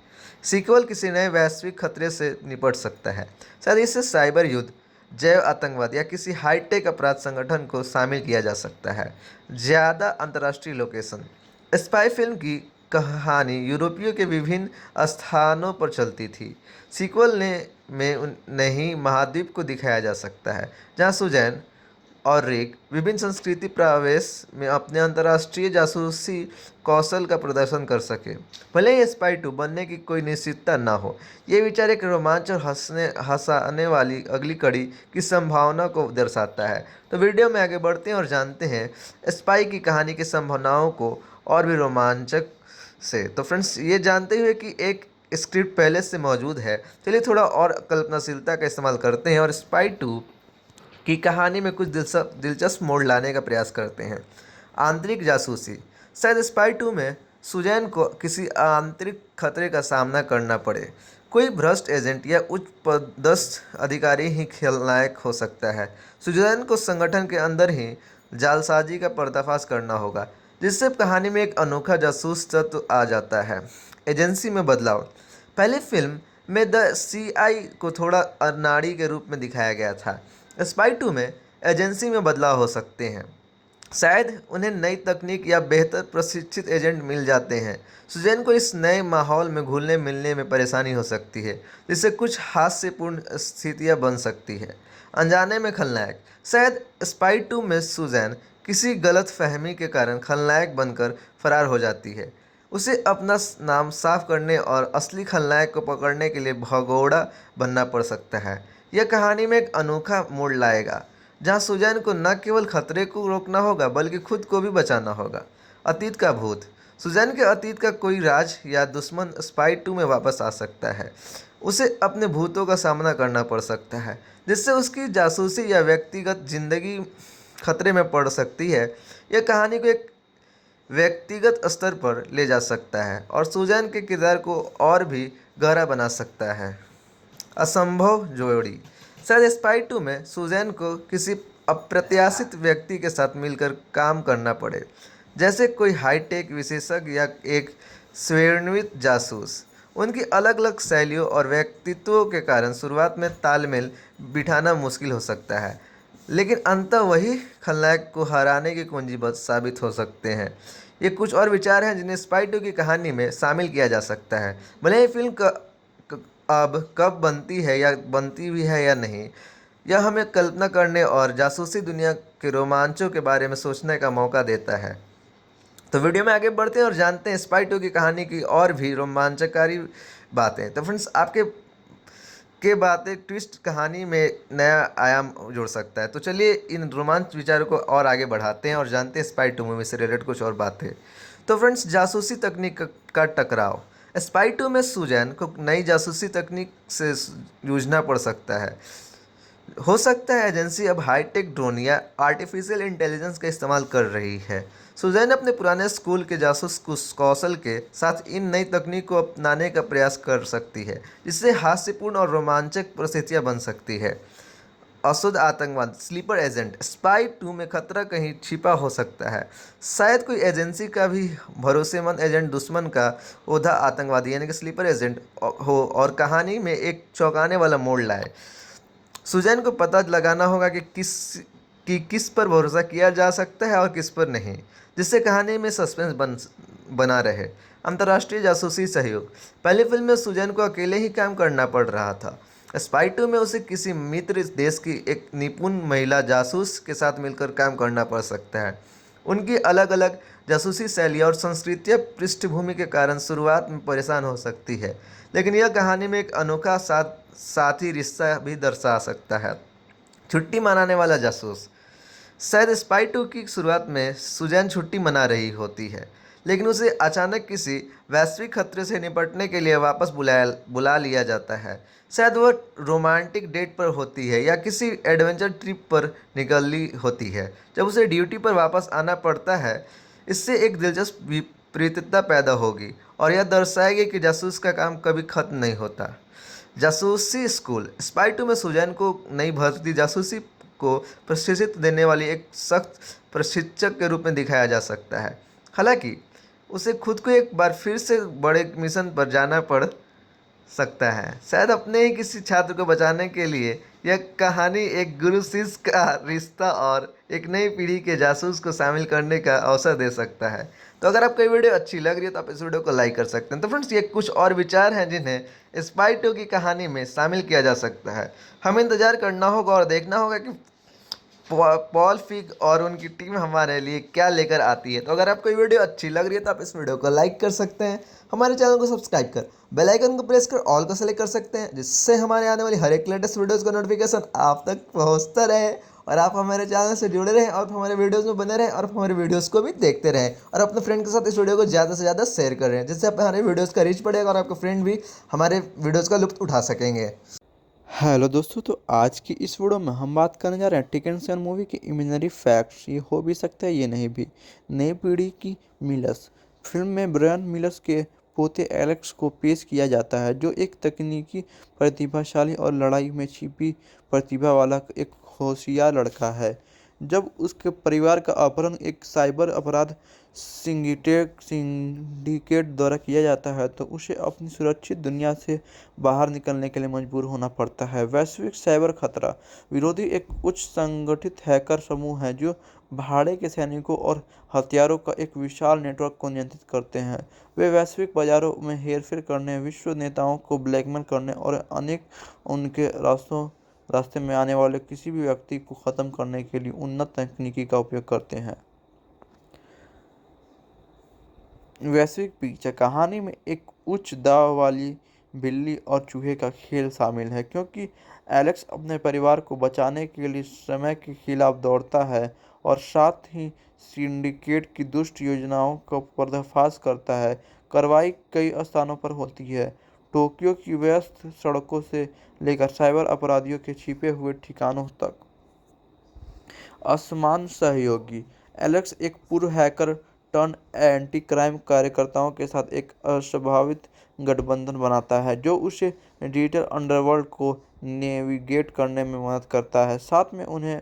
सीक्वल किसी नए वैश्विक खतरे से निपट सकता है। शायद इससे साइबर युद्ध, जैव आतंकवाद या किसी हाईटेक अपराध संगठन को शामिल किया जा सकता है। ज़्यादा अंतर्राष्ट्रीय लोकेशन। स्पाई फिल्म की कहानी यूरोपियों के विभिन्न स्थानों पर चलती थी। सीक्वल में नहीं महाद्वीप को दिखाया जा सकता है, जहां सुजैन और रिक विभिन्न संस्कृति प्रवेश में अपने अंतर्राष्ट्रीय जासूसी कौशल का प्रदर्शन कर सके। भले ही स्पाई 2 बनने की कोई निश्चितता ना हो, ये विचार एक रोमांच और हंसाने वाली अगली कड़ी की संभावना को दर्शाता है। तो वीडियो में आगे बढ़ते हैं और जानते हैं स्पाई की कहानी की संभावनाओं को और भी रोमांचक से। तो फ्रेंड्स, ये जानते हुए कि एक स्क्रिप्ट पहले से मौजूद है, चलिए थोड़ा और कल्पनाशीलता का इस्तेमाल करते हैं और स्पाई 2 की कहानी में कुछ दिलचस्प मोड़ लाने का प्रयास करते हैं। आंतरिक जासूसी। शायद स्पाई 2 में सुजैन को किसी आंतरिक खतरे का सामना करना पड़े। कोई भ्रष्ट एजेंट या उच्च पदस्थ अधिकारी ही खलनायक हो सकता है। सुजैन को संगठन के अंदर ही जालसाजी का पर्दाफाश करना होगा, जिससे कहानी में एक अनोखा जासूस तत्व आ जाता है। एजेंसी में बदलाव। पहली फिल्म में द सीआई को थोड़ा अनाड़ी के रूप में दिखाया गया था। स्पाई 2 में एजेंसी में बदलाव हो सकते हैं। शायद उन्हें नई तकनीक या बेहतर प्रशिक्षित एजेंट मिल जाते हैं। सुजैन को इस नए माहौल में घुलने मिलने में परेशानी हो सकती है, जिससे कुछ हास्यपूर्ण स्थितियां बन सकती है। अनजाने में खलनायक। शायद स्पाई 2 में सुजैन किसी गलत फहमी के कारण खलनायक बनकर फरार हो जाती है। उसे अपना नाम साफ करने और असली खलनायक को पकड़ने के लिए भगोड़ा बनना पड़ सकता है। यह कहानी में एक अनोखा मोड़ लाएगा, जहां सुजैन को न केवल खतरे को रोकना होगा बल्कि खुद को भी बचाना होगा। अतीत का भूत। सुजैन के अतीत का कोई राज या दुश्मन स्पाई 2 में वापस आ सकता है। उसे अपने भूतों का सामना करना पड़ सकता है, जिससे उसकी जासूसी या व्यक्तिगत जिंदगी खतरे में पड़ सकती है। यह कहानी को एक व्यक्तिगत स्तर पर ले जा सकता है और सुजैन के किरदार को और भी गहरा बना सकता है। असंभव जोड़ी। शायद स्पाई 2 में सुजैन को किसी अप्रत्याशित व्यक्ति के साथ मिलकर काम करना पड़े, जैसे कोई हाईटेक विशेषज्ञ या एक स्वेच्छावित जासूस। उनकी अलग अलग शैलियों और व्यक्तित्वों के कारण शुरुआत में तालमेल बिठाना मुश्किल हो सकता है, लेकिन अंततः वही खलनायक को हराने की कुंजी साबित हो सकते हैं। ये कुछ और विचार हैं जिन्हें स्पाई 2 की कहानी में शामिल किया जा सकता है। भले ही फिल्म अब कब बनती है या बनती भी है या नहीं, यह हमें कल्पना करने और जासूसी दुनिया के रोमांचों के बारे में सोचने का मौका देता है। तो वीडियो में आगे बढ़ते हैं और जानते हैं स्पाई 2 की कहानी की और भी रोमांचकारी बातें। तो फ्रेंड्स, आपके बातें ट्विस्ट कहानी में नया आयाम जोड़ सकता है। तो चलिए इन रोमांच विचारों को और आगे बढ़ाते हैं और जानते हैं स्पाई 2 मूवी से रिलेटेड कुछ और बातें। तो फ्रेंड्स, जासूसी तकनीक का टकराव। स्पाई 2 में सुजैन को नई जासूसी तकनीक से जूझना पड़ सकता है। हो सकता है एजेंसी अब हाईटेक ड्रोन या आर्टिफिशियल इंटेलिजेंस का इस्तेमाल कर रही है। सुजैन अपने पुराने स्कूल के जासूस कौशल के साथ इन नई तकनीक को अपनाने का प्रयास कर सकती है, जिससे हास्यपूर्ण और रोमांचक परिस्थितियां बन सकती है। अशुद्ध आतंकवाद स्लीपर एजेंट। स्पाई 2 में खतरा कहीं छिपा हो सकता है। शायद कोई एजेंसी का भी भरोसेमंद एजेंट दुश्मन का ओझा आतंकवादी यानी कि स्लीपर एजेंट हो और कहानी में एक चौंकाने वाला मोड़ लाए। सुजैन को पता लगाना होगा कि किस पर भरोसा किया जा सकता है और किस पर नहीं, जिससे कहानी में सस्पेंस बना रहे। अंतर्राष्ट्रीय जासूसी सहयोग। पहली फिल्म में सुजैन को अकेले ही काम करना पड़ रहा था। स्पाई 2 में उसे किसी मित्र देश की एक निपुण महिला जासूस के साथ मिलकर काम करना पड़ सकता है। उनकी अलग अलग जासूसी शैलियाँ और संस्कृतियाँ पृष्ठभूमि के कारण शुरुआत में परेशान हो सकती है, लेकिन यह कहानी में एक अनोखा साथी रिश्ता भी दर्शा सकता है। छुट्टी मनाने वाला जासूस। शायद स्पाई 2 की शुरुआत में सुजैन छुट्टी मना रही होती है, लेकिन उसे अचानक किसी वैश्विक खतरे से निपटने के लिए वापस बुला लिया जाता है। शायद वह रोमांटिक डेट पर होती है या किसी एडवेंचर ट्रिप पर निकली होती है। जब उसे ड्यूटी पर वापस आना पड़ता है, इससे एक दिलचस्प विपरीतता पैदा होगी और यह दर्शाएगी कि जासूस का काम कभी खत्म नहीं होता। जासूसी स्कूल। स्पाई 2 में सुजैन को नई भर्ती जासूसी को प्रशिक्षित देने वाली एक सख्त प्रशिक्षक के रूप में दिखाया जा सकता है। हालांकि उसे खुद को एक बार फिर से बड़े मिशन पर जाना पड़ सकता है, शायद अपने ही किसी छात्र को बचाने के लिए। यह कहानी एक गुरु शिष्य का रिश्ता और एक नई पीढ़ी के जासूस को शामिल करने का अवसर दे सकता है। तो अगर आपको ये वीडियो अच्छी लग रही है तो आप इस वीडियो को लाइक कर सकते हैं। तो फ्रेंड्स, ये कुछ और विचार हैं जिन्हें स्पाई 2 की कहानी में शामिल किया जा सकता है। हमें इंतजार करना होगा और देखना होगा कि पॉल फिग और उनकी टीम हमारे लिए क्या लेकर आती है। तो अगर आपको ये वीडियो अच्छी लग रही है तो आप इस वीडियो को लाइक कर सकते हैं, हमारे चैनल को सब्सक्राइब कर बेल आइकन को प्रेस कर ऑल को सेलेक्ट कर सकते हैं, जिससे हमारे आने वाली हर एक लेटेस्ट वीडियोस का नोटिफिकेशन आप तक पहुंचता रहे और आप हमारे चैनल से जुड़े रहें और हमारे वीडियोस में बने रहें और हमारे वीडियोस को भी देखते रहें और अपने फ्रेंड के साथ इस वीडियो को ज़्यादा से ज़्यादा शेयर कर रहे हैं, जिससे हमारे वीडियोज़ का रीच बढ़ेगा और आपके फ्रेंड भी हमारे वीडियोज़ का लुत्फ उठा सकेंगे। हेलो दोस्तों, तो आज की इस वीडियो में हम बात करने जा रहे हैं टेकन 7 मूवी के इमेजिनरी फैक्ट्स। ये हो भी सकता है, ये नहीं भी। नई पीढ़ी की मिलर्स। फिल्म में ब्रायन मिलर्स के पोते एलेक्स को पेश किया जाता है, जो एक तकनीकी प्रतिभाशाली और लड़ाई में छिपी प्रतिभा वाला एक होशियार लड़का है। जब उसके परिवार का अपहरण एक साइबर अपराध सिंडिकेट द्वारा किया जाता है, तो उसे अपनी सुरक्षित दुनिया से बाहर निकलने के लिए मजबूर होना पड़ता है। वैश्विक साइबर खतरा। विरोधी एक उच्च संगठित हैकर समूह है जो भाड़े के सैनिकों और हथियारों का एक विशाल नेटवर्क को नियंत्रित करते हैं। वे वैश्विक बाजारों में हेरफेर करने, विश्व नेताओं को ब्लैकमेल करने और अनेक उनके रास्ते में आने वाले किसी भी व्यक्ति को ख़त्म करने के लिए उन्नत तकनीकी का उपयोग करते हैं। वैश्विक पिक्चर। कहानी में एक उच्च दाव वाली बिल्ली और चूहे का खेल शामिल है, क्योंकि एलेक्स अपने परिवार को बचाने के लिए समय के खिलाफ दौड़ता है और साथ ही सिंडिकेट की दुष्ट योजनाओं का पर्दाफाश करता है। कार्रवाई कई स्थानों पर होती है, टोक्यो की व्यस्त सड़कों से लेकर साइबर अपराधियों के छिपे हुए ठिकानों तक। असमान सहयोगी। एलेक्स एक पूर्व हैकर टर्न एंटी क्राइम कार्यकर्ताओं के साथ एक असंभावित गठबंधन बनाता है जो उसे डिजिटल अंडरवर्ल्ड को नेविगेट करने में मदद करता है। साथ में उन्हें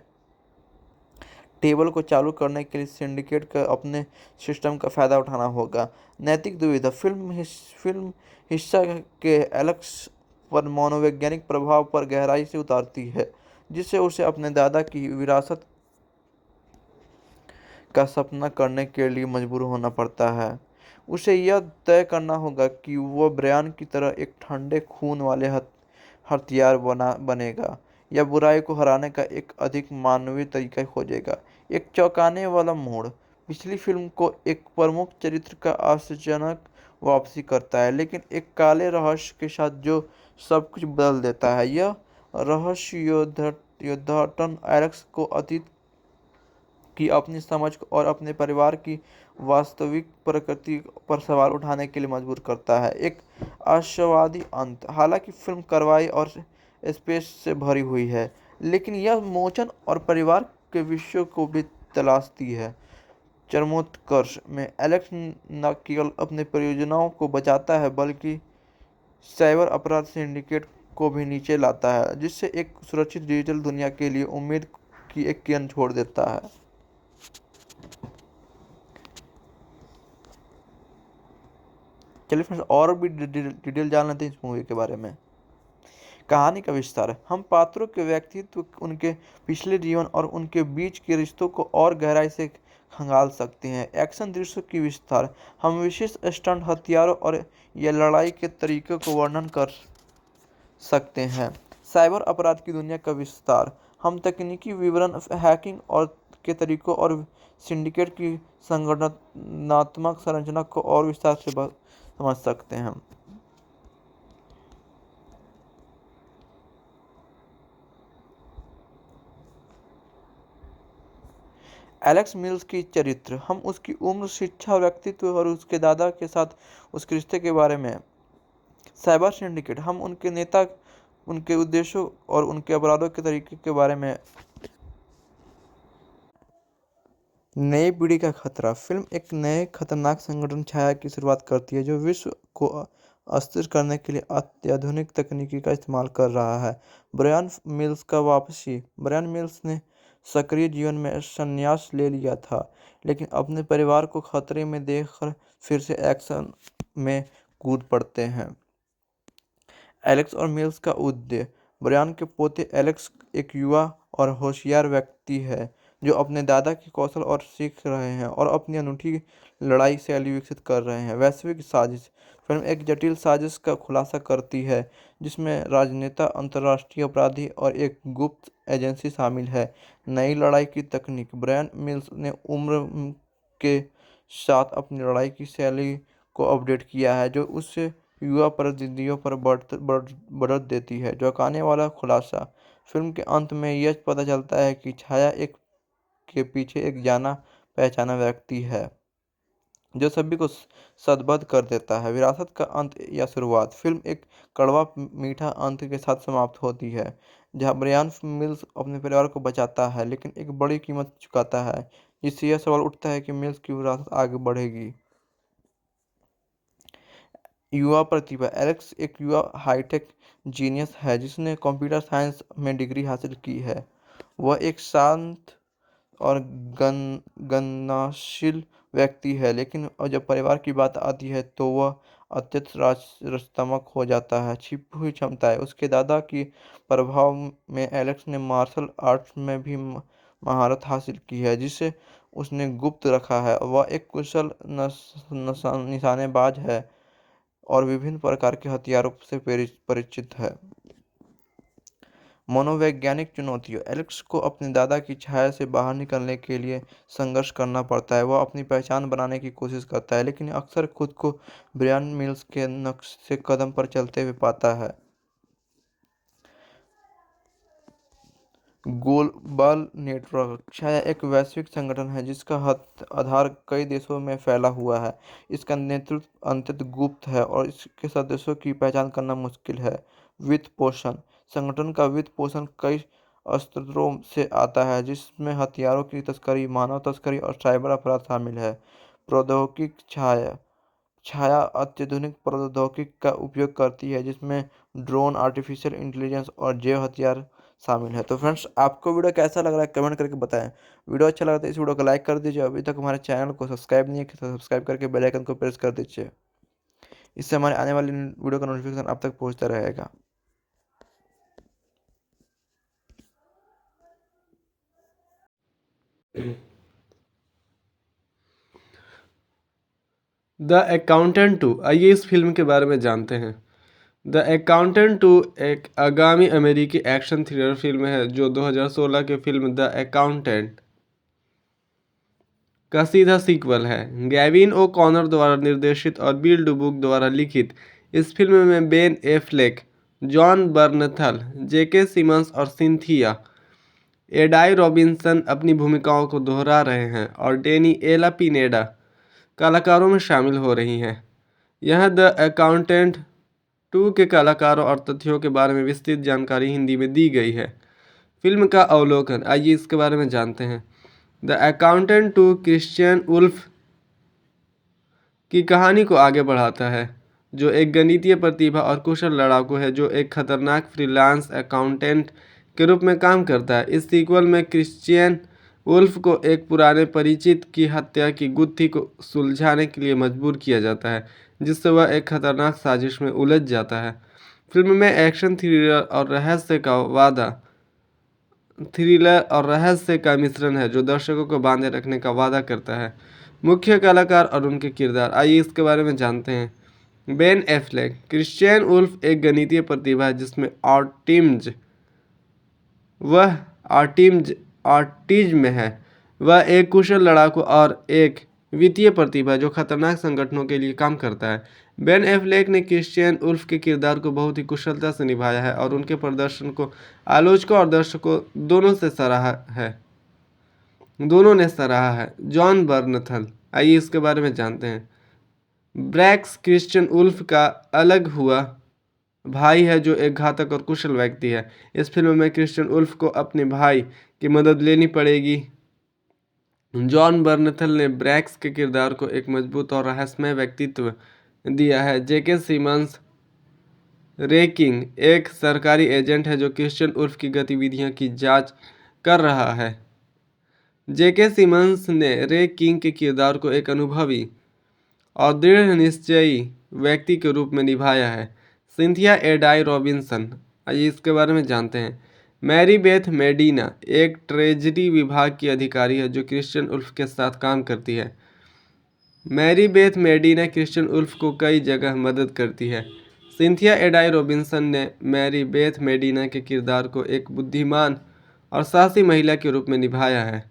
टेबल को चालू करने के लिए सिंडिकेट का अपने सिस्टम का फायदा उठाना होगा। नैतिक दुविधा फिल्म हिस्सा के एलेक्स पर मनोवैज्ञानिक प्रभाव पर गहराई से उतारती है, जिससे उसे अपने दादा की विरासत का सपना करने के लिए मजबूर होना पड़ता है। उसे यह तय करना होगा कि वह ब्रायन की तरह एक ठंडे खून वाले हथियार बनेगा या बुराई को हराने का एक अधिक मानवीय तरीका खोजेगा। एक चौंकाने वाला मोड़ पिछली फिल्म को एक प्रमुख चरित्र का आश्चर्यजनक वापसी करता है, लेकिन एक काले रहस्य के साथ जो सब कुछ बदल देता है। यह रहस्य योद्धाटन एलेक्स को अतीत की अपनी समझ और अपने परिवार की वास्तविक प्रकृति पर सवाल उठाने के लिए मजबूर करता है। एक आशावादी अंत। हालांकि फिल्म कार्रवाई और स्पेस से भरी हुई है, लेकिन यह मोचन और परिवार के विषयों को भी तलाशती है। चरमोत्कर्ष में एलेक्स न केवल अपने परियोजनाओं को बचाता है, बल्कि साइबर अपराध सिंडिकेट को भी नीचे लाता है, जिससे एक सुरक्षित डिजिटल दुनिया के लिए उम्मीद की एक किरण छोड़ देता है। चलिए फ्रेंड्स, और भी डिटेल जान लेते हैं इस मूवी के बारे में। कहानी का विस्तार। हम पात्रों के व्यक्तित्व, उनके पिछले जीवन और उनके बीच के रिश्तों को और गहराई से खंगाल सकते हैं। एक्शन दृश्यों की विस्तार। हम विशिष्ट स्टंट हथियारों और या लड़ाई के तरीकों को वर्णन कर सकते हैं। साइबर अपराध की दुनिया का विस्तार। हम तकनीकी विवरण, हैकिंग और के तरीकों और सिंडिकेट की संगठनात्मक संरचना को और विस्तार से समझ सकते हैं। एलेक्स मिल्स की चरित्र। हम उसकी उम्र, शिक्षा, व्यक्तित्व और उसके दादा के साथ उसके रिश्ते के बारे में। Cyber syndicate. हम उनके नेता, उनके उद्देश्यों और उनके अपराधों के तरीके के बारे में। नई पीढ़ी का खतरा। फिल्म एक नए खतरनाक संगठन छाया की शुरुआत करती है जो विश्व को अस्थिर करने के लिए अत्याधुनिक तकनीकी का इस्तेमाल कर रहा है। ब्रायन मिल्स का वापसी। ब्रायन मिल्स ने सक्रिय जीवन में संन्यास ले लिया था, लेकिन अपने परिवार को खतरे में देखकर फिर से एक्शन में कूद पड़ते हैं। एलेक्स और मिल्स का उद्देश्य। ब्रायन के पोते एलेक्स एक युवा और होशियार व्यक्ति है जो अपने दादा के कौशल और सीख रहे हैं और अपनी अनूठी लड़ाई शैली विकसित कर रहे हैं। वैश्विक साजिश। फिल्म एक जटिल साजिश का खुलासा करती है जिसमें राजनेता, अंतर्राष्ट्रीय अपराधी और एक गुप्त एजेंसी शामिल है। नई लड़ाई की तकनीक। ब्रायन मिल्स ने उम्र के साथ अपनी लड़ाई की शैली को अपडेट किया है जो उससे युवा प्रतिद्वंदियों पर बढ़त देती है। चौंकाने वाला खुलासा। फिल्म के अंत में यह पता चलता है कि छाया एक के पीछे एक जाना पहचाना व्यक्ति है जो सभी को सदबद्ध कर देता है। विरासत का अंत या शुरुआत। फिल्म एक कड़वा मीठा अंत के साथ समाप्त होती है जहां ब्रायन मिल्स अपने परिवार को बचाता है, लेकिन एक बड़ी कीमत चुकाता है, जिससे यह सवाल उठता है कि मिल्स की विरासत आगे बढ़ेगी। युवा प्रतिभा। एलेक्स एक युवा हाईटेक जीनियस है जिसने कंप्यूटर साइंस में डिग्री हासिल की है। वह एक शांत और गणनाशील व्यक्ति है, लेकिन जब परिवार की बात आती है तो वह अत्यंत राजतमक हो जाता है। छिपी हुई क्षमताएं। उसके दादा की प्रभाव में एलेक्स ने मार्शल आर्ट्स में भी महारत हासिल की है जिसे उसने गुप्त रखा है। वह एक कुशल निशानेबाज है और विभिन्न प्रकार के हथियारों से परिचित है। मनोवैज्ञानिक चुनौतियाँ। एलेक्स को अपने दादा की छाया से बाहर निकलने के लिए संघर्ष करना पड़ता है। वह अपनी पहचान बनाने की कोशिश करता है, लेकिन अक्सर खुद को ब्रायन मिल्स के नक्शे कदम पर चलते हुए पाता है। Global network. छाया एक वैश्विक संगठन है जिसका आधार कई देशों में फैला हुआ है। इसका नेतृत्व अत्यंत गुप्त है और इसके सदस्यों की पहचान करना मुश्किल है। वित्त पोषण। संगठन का वित्त पोषण कई स्रोतों से आता है जिसमें हथियारों की तस्करी, मानव तस्करी और साइबर अपराध शामिल है। प्रौद्योगिकी छाया छाया अत्याधुनिक प्रौद्योगिकी का उपयोग करती है, जिसमें ड्रोन, आर्टिफिशियल इंटेलिजेंस और जैव हथियार शामिल है। तो फ्रेंड्स, आपको वीडियो कैसा लग रहा है कमेंट करके बताएं। वीडियो अच्छा लगा तो इस वीडियो को लाइक कर दीजिए। अभी तक हमारे चैनल को सब्सक्राइब नहीं किया तो सब्सक्राइब करके बेल आइकन को प्रेस कर दीजिए। इससे हमारे आने वाली वीडियो का नोटिफिकेशन आप तक पहुंचता रहेगा। द अकाउंटेंट 2, आइए इस फिल्म के बारे में जानते हैं। द अकाउंटेंट 2 एक आगामी अमेरिकी एक्शन थ्रिलर फिल्म है जो 2016 के फिल्म द अकाउंटेंट का सीधा सीक्वल है। गैविन ओ कॉनर द्वारा निर्देशित और बिल डुबुक द्वारा लिखित इस फिल्म में बेन एफ्लेक, जॉन बर्नथल, जेके सिमंस और सिंथिया एडाई रॉबिन्सन अपनी भूमिकाओं को दोहरा रहे हैं और डेनी एला पिनेडा कलाकारों में शामिल हो रही हैं। यह द अकाउंटेंट 2 के कलाकारों और तथ्यों के बारे में विस्तृत जानकारी हिंदी में दी गई है। फिल्म का अवलोकन, आइए इसके बारे में जानते हैं। द अकाउंटेंट 2 क्रिश्चियन वुल्फ की कहानी को आगे बढ़ाता है, जो एक गणितीय प्रतिभा और कुशल लड़ाकू है जो एक खतरनाक फ्रीलांस अकाउंटेंट के रूप में काम करता है। इस सीक्वल में क्रिश्चियन वुल्फ को एक पुराने परिचित की हत्या की गुत्थी को सुलझाने के लिए मजबूर किया जाता है, जिससे वह एक खतरनाक साजिश में उलझ जाता है। फिल्म में एक्शन थ्रिलर और रहस्य का मिश्रण है जो दर्शकों को बांधे रखने का वादा करता है। मुख्य कलाकार और उनके किरदार, आइए इसके बारे में जानते हैं। बेन एफ्लेक, क्रिश्चियन वुल्फ एक गणितीय प्रतिभा है जिसमें ऑटिज्म है। वह एक कुशल लड़ाकू और एक वित्तीय प्रतिभा जो खतरनाक संगठनों के लिए काम करता है। बेन एफ्लेक ने क्रिश्चियन वुल्फ के किरदार को बहुत ही कुशलता से निभाया है और उनके प्रदर्शन को आलोचकों और दर्शकों दोनों ने सराहा है। जॉन बर्नथल, आइए इसके बारे में जानते हैं। ब्रैक्स क्रिश्चियन वुल्फ का अलग हुआ भाई है जो एक घातक और कुशल व्यक्ति है। इस फिल्म में क्रिश्चियन वुल्फ को अपने भाई की मदद लेनी पड़ेगी। जॉन बर्नथल ने ब्रैक्स के किरदार को एक मजबूत और रहस्यमय व्यक्तित्व दिया है। जेके सिमंस रे किंग एक सरकारी एजेंट है जो क्रिश्चियन वुल्फ की गतिविधियों की जांच कर रहा है। जेके सिमंस ने रे किंग के किरदार को एक अनुभवी और दृढ़ निश्चयी व्यक्ति के रूप में निभाया है। सिंथिया एडाई रॉबिन्सन, आइए इसके बारे में जानते हैं। मैरी बेथ मेडिना एक ट्रेजरी विभाग की अधिकारी है जो क्रिश्चियन वुल्फ के साथ काम करती है। Mary Beth Medina Christian Wolff को कई जगह मदद करती है। सिंथिया एडाई रॉबिन्सन ने मैरी बेथ मेडिना के किरदार को एक बुद्धिमान और साहसी महिला के रूप में निभाया है।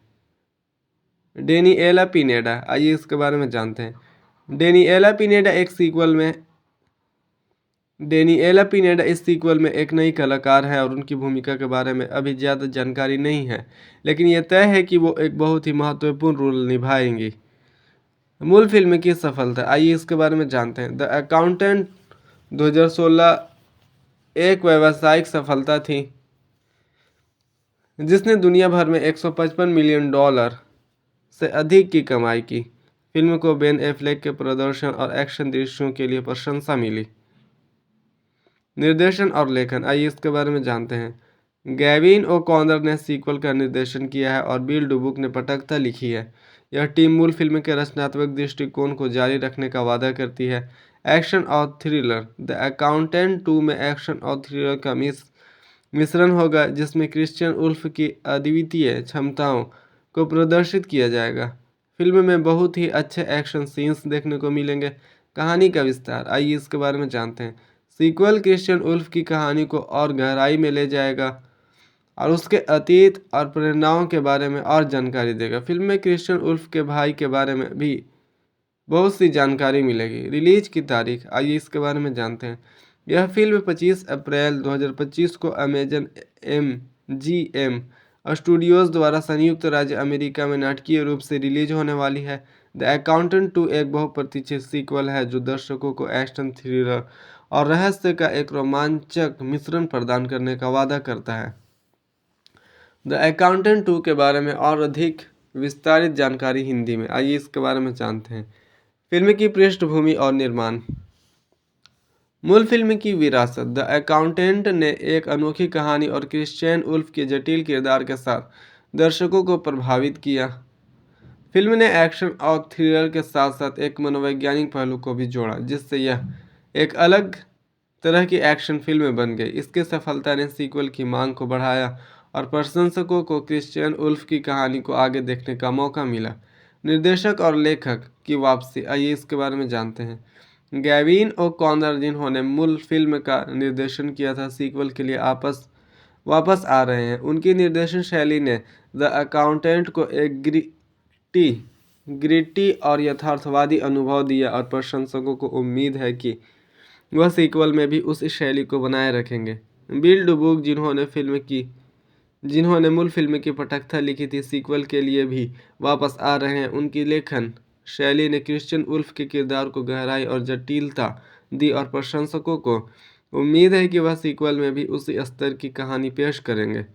डेनिएला पिनेडा, आइए इसके बारे में जानते हैं। डेनिएला पिनेडा इस सीक्वल में एक नई कलाकार है और उनकी भूमिका के बारे में अभी ज़्यादा जानकारी नहीं है, लेकिन यह तय है कि वो एक बहुत ही महत्वपूर्ण रोल निभाएंगी। मूल फिल्म की सफलता, आइए इसके बारे में जानते हैं। द अकाउंटेंट 2016 एक व्यावसायिक सफलता थी जिसने दुनिया भर में $155 मिलियन से अधिक की कमाई की। फिल्म को बेन एफ्लेक के प्रदर्शन और एक्शन दृश्यों के लिए प्रशंसा मिली। निर्देशन और लेखन, आइए इसके बारे में जानते हैं। गैविन ओ कॉनर ने सीक्वल का निर्देशन किया है और बिल डुबुक ने पटकथा लिखी है। यह टीम मूल फिल्म के रचनात्मक दृष्टिकोण को जारी रखने का वादा करती है। एक्शन और थ्रिलर, द अकाउंटेंट 2 में एक्शन और थ्रिलर का मिश्रण होगा जिसमें क्रिश्चियन वुल्फ की अद्वितीय क्षमताओं को प्रदर्शित किया जाएगा। फिल्म में बहुत ही अच्छे एक्शन सीन्स देखने को मिलेंगे। कहानी का विस्तार, आइए इसके बारे में जानते हैं। सीक्वल क्रिश्चियन वुल्फ की कहानी को और गहराई में ले जाएगा और उसके अतीत और प्रेरणाओं के बारे में और जानकारी देगा। फिल्म में क्रिश्चियन वुल्फ के भाई के बारे में भी बहुत सी जानकारी मिलेगी। रिलीज की तारीख, आइए इसके बारे में जानते हैं। यह फिल्म 25 अप्रैल 2025 को अमेजन MGM स्टूडियोज द्वारा संयुक्त राज्य अमेरिका में नाटकीय रूप से रिलीज होने वाली है। द अकाउंटेंट 2 एक बहुप्रतीक्षित सीक्वल है जो दर्शकों को एक्शन, थ्रिलर और रहस्य का एक रोमांचक मिश्रण प्रदान करने का वादा करता है। द अकाउंटेंट 2 के बारे में और अधिक विस्तारित जानकारी हिंदी में। आइए इसके बारे में जानते हैं। फिल्म की पृष्ठभूमि और निर्माण। मूल फिल्म की विरासत। द अकाउंटेंट ने एक अनोखी कहानी और क्रिश्चियन उल्फ के जटिल किरदार के साथ दर्शकों को प्रभावित किया। फिल्म ने एक्शन और थ्रिलर के साथ साथ एक मनोवैज्ञानिक पहलू को भी जोड़ा, जिससे यह एक अलग तरह की एक्शन फिल्म बन गई। इसकी सफलता ने सीक्वल की मांग को बढ़ाया और प्रशंसकों को क्रिश्चियन उल्फ की कहानी को आगे देखने का मौका मिला। निर्देशक और लेखक की वापसी। आइए इसके बारे में जानते हैं। गैविन ओ'कॉनर, जिन्होंने मूल फिल्म का निर्देशन किया था, सीक्वल के लिए वापस आ रहे हैं। उनकी निर्देशन शैली ने द अकाउंटेंट को एक ग्रिटी और यथार्थवादी अनुभव दिया और प्रशंसकों को उम्मीद है कि वह सीक्वल में भी उस शैली को बनाए रखेंगे। बिल डुबुक, जिन्होंने मूल फिल्म की पटकथा लिखी थी, सीक्वल के लिए भी वापस आ रहे हैं। उनकी लेखन शैली ने क्रिश्चियन उल्फ के किरदार को गहराई और जटिलता दी और प्रशंसकों को उम्मीद है कि वह सीक्वल में भी उसी स्तर की कहानी पेश करेंगे।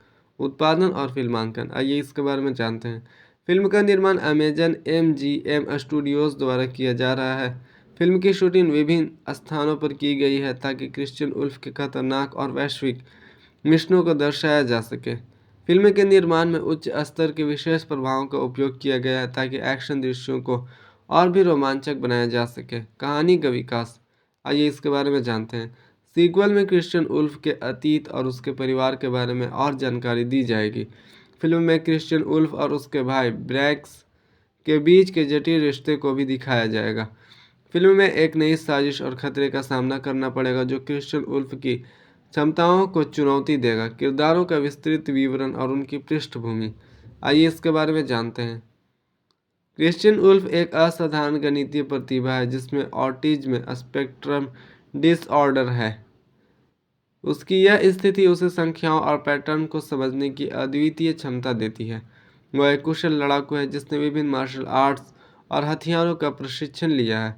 उत्पादन और फिल्मांकन। आइए इसके बारे में जानते हैं। फिल्म का निर्माण अमेजन MGM स्टूडियोज द्वारा किया जा रहा है। फिल्म की शूटिंग विभिन्न स्थानों पर की गई है ताकि क्रिश्चियन उल्फ के खतरनाक और वैश्विक मिशनों को दर्शाया जा सके। फिल्म के निर्माण में उच्च स्तर के विशेष प्रभावों का उपयोग किया गया है ताकि एक्शन दृश्यों को और भी रोमांचक बनाया जा सके। कहानी का विकास। आइए इसके बारे में जानते हैं। सीक्वल में क्रिश्चियन उल्फ के अतीत और उसके परिवार के बारे में और जानकारी दी जाएगी। फिल्म में क्रिश्चियन उल्फ और उसके भाई ब्रैक्स के बीच के जटिल रिश्ते को भी दिखाया जाएगा। फिल्म में एक नई साजिश और खतरे का सामना करना पड़ेगा जो क्रिश्चियन उल्फ की क्षमताओं को चुनौती देगा। किरदारों का विस्तृत विवरण और उनकी पृष्ठभूमि। आइए इसके बारे में जानते हैं। क्रिश्चियन उल्फ एक असाधारण गणितीय प्रतिभा है जिसमें ऑटिज्म स्पेक्ट्रम डिसऑर्डर है। उसकी यह स्थिति उसे संख्याओं और पैटर्न को समझने की अद्वितीय क्षमता देती है। वह एक कुशल लड़ाकू है जिसने विभिन्न मार्शल आर्ट्स और हथियारों का प्रशिक्षण लिया है।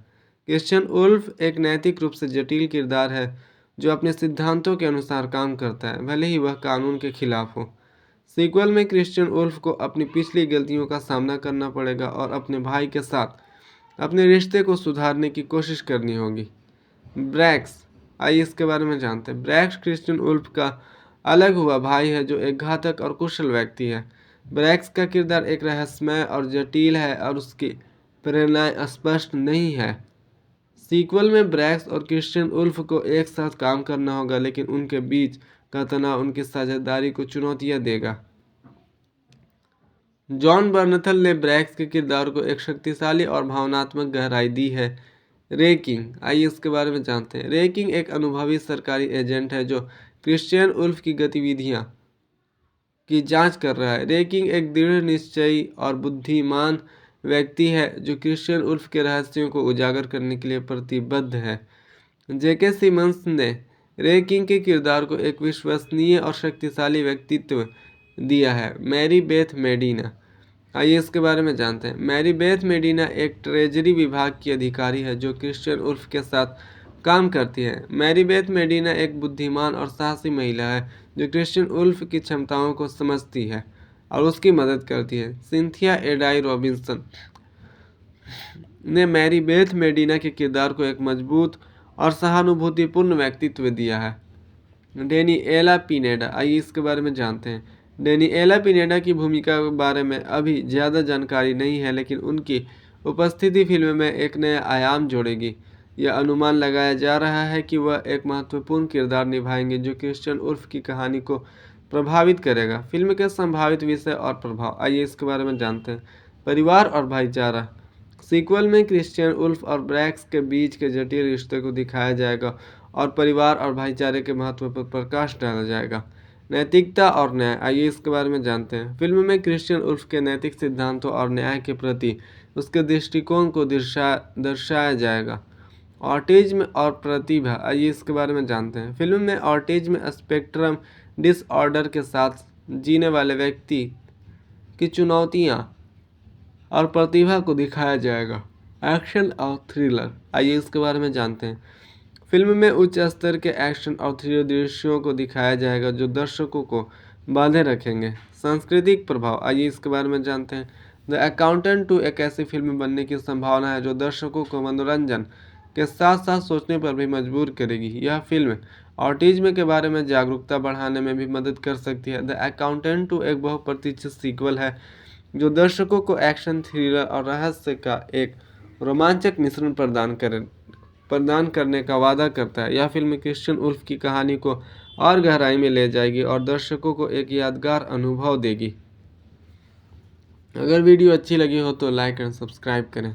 क्रिश्चियन उल्फ एक नैतिक रूप से जटिल किरदार है जो अपने सिद्धांतों के अनुसार काम करता है, भले ही वह कानून के खिलाफ हो। सीक्वल में क्रिश्चियन उल्फ को अपनी पिछली गलतियों का सामना करना पड़ेगा और अपने भाई के साथ अपने रिश्ते को सुधारने की कोशिश करनी होगी। ब्रैक्स। आइए इसके बारे में जानते हैं। ब्रैक्स क्रिश्चियन उल्फ का अलग हुआ भाई है जो एक घातक और कुशल व्यक्ति है। ब्रैक्स का किरदार एक रहस्यमय और जटिल है और उसकी प्रेरणाएं स्पष्ट नहीं है। सीक्वल में ब्रैक्स और क्रिश्चियन उल्फ को एक साथ काम करना होगा, लेकिन उनके बीच का तनाव उनकी साझेदारी को चुनौतियां देगा। जॉन बर्नथल ने ब्रैक्स के किरदार को एक शक्तिशाली और भावनात्मक गहराई दी है। रे किंग। आइए इसके बारे में जानते हैं। रे किंग एक अनुभवी सरकारी एजेंट है जो क्रिश्चियन उल्फ की गतिविधियां की जांच कर रहा है। रे किंग एक दृढ़ निश्चयी और बुद्धिमान व्यक्ति है जो क्रिश्चियन उल्फ के रहस्यों को उजागर करने के लिए प्रतिबद्ध है। जेके सिमंस ने रे किंग के किरदार को एक विश्वसनीय और शक्तिशाली व्यक्तित्व दिया है। Mary Beth Medina. आइए इसके बारे में जानते हैं। मैरी बेथ मेडिना एक ट्रेजरी विभाग की अधिकारी है जो क्रिश्चियन उल्फ के साथ काम करती है। मैरी बेथ मेडिना एक बुद्धिमान और साहसी महिला है जो क्रिश्चियन उल्फ की क्षमताओं को समझती है और उसकी मदद करती है। सिंथिया एडाई रॉबिन्सन ने मैरी बेथ मेडिना के किरदार को एक मजबूत और सहानुभूतिपूर्ण व्यक्तित्व दिया है। Daniela Pineda. आइए इसके बारे में जानते हैं। डेनिएला पिनेडा की भूमिका के बारे में अभी ज़्यादा जानकारी नहीं है, लेकिन उनकी उपस्थिति फिल्म में एक नया आयाम जोड़ेगी। यह अनुमान लगाया जा रहा है कि वह एक महत्वपूर्ण किरदार निभाएंगे जो क्रिश्चियन उल्फ की कहानी को प्रभावित करेगा। फिल्म के संभावित विषय और प्रभाव। आइए इसके बारे में जानते हैं। परिवार और भाईचारा। सीक्वल में क्रिश्चियन उल्फ और ब्रैक्स के बीच के जटिल रिश्ते को दिखाया जाएगा और परिवार और भाईचारे के महत्व पर प्रकाश डाला जाएगा। नैतिकता और न्याय। आइए इसके बारे में जानते हैं। फिल्म में क्रिश्चियन उल्फ के नैतिक सिद्धांतों और न्याय के प्रति उसके दृष्टिकोण को दर्शाया जाएगा। ऑटिज्म और प्रतिभा। आइए इसके बारे में जानते हैं। फिल्म में ऑटिज्म स्पेक्ट्रम डिसऑर्डर के साथ जीने वाले व्यक्ति की चुनौतियाँ और प्रतिभा को दिखाया जाएगा। एक्शन और थ्रिलर। आइए इसके बारे में जानते हैं। फिल्म में उच्च स्तर के एक्शन और थ्रिलर दृश्यों को दिखाया जाएगा जो दर्शकों को बांधे रखेंगे। सांस्कृतिक प्रभाव। आइए इसके बारे में जानते हैं। द अकाउंटेंट 2 एक ऐसी फिल्म बनने की संभावना है जो दर्शकों को मनोरंजन के साथ साथ सोचने पर भी मजबूर करेगी। यह फिल्म ऑटिज्म के बारे में जागरूकता बढ़ाने में भी मदद कर सकती है। द अकाउंटेंट 2 एक बहुप्रतीक्षित सीक्वल है जो दर्शकों को एक्शन, थ्रिलर और रहस्य का एक रोमांचक मिश्रण प्रदान करने का वादा करता है। यह फिल्म क्रिश्चियन उल्फ की कहानी को और गहराई में ले जाएगी और दर्शकों को एक यादगार अनुभव देगी। अगर वीडियो अच्छी लगी हो तो लाइक एंड सब्सक्राइब करें।